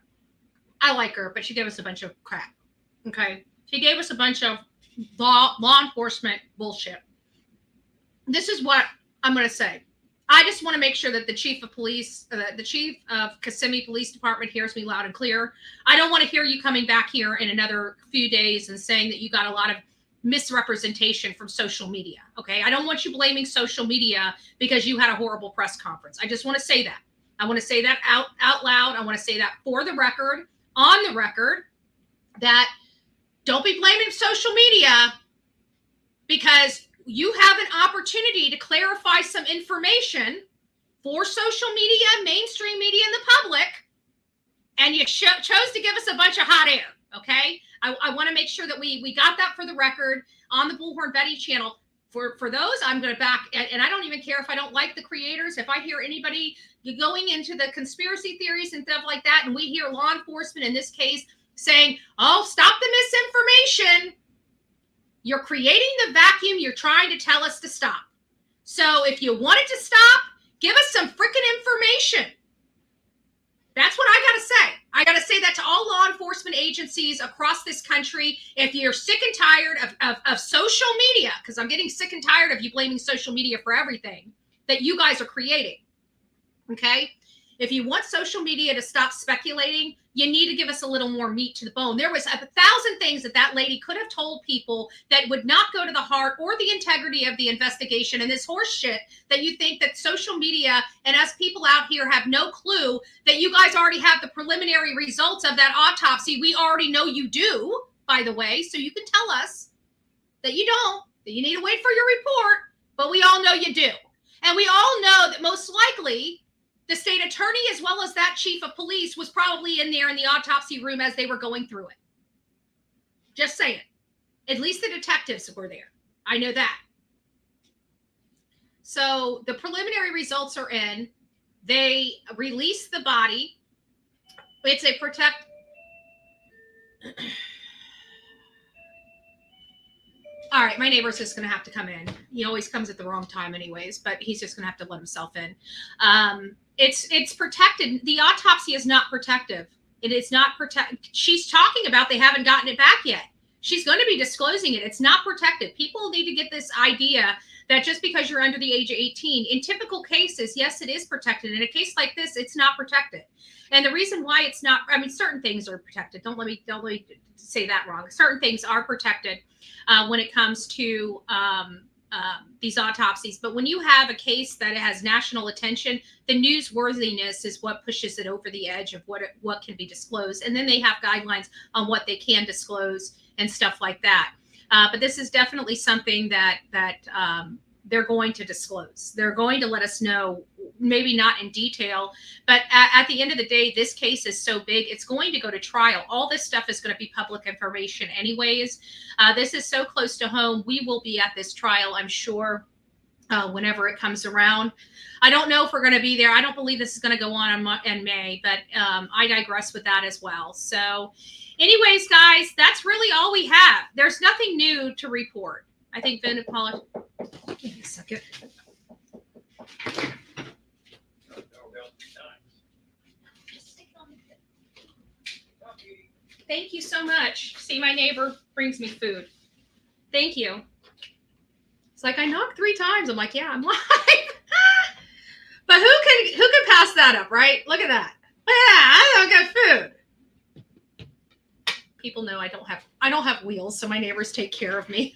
I like her, but she gave us a bunch of crap. Okay, she gave us a bunch of law enforcement bullshit. This is what I'm going to say. I just want to make sure that the chief of police, the chief of Kissimmee Police Department hears me loud and clear. I don't want to hear you coming back here in another few days and saying that you got a lot of misrepresentation from social media. Okay, I don't want you blaming social media because you had a horrible press conference. I just want to say that. I want to say that out loud. I want to say that for the record, on the record, that don't be blaming social media, because you have an opportunity to clarify some information for social media, mainstream media, and the public, and you chose to give us a bunch of hot air, okay? I want to make sure that we got that for the record on the Bullhorn Betty channel. For those, I'm going to back, and I don't even care if I don't like the creators. If I hear anybody going into the conspiracy theories and stuff like that, and we hear law enforcement in this case saying, oh, stop the misinformation, you're creating the vacuum you're trying to tell us to stop. So if you want it to stop, give us some freaking information. That's what I got to say. I got to say that to all law enforcement agencies across this country. If you're sick and tired of social media, because I'm getting sick and tired of you blaming social media for everything that you guys are creating, okay? If you want social media to stop speculating, you need to give us a little more meat to the bone. There was 1,000 things that lady could have told people that would not go to the heart or the integrity of the investigation. And this horse shit that you think that social media and us people out here have no clue that you guys already have the preliminary results of that autopsy. We already know you do, by the way. So you can tell us that you don't, that you need to wait for your report, but we all know you do. And we all know that most likely the state attorney, as well as that chief of police, was probably in there in the autopsy room as they were going through it. Just saying. At least the detectives were there. I know that. So the preliminary results are in. They release the body. It's a protect. All right, my neighbor's just going to have to come in. He always comes at the wrong time anyways, but he's just going to have to let himself in. It's protected. The autopsy is not protective. It is not protect. She's talking about they haven't gotten it back yet. She's going to be disclosing it. It's not protected. People need to get this idea that just because you're under the age of 18, in typical cases, yes, it is protected. In a case like this, it's not protected. And the reason why it's not, I mean, certain things are protected. Don't let me say that wrong. Certain things are protected when it comes to these autopsies. But when you have a case that has national attention, the newsworthiness is what pushes it over the edge of what can be disclosed. And then they have guidelines on what they can disclose and stuff like that. But this is definitely something that they're going to disclose. They're going to let us know, maybe not in detail, but at the end of the day, this case is so big, it's going to go to trial. All this stuff is going to be public information anyways. This is so close to home. We will be at this trial, I'm sure, whenever it comes around. I don't know if we're going to be there. I don't believe this is going to go on in May, but I digress with that as well. So anyways, guys, that's really all we have. There's nothing new to report. I think Vin apologized. Give me a second. Thank you so much. See, my neighbor brings me food. Thank you. It's like I knocked 3 times. I'm like, yeah, I'm live. But who can pass that up, right? Look at that. Look at that. I don't got food. People know I don't have wheels, so my neighbors take care of me.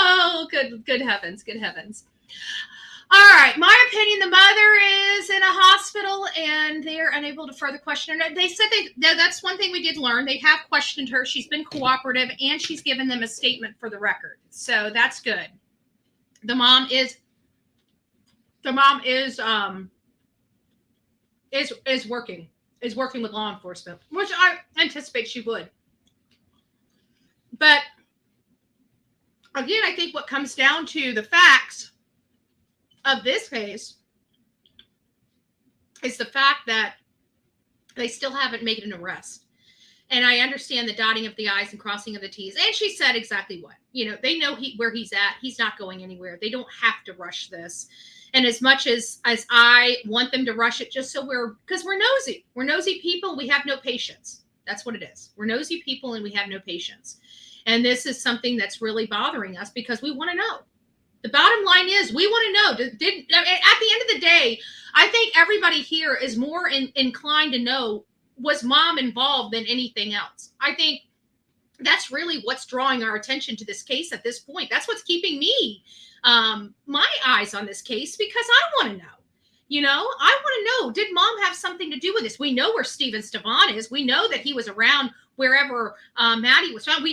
Oh, good heavens, good heavens. All right, my opinion, the mother is in a hospital and they're unable to further question her. They said that's one thing we did learn. They have questioned her. She's been cooperative and she's given them a statement for the record. So that's good. The mom is working with law enforcement, which I anticipate she would. But again, I think what comes down to the facts of this case is the fact that they still haven't made an arrest. And I understand the dotting of the I's and crossing of the T's. And she said exactly what. They know where he's at. He's not going anywhere. They don't have to rush this. And as much as I want them to rush it just so because we're nosy. We're nosy people. We have no patience. That's what it is. We're nosy people and we have no patience. And this is something that's really bothering us because we want to know. The bottom line is we want to know. At the end of the day, I think everybody here is more inclined to know, was mom involved than anything else? I think that's really what's drawing our attention to this case at this point. That's what's keeping me my eyes on this case because I want to know. I want to know, did mom have something to do with this? We know where Steven Stefan is. We know that he was around wherever Maddie was found.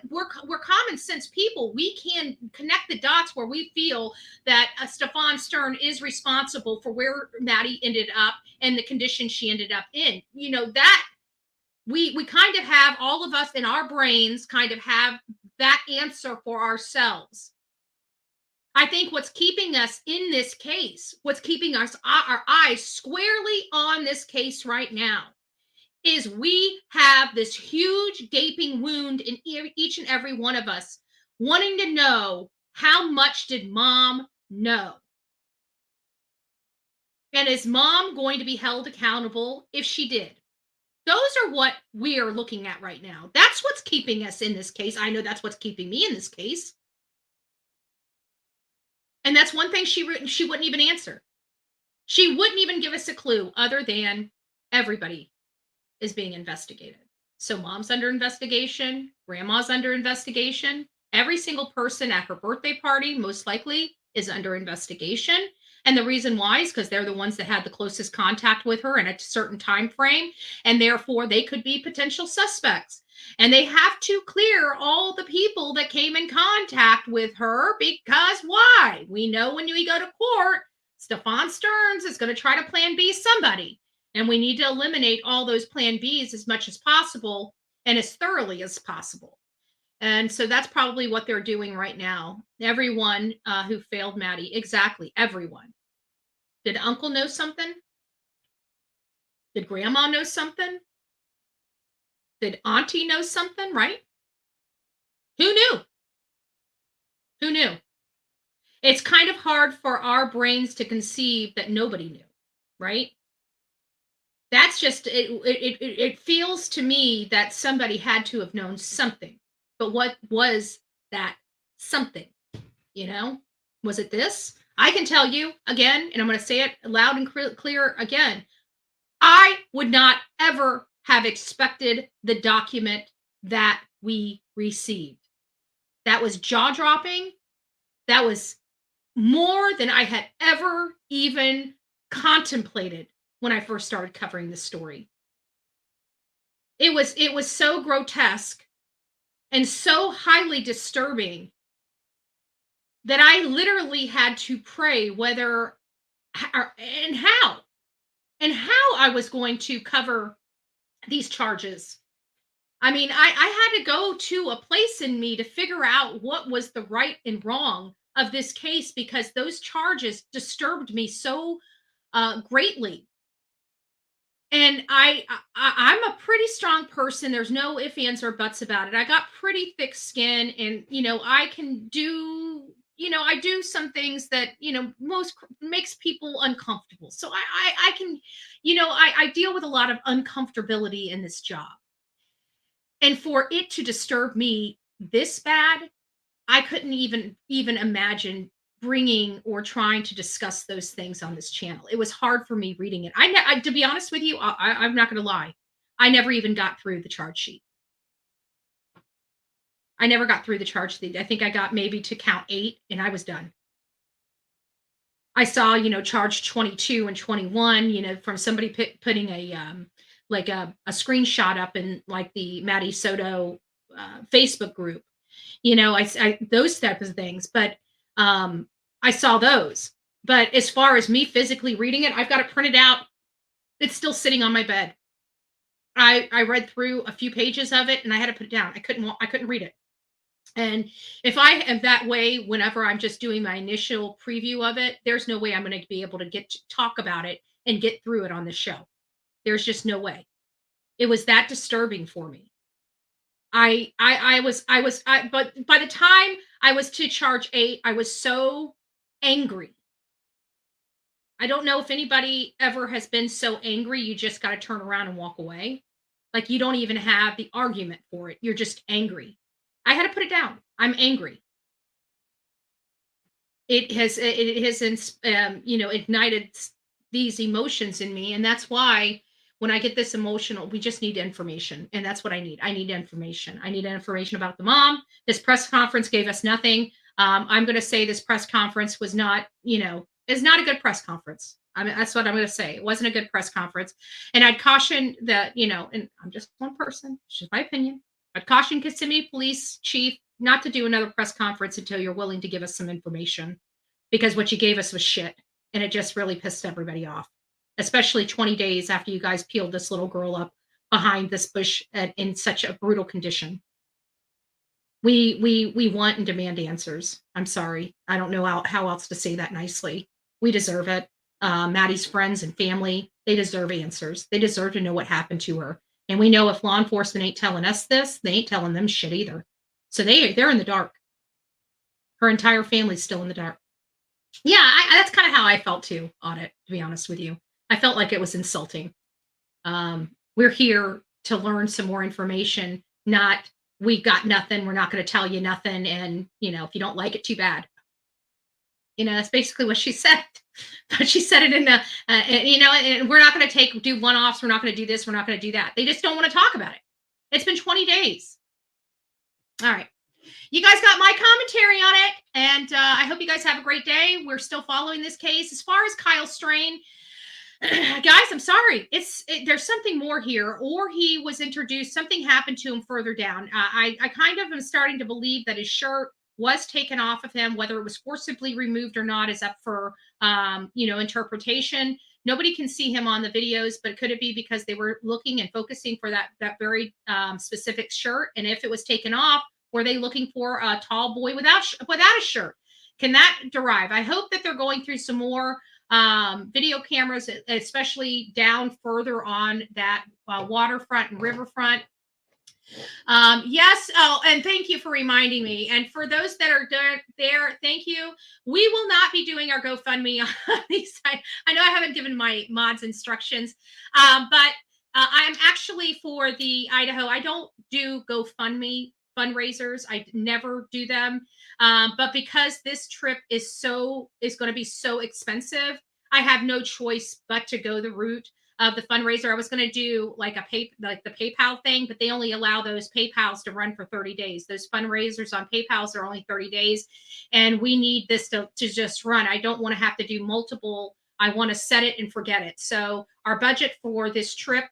We're common sense people. We can connect the dots where we feel that Stefan Stern is responsible for where Maddie ended up and the condition she ended up in. That we kind of have, all of us in our brains kind of have that answer for ourselves. I think what's keeping us in this case, what's keeping us our eyes squarely on this case right now, is we have this huge gaping wound in each and every one of us, wanting to know, how much did mom know? And is mom going to be held accountable if she did? Those are what we are looking at right now. That's what's keeping us in this case. I know that's what's keeping me in this case. And that's one thing she wouldn't even answer. She wouldn't even give us a clue other than everybody is being investigated. So mom's under investigation, grandma's under investigation. Every single person at her birthday party most likely is under investigation. And the reason why is because they're the ones that had the closest contact with her in a certain time frame, and therefore they could be potential suspects. And they have to clear all the people that came in contact with her, because why? We know when we go to court, Stefan Stearns is going to try to plan B somebody. And we need to eliminate all those plan Bs as much as possible and as thoroughly as possible. And so that's probably what they're doing right now. Everyone who failed Maddie, exactly, everyone. Did Uncle know something? Did Grandma know something? Did Auntie know something, right? Who knew? Who knew? It's kind of hard for our brains to conceive that nobody knew, right? That's just, it feels to me that somebody had to have known something. But what was that something? You know, was it this? I can tell you again, and I'm going to say it loud and clear again. I would not ever have expected the document that we received. That was jaw-dropping. That was more than I had ever even contemplated when I first started covering this story. It was so grotesque and so highly disturbing that I literally had to pray whether and how I was going to cover these charges. I mean, I had to go to a place in me to figure out what was the right and wrong of this case, because those charges disturbed me so greatly. And I'm a pretty strong person. There's no ifs, ands, or buts about it. I got pretty thick skin, and I can do, I do some things that most makes people uncomfortable. So I can, I deal with a lot of uncomfortability in this job, and for it to disturb me this bad, I couldn't even imagine bringing or trying to discuss those things on this channel. It was hard for me reading it. I to be honest with you, I'm not going to lie. I never even got through the charge sheet. I never got through the charge sheet. I think I got maybe to count 8 and I was done. I saw, charge 22 and 21, from somebody putting a like a screenshot up in like the Maddie Soto Facebook group. I those types of things, but I saw those. But as far as me physically reading it, I've got it printed out. It's still sitting on my bed. I read through a few pages of it and I had to put it down. I couldn't read it. And if I am that way whenever I'm just doing my initial preview of it, there's no way I'm going to be able to get to talk about it and get through it on the show. There's just no way. It was that disturbing for me. But by the time I was to charge 8, I was so angry. I don't know if anybody ever has been so angry you just got to turn around and walk away. Like you don't even have the argument for it. You're just angry. I had to put it down. I'm angry. It has ignited these emotions in me, and that's why when I get this emotional, we just need information. And that's what I need. I need information. I need information about the mom. This press conference gave us nothing. I'm going to say this press conference was not, is not a good press conference. I mean, that's what I'm going to say. It wasn't a good press conference. And I'd caution that, and I'm just one person, it's just my opinion. I'd caution Kissimmee Police Chief not to do another press conference until you're willing to give us some information, because what you gave us was shit. And it just really pissed everybody off, especially 20 days after you guys peeled this little girl up behind this bush in such a brutal condition. We want and demand answers. I'm sorry. I don't know how else to say that nicely. We deserve it. Maddie's friends and family, they deserve answers. They deserve to know what happened to her. And we know if law enforcement ain't telling us this, they ain't telling them shit either. So they're in the dark. Her entire family's still in the dark. Yeah, that's kind of how I felt too on it, to be honest with you. I felt like it was insulting. We're here to learn some more information, not we got nothing, we're not going to tell you nothing, and if you don't like it, too bad. That's basically what she said. But she said it in the and we're not going to do one-offs, we're not going to do this, we're not going to do that. They just don't want to talk about it. It's been 20 days. All right. You guys got my commentary on it, and I hope you guys have a great day. We're still following this case. As far as Kyle Strain, guys, I'm sorry. There's something more here, or he was introduced. Something happened to him further down. I kind of am starting to believe that his shirt was taken off of him. Whether it was forcibly removed or not is up for interpretation. Nobody can see him on the videos, but could it be because they were looking and focusing for that very specific shirt? And if it was taken off, Were they looking for a tall boy without a shirt? Can that derive? I hope that they're going through some more video cameras, especially down further on that waterfront and riverfront. Yes. Oh, and thank you for reminding me. And for those that are there, thank you. We will not be doing our GoFundMe on these. I know I haven't given my mods instructions, but I'm actually for the Idaho. I don't do GoFundMe fundraisers. I never do them. But because this trip is going to be so expensive, I have no choice but to go the route of the fundraiser. I was going to do like the PayPal thing, but they only allow those PayPals to run for 30 days. Those fundraisers on PayPals are only 30 days. And we need this to just run. I don't want to have to do multiple. I want to set it and forget it. So our budget for this trip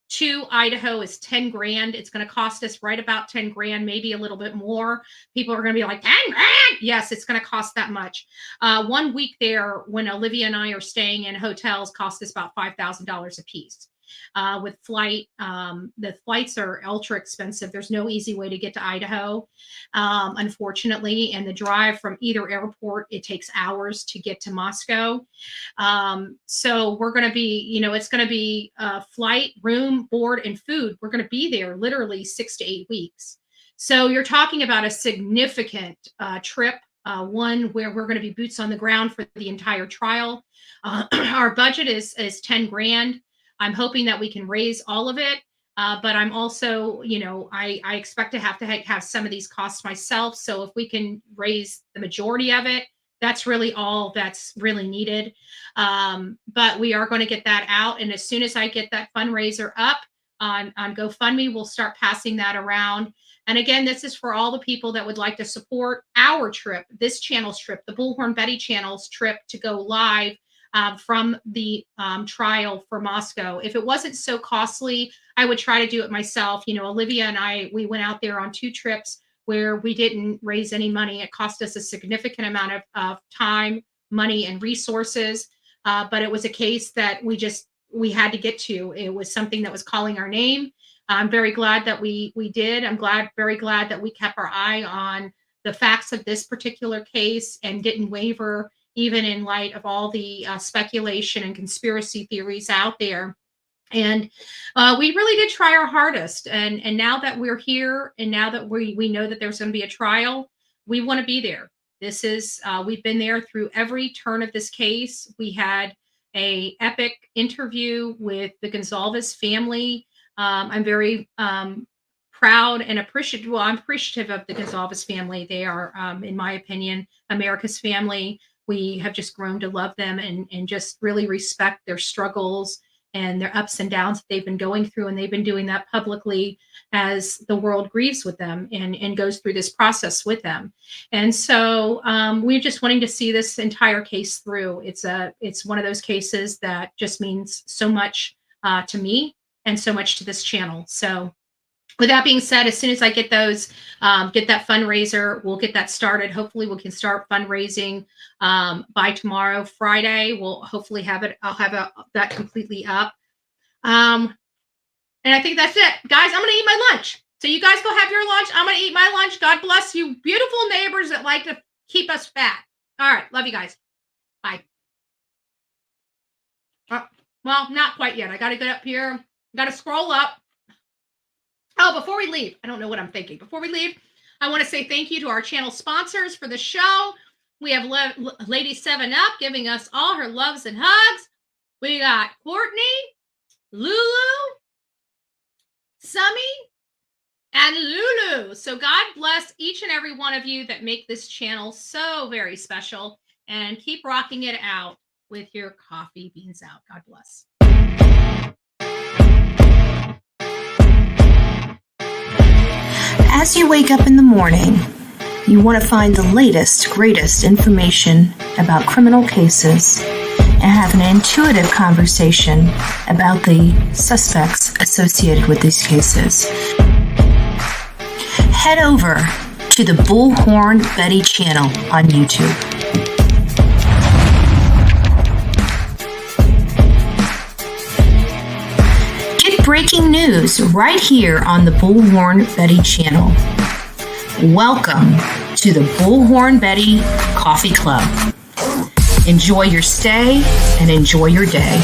to Idaho is 10 grand. It's going to cost us right about 10 grand, maybe a little bit more. People are going to be like, 10 grand. Yes, it's going to cost that much. 1 week there when Olivia and I are staying in hotels cost us about $5,000 a piece. With flight, the flights are ultra expensive. There's no easy way to get to Idaho, unfortunately. And the drive from either airport, it takes hours to get to Moscow. So we're going to be, it's going to be flight, room, board, and food. We're going to be there literally 6 to 8 weeks. So you're talking about a significant trip, one where we're going to be boots on the ground for the entire trial. Our budget is 10 grand. I'm hoping that we can raise all of it. But I'm also, I expect to have some of these costs myself. So if we can raise the majority of it, that's really all that's really needed. But we are going to get that out. And as soon as I get that fundraiser up on GoFundMe, we'll start passing that around. And again, this is for all the people that would like to support our trip, this channel's trip, the Bullhorn Betty channel's trip to go live from the trial for Moscow. If it wasn't so costly, I would try to do it myself. Olivia and I, we went out there on 2 trips where we didn't raise any money. It cost us a significant amount of time, money, and resources. But it was a case that we had to get to. It was something that was calling our name. I'm very glad that we did. I'm very glad that we kept our eye on the facts of this particular case and didn't waver, even in light of all the speculation and conspiracy theories out there. And we really did try our hardest. And now that we're here, and now that we know that there's going to be a trial, we want to be there. This is, we've been there through every turn of this case. We had an epic interview with the Gonzalez family. I'm very proud and appreciative. Well, I'm appreciative of the Gonzalez family. They are, in my opinion, America's family. We have just grown to love them and just really respect their struggles and their ups and downs that they've been going through. And they've been doing that publicly as the world grieves with them and goes through this process with them. And so we're just wanting to see this entire case through. It's one of those cases that just means so much to me and so much to this channel. So with that being said, as soon as I get those, get that fundraiser, we'll get that started. Hopefully we can start fundraising by tomorrow, Friday. We'll hopefully have it. I'll have that completely up. And I think that's it. Guys, I'm going to eat my lunch. So you guys go have your lunch. I'm going to eat my lunch. God bless you, beautiful neighbors that like to keep us fat. All right. Love you guys. Bye. Well, not quite yet. I got to get up here. Got to scroll up. Oh, before we leave, I don't know what I'm thinking. Before we leave, I want to say thank you to our channel sponsors for the show. We have Lady 7 Up giving us all her loves and hugs. We got Courtney, Lulu, Summy, and Lulu. So God bless each and every one of you that make this channel so very special. And keep rocking it out with your coffee beans out. God bless. As you wake up in the morning, you want to find the latest, greatest information about criminal cases and have an intuitive conversation about the suspects associated with these cases. Head over to the Bullhorn Betty channel on YouTube. Get breaking news right here on the Bullhorn Betty channel. Welcome to the Bullhorn Betty Coffee Club. Enjoy your stay and enjoy your day.